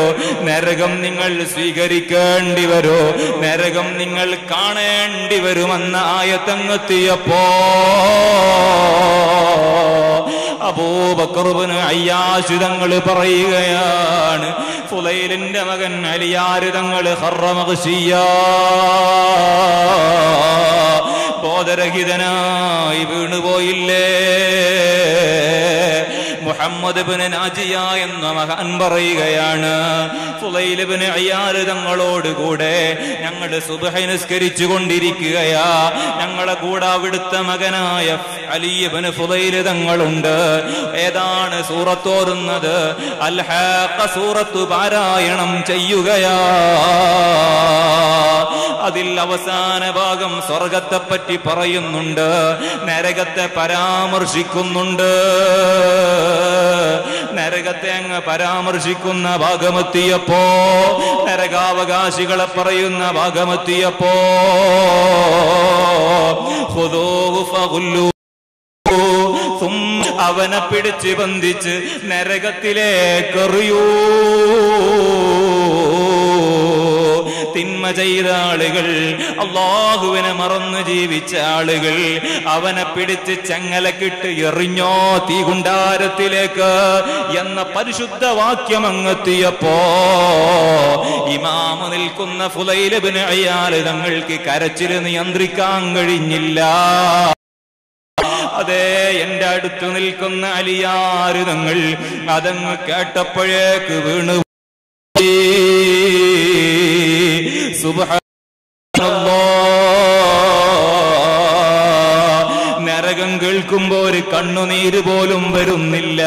നരകം നിങ്ങൾ സ്വീകരിക്കേണ്ടി വരൂ, നരകം നിങ്ങൾ കാണേണ്ടി വരുമെന്ന ആയത്തങ്ങെത്തിയപ്പോ അബൂബക്കർ ഇബ്നു അയ്യാശ് തങ്ങൾ പറയുകയാണ്, ഫുളൈലിന്റെ മകൻ അലിയാർ തങ്ങൾ ഖറ മഗ്ശിയ്യാ, ബോധരഹിതനായി വീണുപോയില്ലേ? മുഹമ്മദ് ഇബ്നു നാജിയ എന്ന മഹാൻ പറയുകയാണ്, ഫുളൈൽ ഇബ്നു ഇയാദ് തങ്ങളോടുകൂടെ ഞങ്ങൾ സുബ്ഹ് നിസ്കരിച്ചു കൊണ്ടിരിക്കുകയാ. ഞങ്ങളെ കൂടെ അവിടുത്തെ മകനായ അലി ഇബ്നു ഫുളൈൽ തങ്ങളുണ്ട്. ഏതാണ് സൂറത്തോരുന്നത്? അൽ ഹാഖ സൂറത്ത് പാരായണം ചെയ്യുകയാ. അതിൽ അവസാന ഭാഗം സ്വർഗത്തെ പറ്റി പറയുന്നുണ്ട്, നരകത്തെ പരാമർശിക്കുന്നുണ്ട്. നരകത്തെ അങ്ങ് പരാമർശിക്കുന്ന ഭാഗമെത്തിയപ്പോ, നരകാവകാശികളെ പറയുന്ന ഭാഗമെത്തിയപ്പോ ഖുദൂഹു ഫഗുല്ലൂ, അവനെ പിടിച്ച് ബന്ധിച്ച് നരകത്തിലേക്കെറിയൂ. തിന്മ ചെയ്ത ആളുകൾ, അല്ലാഹുവിനെ മറന്നു ജീവിച്ച ആളുകൾ അവനെ പിടിച്ച് ചങ്ങലക്കിട്ട് എറിഞ്ഞോ തീകുണ്ടാരത്തിലേക്ക് എന്ന പരിശുദ്ധ വാക്യം അങ്ങെത്തിയപ്പോ ഇമാമ് നിൽക്കുന്ന ഫുളൈൽ ഇബ്നു ഇയാദ് തങ്ങൾക്ക് കരച്ചിൽ നിയന്ത്രിക്കാൻ കഴിഞ്ഞില്ല. അതേ എന്റെ അടുത്ത് നിൽക്കുന്ന അലിയാർ തങ്ങൾ അതങ്ങ് കേട്ടപ്പോഴേക്ക് വീണു. നരകം കേൾക്കുമ്പോ ഒരു കണ്ണുനീര് പോലും വരുന്നില്ല.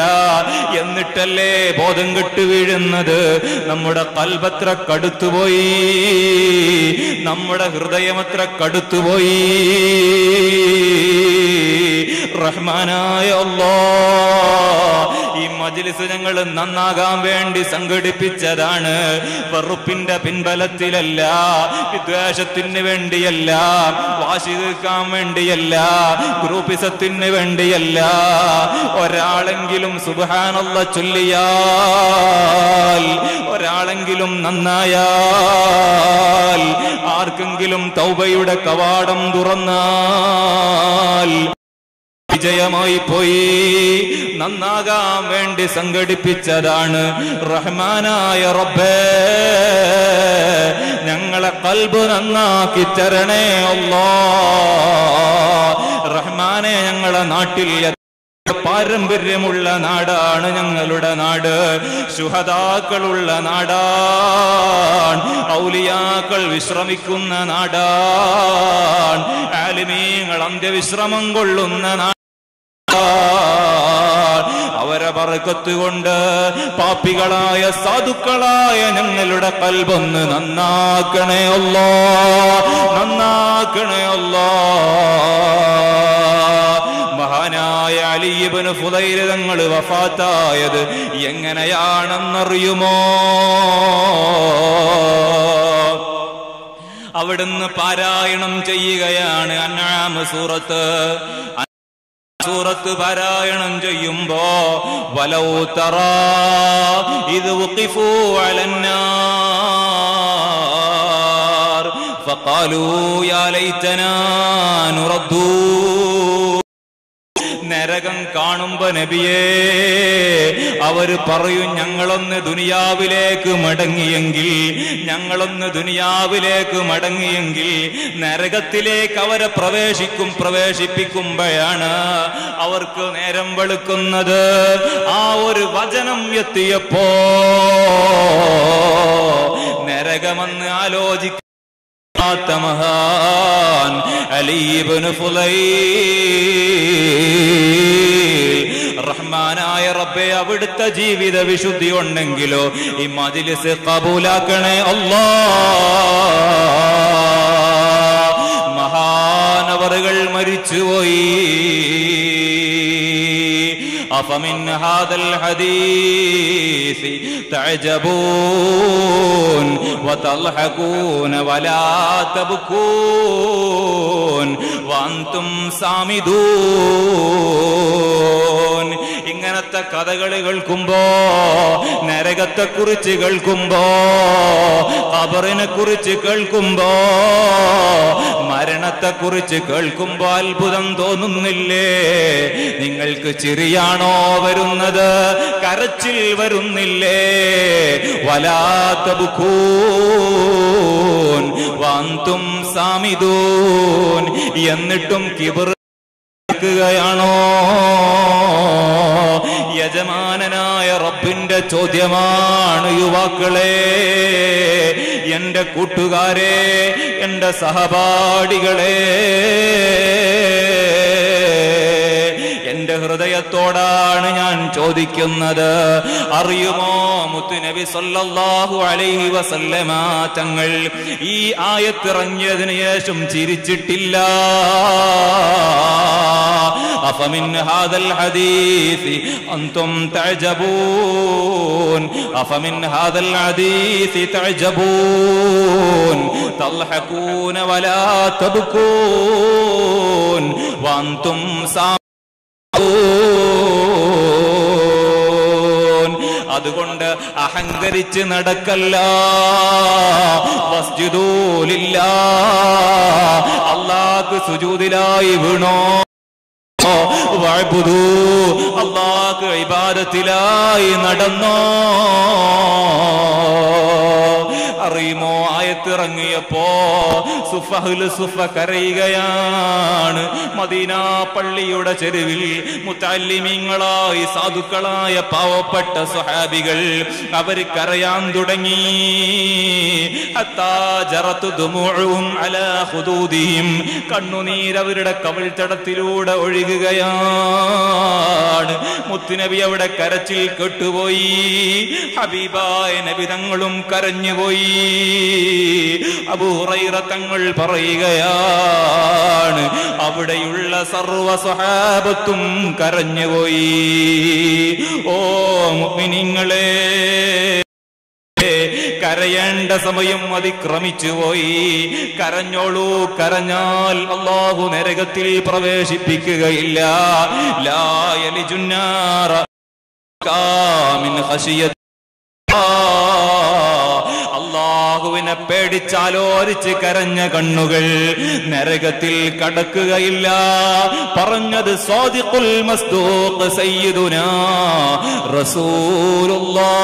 എന്നിട്ടല്ലേ ബോധം കെട്ടു വീഴുന്നത്. നമ്മുടെ ഖൽബത്ര കടുത്തുപോയി, നമ്മുടെ ഹൃദയമത്ര കടുത്തുപോയി. റഹ്മാനായ അല്ലാഹ്, ഈ മജ്ലിസ് ഞങ്ങൾ നന്നാകാൻ വേണ്ടി സംഘടിപ്പിച്ചതാണ്. വെറുപ്പിന്റെ പിൻബലത്തിലല്ല, വിദ്വേഷത്തിന് വേണ്ടിയല്ല, വാശി തീർക്കാൻ വേണ്ടിയല്ല, ഗ്രൂപ്പിസത്തിന് വേണ്ടിയല്ല. ഒരാളെങ്കിലും സുബ്ഹാനല്ലാഹ് ചൊല്ലിയാൽ, ഒരാളെങ്കിലും നന്നായാൽ, ആർക്കെങ്കിലും തൗബയുടെ കവാടം തുറന്നാൽ വിജയമായി പോയി. നന്നാകാൻ വേണ്ടി സംഘടിപ്പിച്ചതാണ്. റഹ്മാനായ റബ്ബേ, ഞങ്ങളെ ഖൽബ് നന്നാക്കി തരണേ അല്ലാഹ്. റഹ്മാനെ, ഞങ്ങളെ നാട്ടിൽ പാരമ്പര്യമുള്ള നാടാണ് ഞങ്ങളുടെ നാട്. ശുഹദാക്കളുള്ള നാടാണ്, ഔലിയാക്കൾ വിശ്രമിക്കുന്ന നാടാണ്, ആലിമീങ്ങൾ അന്ത്യവിശ്രമം കൊള്ളുന്ന നാട്. അവരെ ബർക്കത്ത് കൊണ്ട് പാപികളായ സാധുക്കളായ ഞങ്ങളുടെ ഖൽബൊന്ന് നന്നാക്കണേ അല്ലാഹ്, നന്നാക്കണേ അല്ലാഹ്. മഹാനായ അലി ഇബ്നു ഫുദൈൽ തങ്ങൾ വഫാത്തായത് എങ്ങനെയാണെന്നറിയുമോ? അവിടുന്ന് പാരായണം ചെയ്യുകയാണ് അൻആം സൂറത്ത്. സൂറത്ത് പാരായണം ചെയ്യുമ്പോ വലൗ തറാ ഇദ് വഖിഫൂ അലന്നാർ ഫഖാലൂ യാ ലൈതനാ നുറദ്ദൂ. നരകം കാണുമ്പോ നബിയേ, അവര് പറയും ഞങ്ങളൊന്ന് ദുനിയാവിലേക്ക് മടങ്ങിയെങ്കിൽ, ഞങ്ങളൊന്ന് ദുനിയാവിലേക്ക് മടങ്ങിയെങ്കിൽ. നരകത്തിലേക്ക് അവരെ പ്രവേശിപ്പിക്കുമ്പോഴാണ് അവർക്ക് നേരം വെളുക്കുന്നത്. ആ ഒരു വചനം എത്തിയപ്പോ നരകമെന്ന് ആലോചിക്ക മഹാൻ അലി ഇബ്നു ഫുദൈൽ. റഹ്മാനായ റബ്ബേ, അവിടുത്തെ ജീവിത വിശുദ്ധി ഉണ്ടെങ്കിലോ ഈ മജ്ലിസ് ഖബൂലാക്കണേ അല്ലാഹ്. മഹാനവറുകൾ മരിച്ചുപോയി. അഫമിൻ ഹാദൽ ഹദീസ് തഅജബൂൻ വതൽഹഖൂൻ വലാ തബ്കൂൻ വഅൻതും സാമിദൂൻ. ഇങ്ങനത്തെ കഥകൾ കേൾക്കുമ്പോ, നരകത്തെ കുറിച്ച് കേൾക്കുമ്പോ, ഖബറിനെ കുറിച്ച് കേൾക്കുമ്പോ, മരണത്തെ കുറിച്ച് കേൾക്കുമ്പോ അത്ഭുതം തോന്നുന്നില്ലേ? നിങ്ങൾക്ക് ചിരിയാണോ വരുന്നത്? കരച്ചിൽ വരുന്നില്ലേ? വലാ തബ്കൂൻ വഅൻതും സാമിദൂൻ. എന്നിട്ടും കിബ്ർ യാണോ? യജമാനനായ റബ്ബിന്റെ ചോദ്യമാണ് യുവാക്കളെ, എന്റെ കൂട്ടുകാരെ, എന്റെ സഹപാഠികളെ. എന്റെ ഹൃദയത്തോടാണ് ഞാൻ ചോദിക്കുന്നത്. അറിയുമോ, മുത്തുനബി സല്ലല്ലാഹു അലൈഹി വസല്ലമ തങ്ങൾ ഈ ആയത്തിറങ്ങിയതിനു ശേഷം ചിരിച്ചിട്ടില്ല. അഫമിൻ ഹാദൽ ഹദീസ് അൻതും തഅജബൂൻ, അഫമിൻ ഹാദൽ ഹദീസ് തഅജബൂൻ തൽഹഖൂന വലാ തബ്കൂൻ വഅൻതും സാമിദൂൻ. അതുകൊണ്ട് അഹങ്കരിച്ച് നടക്കല്ല. വസ്ജുദൂ ലില്ലാഹ്, അല്ലാഹുക്ക് സുജൂദിലായി വീണോ. വഅബ്ദൂ, അല്ലാഹുക്ക് ഇബാദത്തിലായി നടന്നോ. അറിയുമോ, ആയത്ത് ആയത്തിറങ്ങിയപ്പോ സുഫ കരയുകയാണ്. മദീന പള്ളിയുടെ ചെരുവിൽ മുതഅല്ലിമീങ്ങളായി സാധുക്കളായ പാവപ്പെട്ട സ്വഹാബികൾ അവർ കരയാൻ തുടങ്ങി. ഹത്താ ജറതു ദുമൂഉഹും അലാ ഖുദൂദിഹിം, കണ്ണുനീരവരുടെ കവിൾത്തടത്തിലൂടെ ഒഴുകുകയാണ്. മുത്തുനബി അവിടെ കരച്ചിൽ കെട്ടുപോയി. ഹബീബായ നബി തങ്ങളും കരഞ്ഞുപോയി. അബൂ ഹുറൈറ തങ്ങൾ പറയുകയാണ്, അവിടെയുള്ള സർവ്വ സ്വഹാബത്തും കരഞ്ഞുപോയി. ഓ മുഅ്മിനീങ്ങളെ, കരയേണ്ട സമയം അതിക്രമിച്ചു പോയി. കരഞ്ഞോളൂ. കരഞ്ഞാൽ അല്ലാഹു നരകത്തിൽ പ്രവേശിപ്പിക്കുകയില്ല. ലാ യലിജുന്നാറ മിൻ ഖശിയത്തി, അല്ലാഹുവിനെ പേടിച്ചാലോരിച്ച് കരഞ്ഞ കണ്ണുകൾ നരകത്തിൽ കടക്കുകയില്ല. പറഞ്ഞത് സാദിഖുൽ മസ്ദൂഖ് സയ്യിദുനാ റസൂലുള്ളാഹ്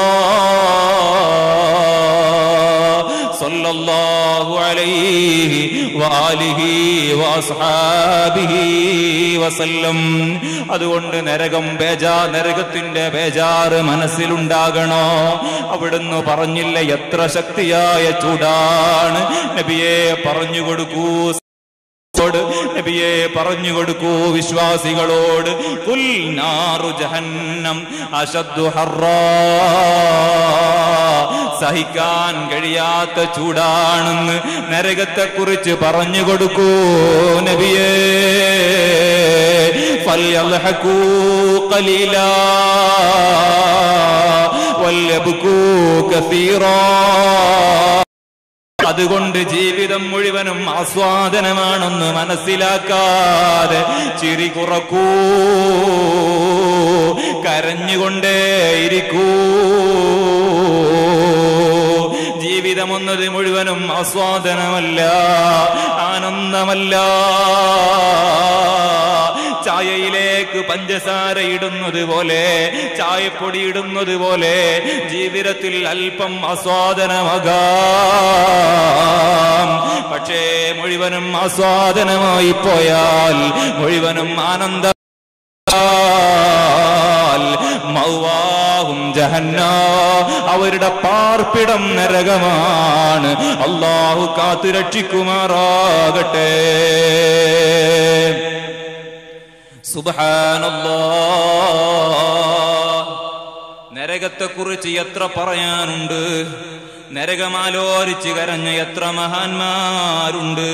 സല്ലല്ലാഹു അലൈഹി വആലിഹി വഅസ്ഹാബിഹി വസല്ലം. അതുകൊണ്ട് നരകത്തിന്റെ ബേജാറ് മനസ്സിലുണ്ടാകണോ? അവിടുന്ന് പറഞ്ഞില്ല എത്ര ശക്തിയായ ചൂടാണ്. നബിയെ പറഞ്ഞു കൊടുക്കൂ, നബിയെ പറഞ്ഞു കൊടുക്കൂ വിശ്വാസികളോട്. ഖുൽ നാറു ജഹന്നം അശദ്ദു ഹർറാ, സഹിക്കാൻ കഴിയാത്ത ചൂടാണെന്ന് നരകത്തെക്കുറിച്ച് പറഞ്ഞു കൊടുക്കൂ നബിയേ. ഫൽയദ്ഹകൂ ഖലീലാ വൽയബ്കൂ കസീറാ. അതുകൊണ്ട് ജീവിതം മുഴുവനും ആസ്വാദനമാണെന്ന് മനസ്സിലാക്കാതെ ചിരി കുറക്കൂ, കരഞ്ഞുകൊണ്ടേയിരിക്കൂ. ജീവിതമൊന്നത് മുഴുവനും ആസ്വാദനമല്ല, ആനന്ദമല്ല. ചായയിലേക്ക് പഞ്ചസാര ഇടുന്നത് പോലെ, ചായപ്പൊടി ഇടുന്നത് പോലെ ജീവിതത്തിൽ അല്പം ആസ്വാദനമാകാം. പക്ഷേ മുഴുവനും ആസ്വാദനമായി പോയാൽ, മുഴുവനും ആനന്ദ മഅവാഹും ജഹന്നം, അവരുടെ പാർപ്പിടം നരകമാണ്. അല്ലാഹു കാത്തു രക്ഷിക്കുമാറാകട്ടെ. സുബ്ഹാനല്ലാഹ്. നരകത്തെക്കുറിച്ച് എത്ര പറയാനുണ്ട്. നരകമാലോരിച്ച് കരഞ്ഞ എത്ര മഹാന്മാരുണ്ട്.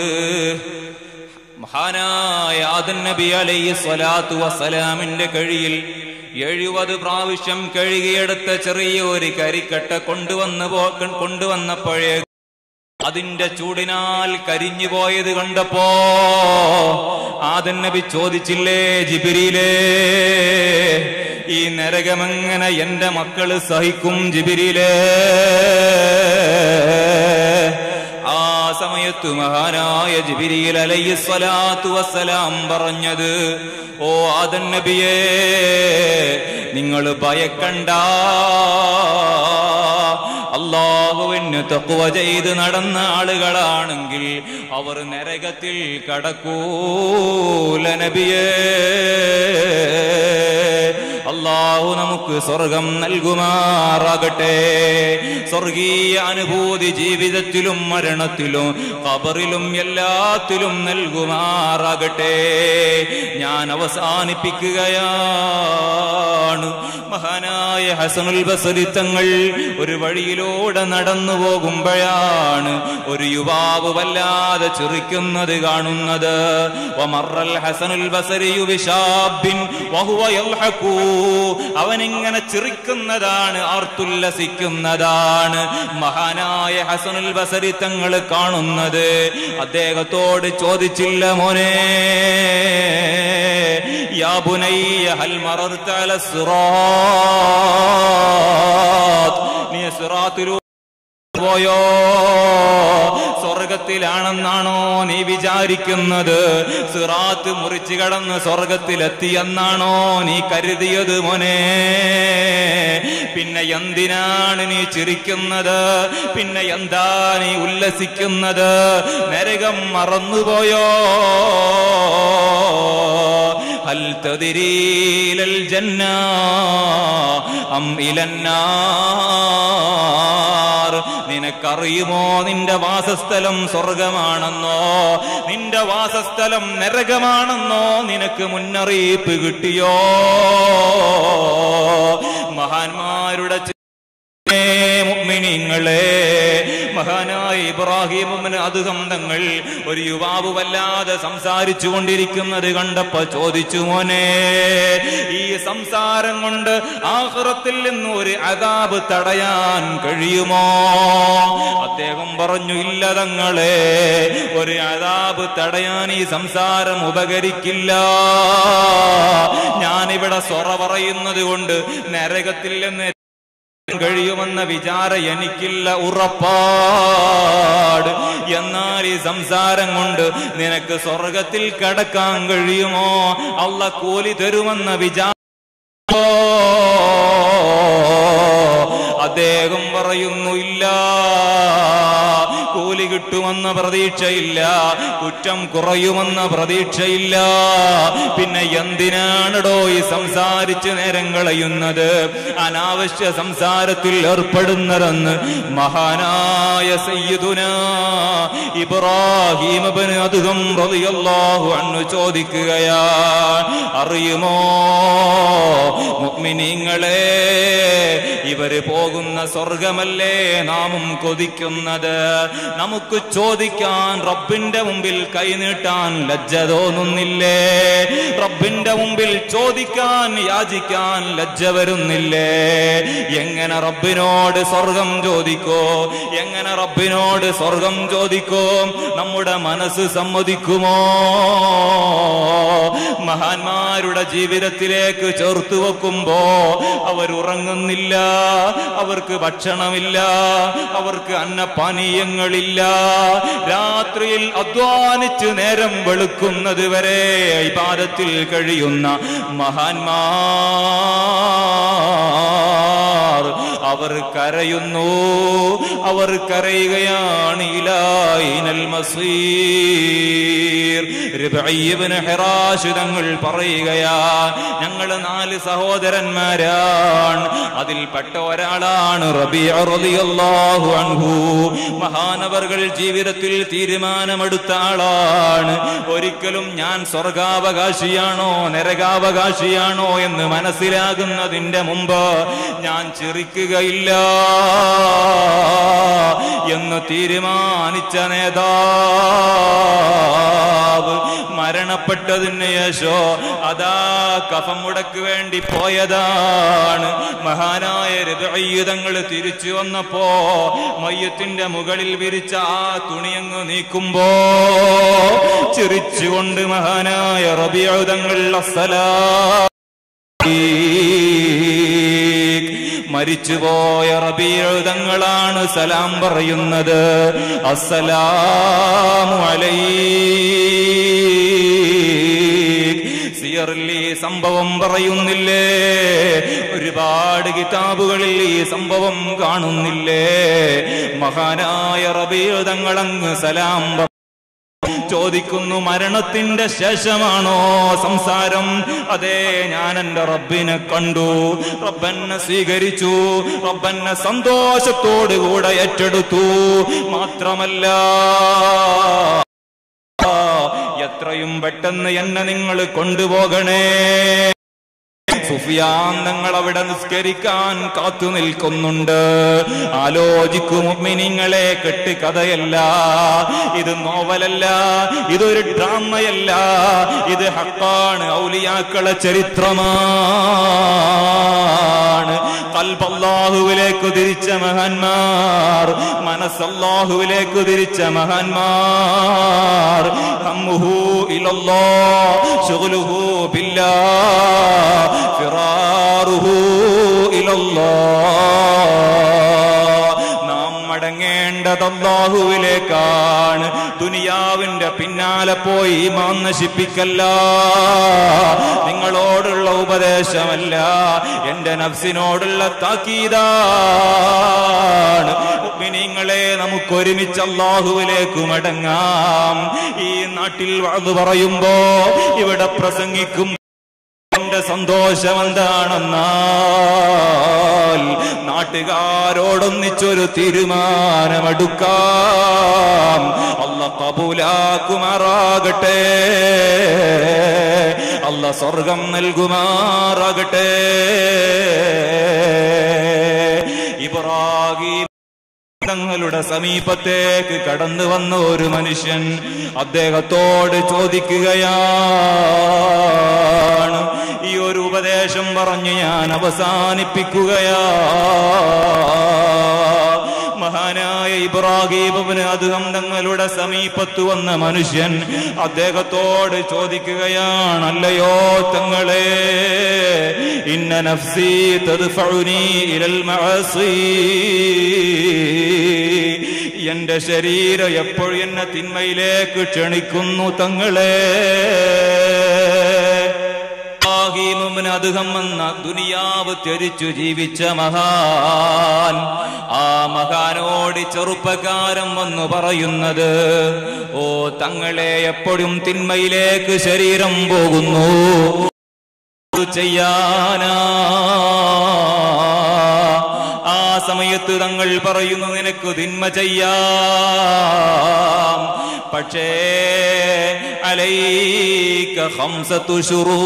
മഹാനായ ആദം നബി അലൈഹി സ്വലാത്തു വസ്സലാമിന്റെ കഴിയിൽ 70 പ്രാവശ്യം കഴുകിയെടുത്ത ചെറിയൊരു കരിക്കട്ട കൊണ്ടുവന്നപ്പോഴേ അതിന്റെ ചൂടിനാൽ കരിഞ്ഞു പോയത് കണ്ടപ്പോ ആദം നബി ചോദിച്ചില്ലേ, ജിബ്രീലേ, ഈ നരകമെങ്ങനെ എന്റെ മക്കള് സഹിക്കും ജിബ്രീലേ? ആ സമയത്ത് മഹാനായ ജിബ്രീൽ അലൈഹി സ്വലാത്തു വസ്സലാം പറഞ്ഞത്, ഓ ആദം നബിയേ, നിങ്ങൾ ഭയക്കണ്ട. അല്ലാഹുവിന് തഖ്വ ചെയ്ത് നടന്ന ആളുകളാണെങ്കിൽ അവർ നരകത്തിൽ കടക്കൂല നബിയേ. അല്ലാഹു നമുക്ക് സ്വർഗം നൽകുമാറാകട്ടെ. സ്വർഗീയ അനുഭൂതി ജീവിതത്തിലും മരണത്തിലും ഖബറിലും എല്ലാത്തിലും നൽകുമാറാകട്ടെ. ഞാൻ അവസാനിപ്പിക്കുകയാണ്. മഹാനായ ഹസനുൽ ബസ്രി തങ്ങൾ ഒരു വഴിയിലൂടെ നടന്നു പോകുമ്പോഴാണ് ഒരു യുവാവ് വല്ലാതെ ചിരിക്കുന്നത് കാണുന്നത്. വമറൽ ഹസനുൽ ബസ്രി ബിശാബിൻ വഹുവ യൽഹഖു, അവനിങ്ങനെ ചിരിക്കുന്നതാണ്, ആർത്തുല്ലസിക്കുന്നതാണ് മഹാനായ ഹസനുൽ ബസ്രി തങ്ങൾ കാണുന്നത്. അദ്ദേഹത്തോട് ചോദിച്ചില്ല, മോനെ, യാ ബുനയ്യ ഹൽ മറർത അല സിറാത്ത്, നീ സിറാത്തിലൂടെ പോയോ? സ്വർഗത്തിൽ സ്വർഗത്തിലാണെന്നാണോ നീ വിചാരിക്കുന്നത്? സിറാത്ത് മുറിച്ചു കടന്ന് സ്വർഗത്തിലെത്തിയെന്നാണോ നീ കരുതിയത് മോനെ? പിന്നെ എന്തിനാണ് നീ ചിരിക്കുന്നത്? പിന്നെ എന്താ നീ ഉല്ലസിക്കുന്നത്? നരകം മറന്നുപോയോ? ഹൽ തദ്രീ ലൽ ജന്ന അം ഇലന്നാർ? നിനക്കറിയുമോ നിന്റെ വാസസ്ഥലം സ്വർഗമാണെന്നോ നിന്റെ വാസസ്ഥലം നരകമാണെന്നോ നിനക്ക് മുന്നറിയിപ്പ് കിട്ടിയോ? മഹാന്മാരുടെ മുഅ്മിനീങ്ങളെ, മഹാനായ ഇബ്രാഹിം ഇബ്നു അദ്ഹം തങ്ങൾ ഒരു യുവാവ് വല്ലാതെ സംസാരിച്ചു കൊണ്ടിരിക്കുന്നത് കണ്ടപ്പോ ചോദിച്ചു, മോനെ, ഈ സംസാരം കൊണ്ട് ആഖിറത്തിൽ നിന്ന് ഒരു അദാബ് തടയാൻ കഴിയുമോ? അദ്ദേഹം പറഞ്ഞു, ഇല്ല തങ്ങളെ, ഒരു അദാബ് തടയാൻ ഈ സംസാരം ഉപകരിക്കില്ല. ഞാനിവിടെ സൊറ പറയുന്നത് കൊണ്ട് നരകത്തിൽ നിന്ന് കഴിയുമെന്ന വിചാരം എനിക്കില്ല, ഉറപ്പാട്. എന്നാൽ ഈ സംസാരം കൊണ്ട് നിനക്ക് സ്വർഗത്തിൽ കടക്കാൻ കഴിയുമോ? അല്ലാഹ് കൂലി തരുമെന്ന വിചാരം അദ്ദേഹം പറയുന്നു, ഇല്ല, കൂലി കിട്ടുമെന്ന പ്രതീക്ഷയില്ല, കുറ്റം കുറയുമെന്ന പ്രതീക്ഷയില്ല. പിന്നെ എന്തിനാണോ ഈ സംസാരിച്ച് നേരം കളയുന്നത്, അനാവശ്യ സംസാരത്തിൽ ഏർപ്പെടുന്നതെന്ന് മഹാനായ സയ്യിദുനാ ഇബ്രാഹിം ഇബ്നു അദ്ഹം റളിയല്ലാഹു അൻഹു ചോദിക്കുകയാ. അറിയുമോ മുഅ്മിനീങ്ങളെ, ഇവര് പോകുന്ന സ്വർഗമല്ലേ നാമും കൊതിക്കുന്നത്? നമുക്ക് ചോദിക്കാൻ റബ്ബിന്റെ മുമ്പിൽ കൈനീട്ടാൻ ലജ്ജ തോന്നുന്നില്ലേ? റബ്ബിന്റെ മുമ്പിൽ ചോദിക്കാൻ യാചിക്കാൻ ലജ്ജ വരുന്നില്ലേ? എങ്ങനെ റബ്ബിനോട് സ്വർഗം ചോദിക്കോ? എങ്ങനെ റബ്ബിനോട് സ്വർഗം ചോദിക്കോ? നമ്മുടെ മനസ്സ് സമ്മതിക്കുമോ? മഹാന്മാരുടെ ജീവിതത്തിലേക്ക് ചേർത്ത് വെക്കുമ്പോ അവരുറങ്ങുന്നില്ല, അവർക്ക് ഭക്ഷണമില്ല, അവർക്ക് അന്നപാനീയങ്ങളില്ല. രാത്രിയിൽ അധ്വാനിച്ച് നേരം വെളുക്കുന്നത് വരെ ഇബാദത്തിൽ കഴിയുന്ന മഹാന്മാർ അവർ കരയുന്നു. അവർ കരയുകയാണ്, ഇലായിനൽ മസീർ. റിബഈ ഇബ്നു ഹിറാശ് തങ്ങൾ പറയുകയാ, ഞങ്ങൾ 4 സഹോദരന്മാരാണ്, അതിൽപ്പെട്ട ഒരാളാണ് റബീഅ റളിയല്ലാഹു അൻഹു. മഹാനവർകൾ ജീവിതത്തിൽ തീരുമാനമെടുത്ത ആളാണ്. ഒരിക്കലും ഞാൻ സ്വർഗാവകാശിയാണോ നരകാവകാശിയാണോ എന്ന് മനസ്സിലാകുന്നതിന്റെ മുമ്പ് ഞാൻ ചിരിക്കുകയില്ല എന്ന് തീരുമാനിച്ച നേതാവ് മരണപ്പെട്ടതിന് ശേഷം അതാ കഫം മുടക്ക് വേണ്ടി പോയതാണ്. മഹാനായ റിബഈ തങ്ങൾ തിരിച്ചു വന്നപ്പോ മയ്യത്തിന്റെ മുകളിൽ വിരിച്ച ആ തുണിയങ്ങ് നീക്കുമ്പോ ചിരിച്ചുകൊണ്ട് മഹാനായ റബീഉ തങ്ങൾ മരിച്ചുപോയ റബീഉ തങ്ങളാണ് സലാം പറയുന്നത്. അസ്സലാമു അലൈക്. സിയറിൽ ഈ സംഭവം പറയുന്നില്ലേ? ഒരുപാട് കിതാബുകളിൽ ഈ സംഭവം കാണുന്നില്ലേ? മഹാനായ റബീഉ തങ്ങളങ്ങ് സലാം ചോദിക്കുന്നു, മരണത്തിന്റെ ശേഷമാണോ സംസാരം? അതെ, ഞാൻ എന്റെ റബ്ബിനെ കണ്ടു, റബ്ബെന്നെ സ്വീകരിച്ചു, റബ്ബെന്നെ സന്തോഷത്തോടുകൂടെ ഏറ്റെടുത്തു. മാത്രമല്ല, എത്രയും പെട്ടെന്ന് എന്നെ നിങ്ങൾ കൊണ്ടുപോകണേ. സുഫിയാൻ തങ്ങൾ അവിടെ നിസ്കരിക്കാൻ കാത്തു നിൽക്കുന്നുണ്ട്. ആലോചിക്കും മുഅ്മിനീങ്ങളെ, കെട്ടുകഥയല്ല, ഇത് നോവലല്ല, ഇതൊരു ഡ്രാമയല്ല, ഇത് ഹഖാണ്, ഔലിയാക്കളെ ചരിത്രമാണ്. ഖൽബ് അല്ലാഹുവിലേക്ക് തിരിച്ച മഹാന്മാർ, മനസ്സ് അല്ലാഹുവിലേക്ക് തിരിച്ച മഹാന്മാർ. ഹമ്മുഹു ഇലല്ലാഹ്, ശുഗ്ലുഹു ബില്ലാഹ്, ഫിറാറുഹു ഇലല്ലാഹ്. നാം മടങ്ങേണ്ടത് അല്ലാഹുവിലേക്കാണ്. ദുനിയാവിന്റെ പിന്നാലെ പോയി ഈമാൻ നശിപ്പിക്കല്ല. നിങ്ങളോടുള്ള ഉപദേശമല്ല, എന്റെ നഫ്സിനോടുള്ള താക്കീതാണ്. മുഅ്മിനീങ്ങളെ, നമുക്ക് ഒരുമിച്ച് അല്ലാഹുവിലേക്ക് മടങ്ങാം. ഈ നാട്ടിൽ വഅദ് പറയുമ്പോ, ഇവിടെ പ്രസംഗിക്കും എന്റെ സന്തോഷം എന്താണെന്നാൽ നാട്ടുകാരോടൊന്നിച്ചൊരു തീരുമാനമെടുക്കാം. അല്ലാഹ് കബൂലാക്കുമാറാകട്ടെ, അല്ലാഹ് സ്വർഗം നൽകുമാറാകട്ടെ. ഇബ്രാഹിം തങ്ങളുടെ സമീപത്തേക്ക് കടന്നു വന്ന ഒരു മനുഷ്യൻ അദ്ദേഹത്തോട് ചോദിക്കുകയാണ്. ഈ ഒരു ഉപദേശം പറഞ്ഞു ഞാൻ അവസാനിപ്പിക്കുകയാ. മഹാനായ ഇബ്രാഹിം ഇബ്നു അദ്ഹം തങ്ങളുടെ സമീപത്ത് വന്ന മനുഷ്യൻ അദ്ദേഹത്തോട് ചോദിക്കുകയാണ്, അല്ലയോ തങ്ങളെ, ഇന്ന നഫ്സി തദ്ഫഉനി ഇലൽ മഅസി, എന്റെ ശരീരം എപ്പോഴും എന്നെ തിന്മയിലേക്ക് ക്ഷണിക്കുന്നു തങ്ങളെ. അദ്ദേഹം എന്ന ദുനിയാവ് ത്യജിച്ചു ജീവിച്ച മഹാൻ, ആ മഹാനോട് ചെറുപ്പക്കാരൻ വന്നു പറയുന്നത്, ഓ തങ്ങളെ, എപ്പോഴും തിന്മയിലേക്ക് ശരീരം പോകുന്നു, ചെയ്യാനാ? ആ സമയത്ത് തങ്ങൾ പറയുന്നു, നിനക്ക് തിന്മ ചെയ്യാം, പക്ഷേ അലൈക ഖംസതു ശുറൂത്ത്,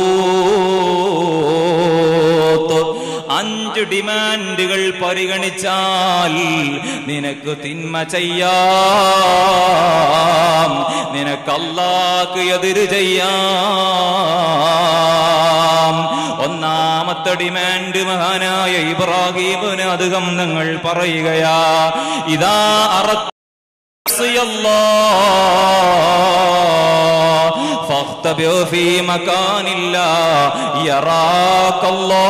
5 ഡിമാൻഡുകൾ പരിഗണിച്ചാൽ നിനക്ക് തിന്മ ചെയ്യാം, നിനക്ക് അല്ലാഹ്ക്ക് എതിര് ചെയ്യാം. ഒന്നാമത്തെ ഡിമാൻഡ് മഹാനായ ഇബ്രാഹിം ഇബ്നു അദ്ഹം തങ്ങൾ പറയുകയാ, ഇദാ فاختبئ في مكان لا يراك الله.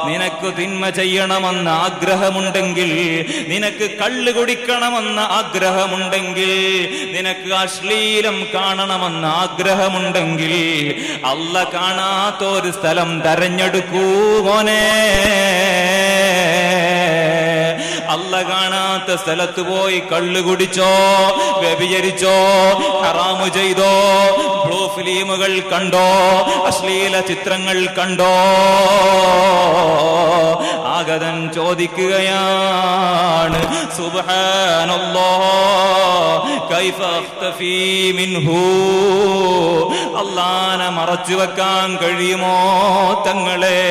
നിനക്ക് തിന്മ ചെയ്യണമെന്ന ആഗ്രഹമുണ്ടെങ്കിൽ, നിനക്ക് കള്ള് കുടിക്കണമെന്ന ആഗ്രഹമുണ്ടെങ്കിൽ, നിനക്ക് അശ്ലീലം കാണണമെന്ന ആഗ്രഹമുണ്ടെങ്കിൽ, അല്ലാഹ് കാണാത്ത ഒരു സ്ഥലം തെരഞ്ഞെടുക്കൂ മോനെ. അല്ലാഹ് കാണാത്ത സ്ഥലത്ത് പോയി കള്ളു കുടിച്ചോ, വ്യഭിചരിച്ചോ, ഹറാമു ചെയ്തോ, ബ്ലൂ ഫിലിമുകൾ കണ്ടോ, അശ്ലീല ചിത്രങ്ങൾ കണ്ടോ? ആഗതൻ ചോദിക്കുകയാണ്, സുബ്ഹാനല്ലാഹ് കൈഫ അഖ്തഫീ മിൻഹു, അല്ലാഹനെ മറച്ചു വെക്കാൻ കഴിയുമോ തങ്ങളെ?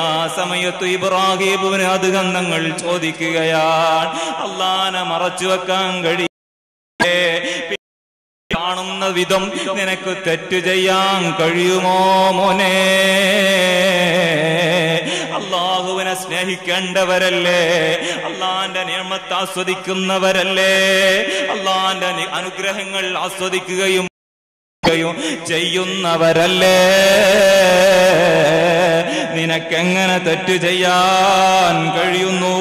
ആ സമയത്ത് ഇബ്രാഹിം ഇബ്നു അദ്ഹം തങ്ങൾ ചോദിക്കുകയാണ്, അല്ലാഹനെ മറച്ചു വെക്കാൻ കഴിയും? കാണുന്ന വിധം നിനക്ക് തെറ്റ് ചെയ്യാൻ കഴിയുമോ മോനെ? അല്ലാഹുവിനെ സ്നേഹിക്കേണ്ടവരല്ലേ, അല്ലാഹുവിന്റെ നിഅമത്ത് ആസ്വദിക്കുന്നവരല്ലേ, അല്ലാഹുവിന്റെ അനുഗ്രഹങ്ങൾ ആസ്വദിക്കുകയും ചെയ്യുന്നവരല്ലേ? നിനക്കെങ്ങനെ തെറ്റ് ചെയ്യാൻ കഴിയുന്നു?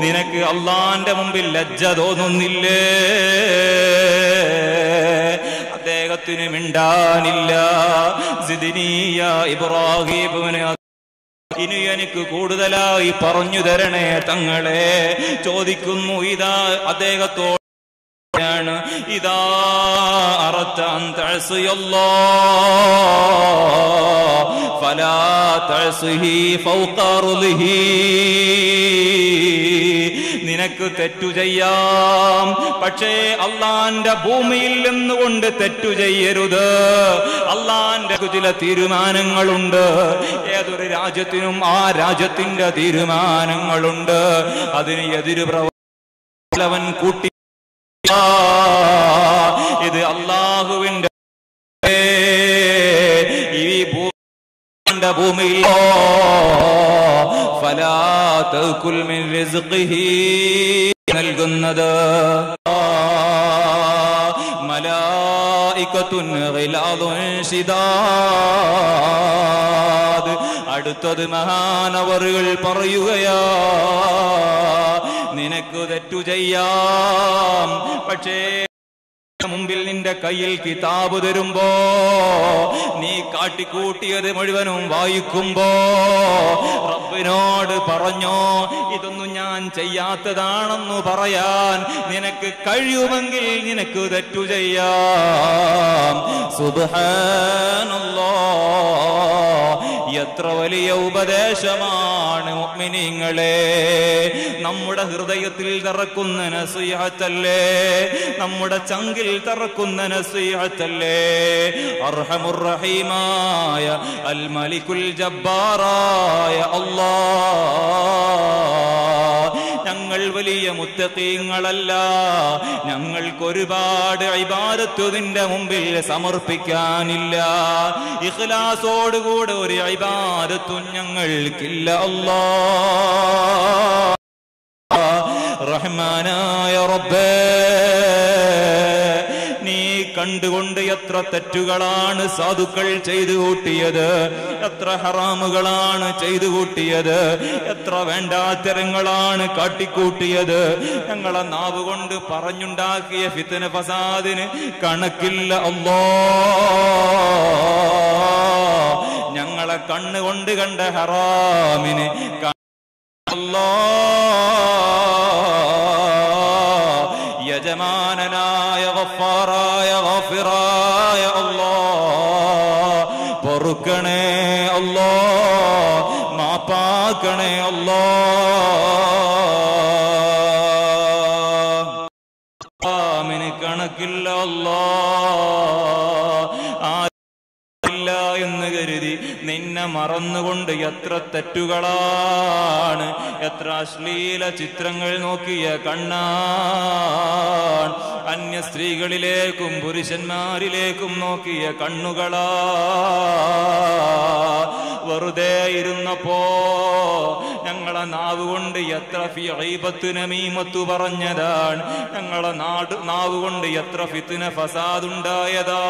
നിനക്ക് അല്ലാഹുവിന്റെ മുമ്പിൽ ലജ്ജ തോന്നുന്നില്ലേ? അദ്ദേഹത്തിന് മിണ്ടാനില്ല. സിദ്നി യാ ഇബ്രാഹിം ഇബ്നു അദ്ഹം, ഇനി എനിക്ക് കൂടുതലായി പറഞ്ഞു തരണേ തങ്ങളെ. ചോദിക്കുന്നു, ഇതാ അദ്ദേഹത്തോട്, ഇതാ അറദ്ത അൻ തഅസിയല്ലാഹ് ഫലാ തഅസിഹി ഫൗഖ അർളിഹി. നിനക്ക് തെറ്റു ചെയ്യാം, പക്ഷേ അല്ലാഹുവിന്റെ ഭൂമിയിൽ നിന്നുകൊണ്ട് തെറ്റു ചെയ്യരുത്. അല്ലാഹുവിന്റെ ചില തീരുമാനങ്ങളുണ്ട്. ഏതൊരു രാജ്യത്തിനും ആ രാജ്യത്തിന്റെ തീരുമാനങ്ങളുണ്ട്. അതിന് എതിര് പ്രവർത്തനവൻ കൂട്ടി. ഇത് അല്ലാഹുവിന്റെ ഈ ഭൂമിയിൽ ഫലാ തഅകുൽ മിൻ റിസ്ഖിഹി നൽകുന്നത് മലായികത്തുൻ ഗിലാദുൻ ശിദാദ്, അടുത്തത് മഹാനവറുകൾ പറയുകയാ, നിനക്ക് തെറ്റു ചെയ്യാം, പക്ഷേ മുമ്പിൽ നിന്റെ കയ്യിൽ കിതാബ് തരുമ്പോ നീ കാട്ടിക്കൂട്ടിയത് മുഴുവനും വായിക്കുമ്പോ റബ്ബിനോട് പറഞ്ഞോ, ഇതൊന്നും ഞാൻ ചെയ്യാത്തതാണെന്നു പറയാൻ നിനക്ക് കഴിയുമെങ്കിൽ നിനക്ക് തെറ്റു ചെയ്യാം. സുബ്ഹാനല്ലാഹ്, എത്ര വലിയ ഉപദേശമാണ് മുഅ്മിനീങ്ങളെ. നമ്മുടെ ഹൃദയത്തിൽ തറക്കുന്ന നസീഹത്തല്ലേ, നമ്മുടെ ചങ്കിൽ തറക്കുന്ന നസീഹത്തല്ലേ. അർഹമുർ റഹീമായ അൽ മലിക്കുൽ ജബ്ബാറായ അല്ലാഹ്, ഞങ്ങൾ വലിയ മുത്തഖീങ്ങളല്ല, ഞങ്ങൾക്കൊരുപാട് ഇബാദത്ത് നിന്റെ മുമ്പിൽ സമർപ്പിക്കാനില്ല. ഇഖ്ലാസോടുകൂടെ ഒരു ഇബാദത്തും ഞങ്ങൾക്കില്ല. അല്ലാഹ് റഹ്മാനായ റബ്ബേ, നീ കണ്ടുകൊണ്ട് എത്ര തെറ്റുകളാണ് സാധുക്കൾ ചെയ്തു കൂട്ടിയത്, എത്ര ഹറാമുകളാണ് ചെയ്തു കൂട്ടിയത്, എത്ര വേണ്ടാത്തരങ്ങളാണ് കാട്ടിക്കൂട്ടിയത്. ഞങ്ങളെ നാവ് കൊണ്ട് പറഞ്ഞുണ്ടാക്കിയ ഫിത്ന ഫസാദിന് കണക്കില്ല. അല്ലാഹ് ഞങ്ങളെ കണ്ണുകൊണ്ട് കണ്ട ഹറാമിന് യജമാനനായ ഗഫാറായ ഗാഫിറായ അല്ലാഹ് പൊറുക്കണേ അല്ലാഹ്, മാപ്പാക്കണേ അല്ലാഹ്. കണക്കില്ല അല്ലാഹ് എന്ന് കരുതി നിന്നെ മറന്നുകൊണ്ട് എത്ര തെറ്റുകളാണ്, എത്ര അശ്ലീല ചിത്രങ്ങൾ നോക്കിയ കണ്ണാൻ, അന്യ സ്ത്രീകളിലേക്കും പുരുഷന്മാരിലേക്കും നോക്കിയ കണ്ണുകളാ. വെറുതെ ഇരുന്നപ്പോ ഞങ്ങളെ നാവ് കൊണ്ട് എത്ര ഫീബത്ത് നമീമത്ത് പറഞ്ഞതാണ്, ഞങ്ങളെ നാവ് കൊണ്ട് എത്ര ഫിത്ന ഫസാദുണ്ടായതാ.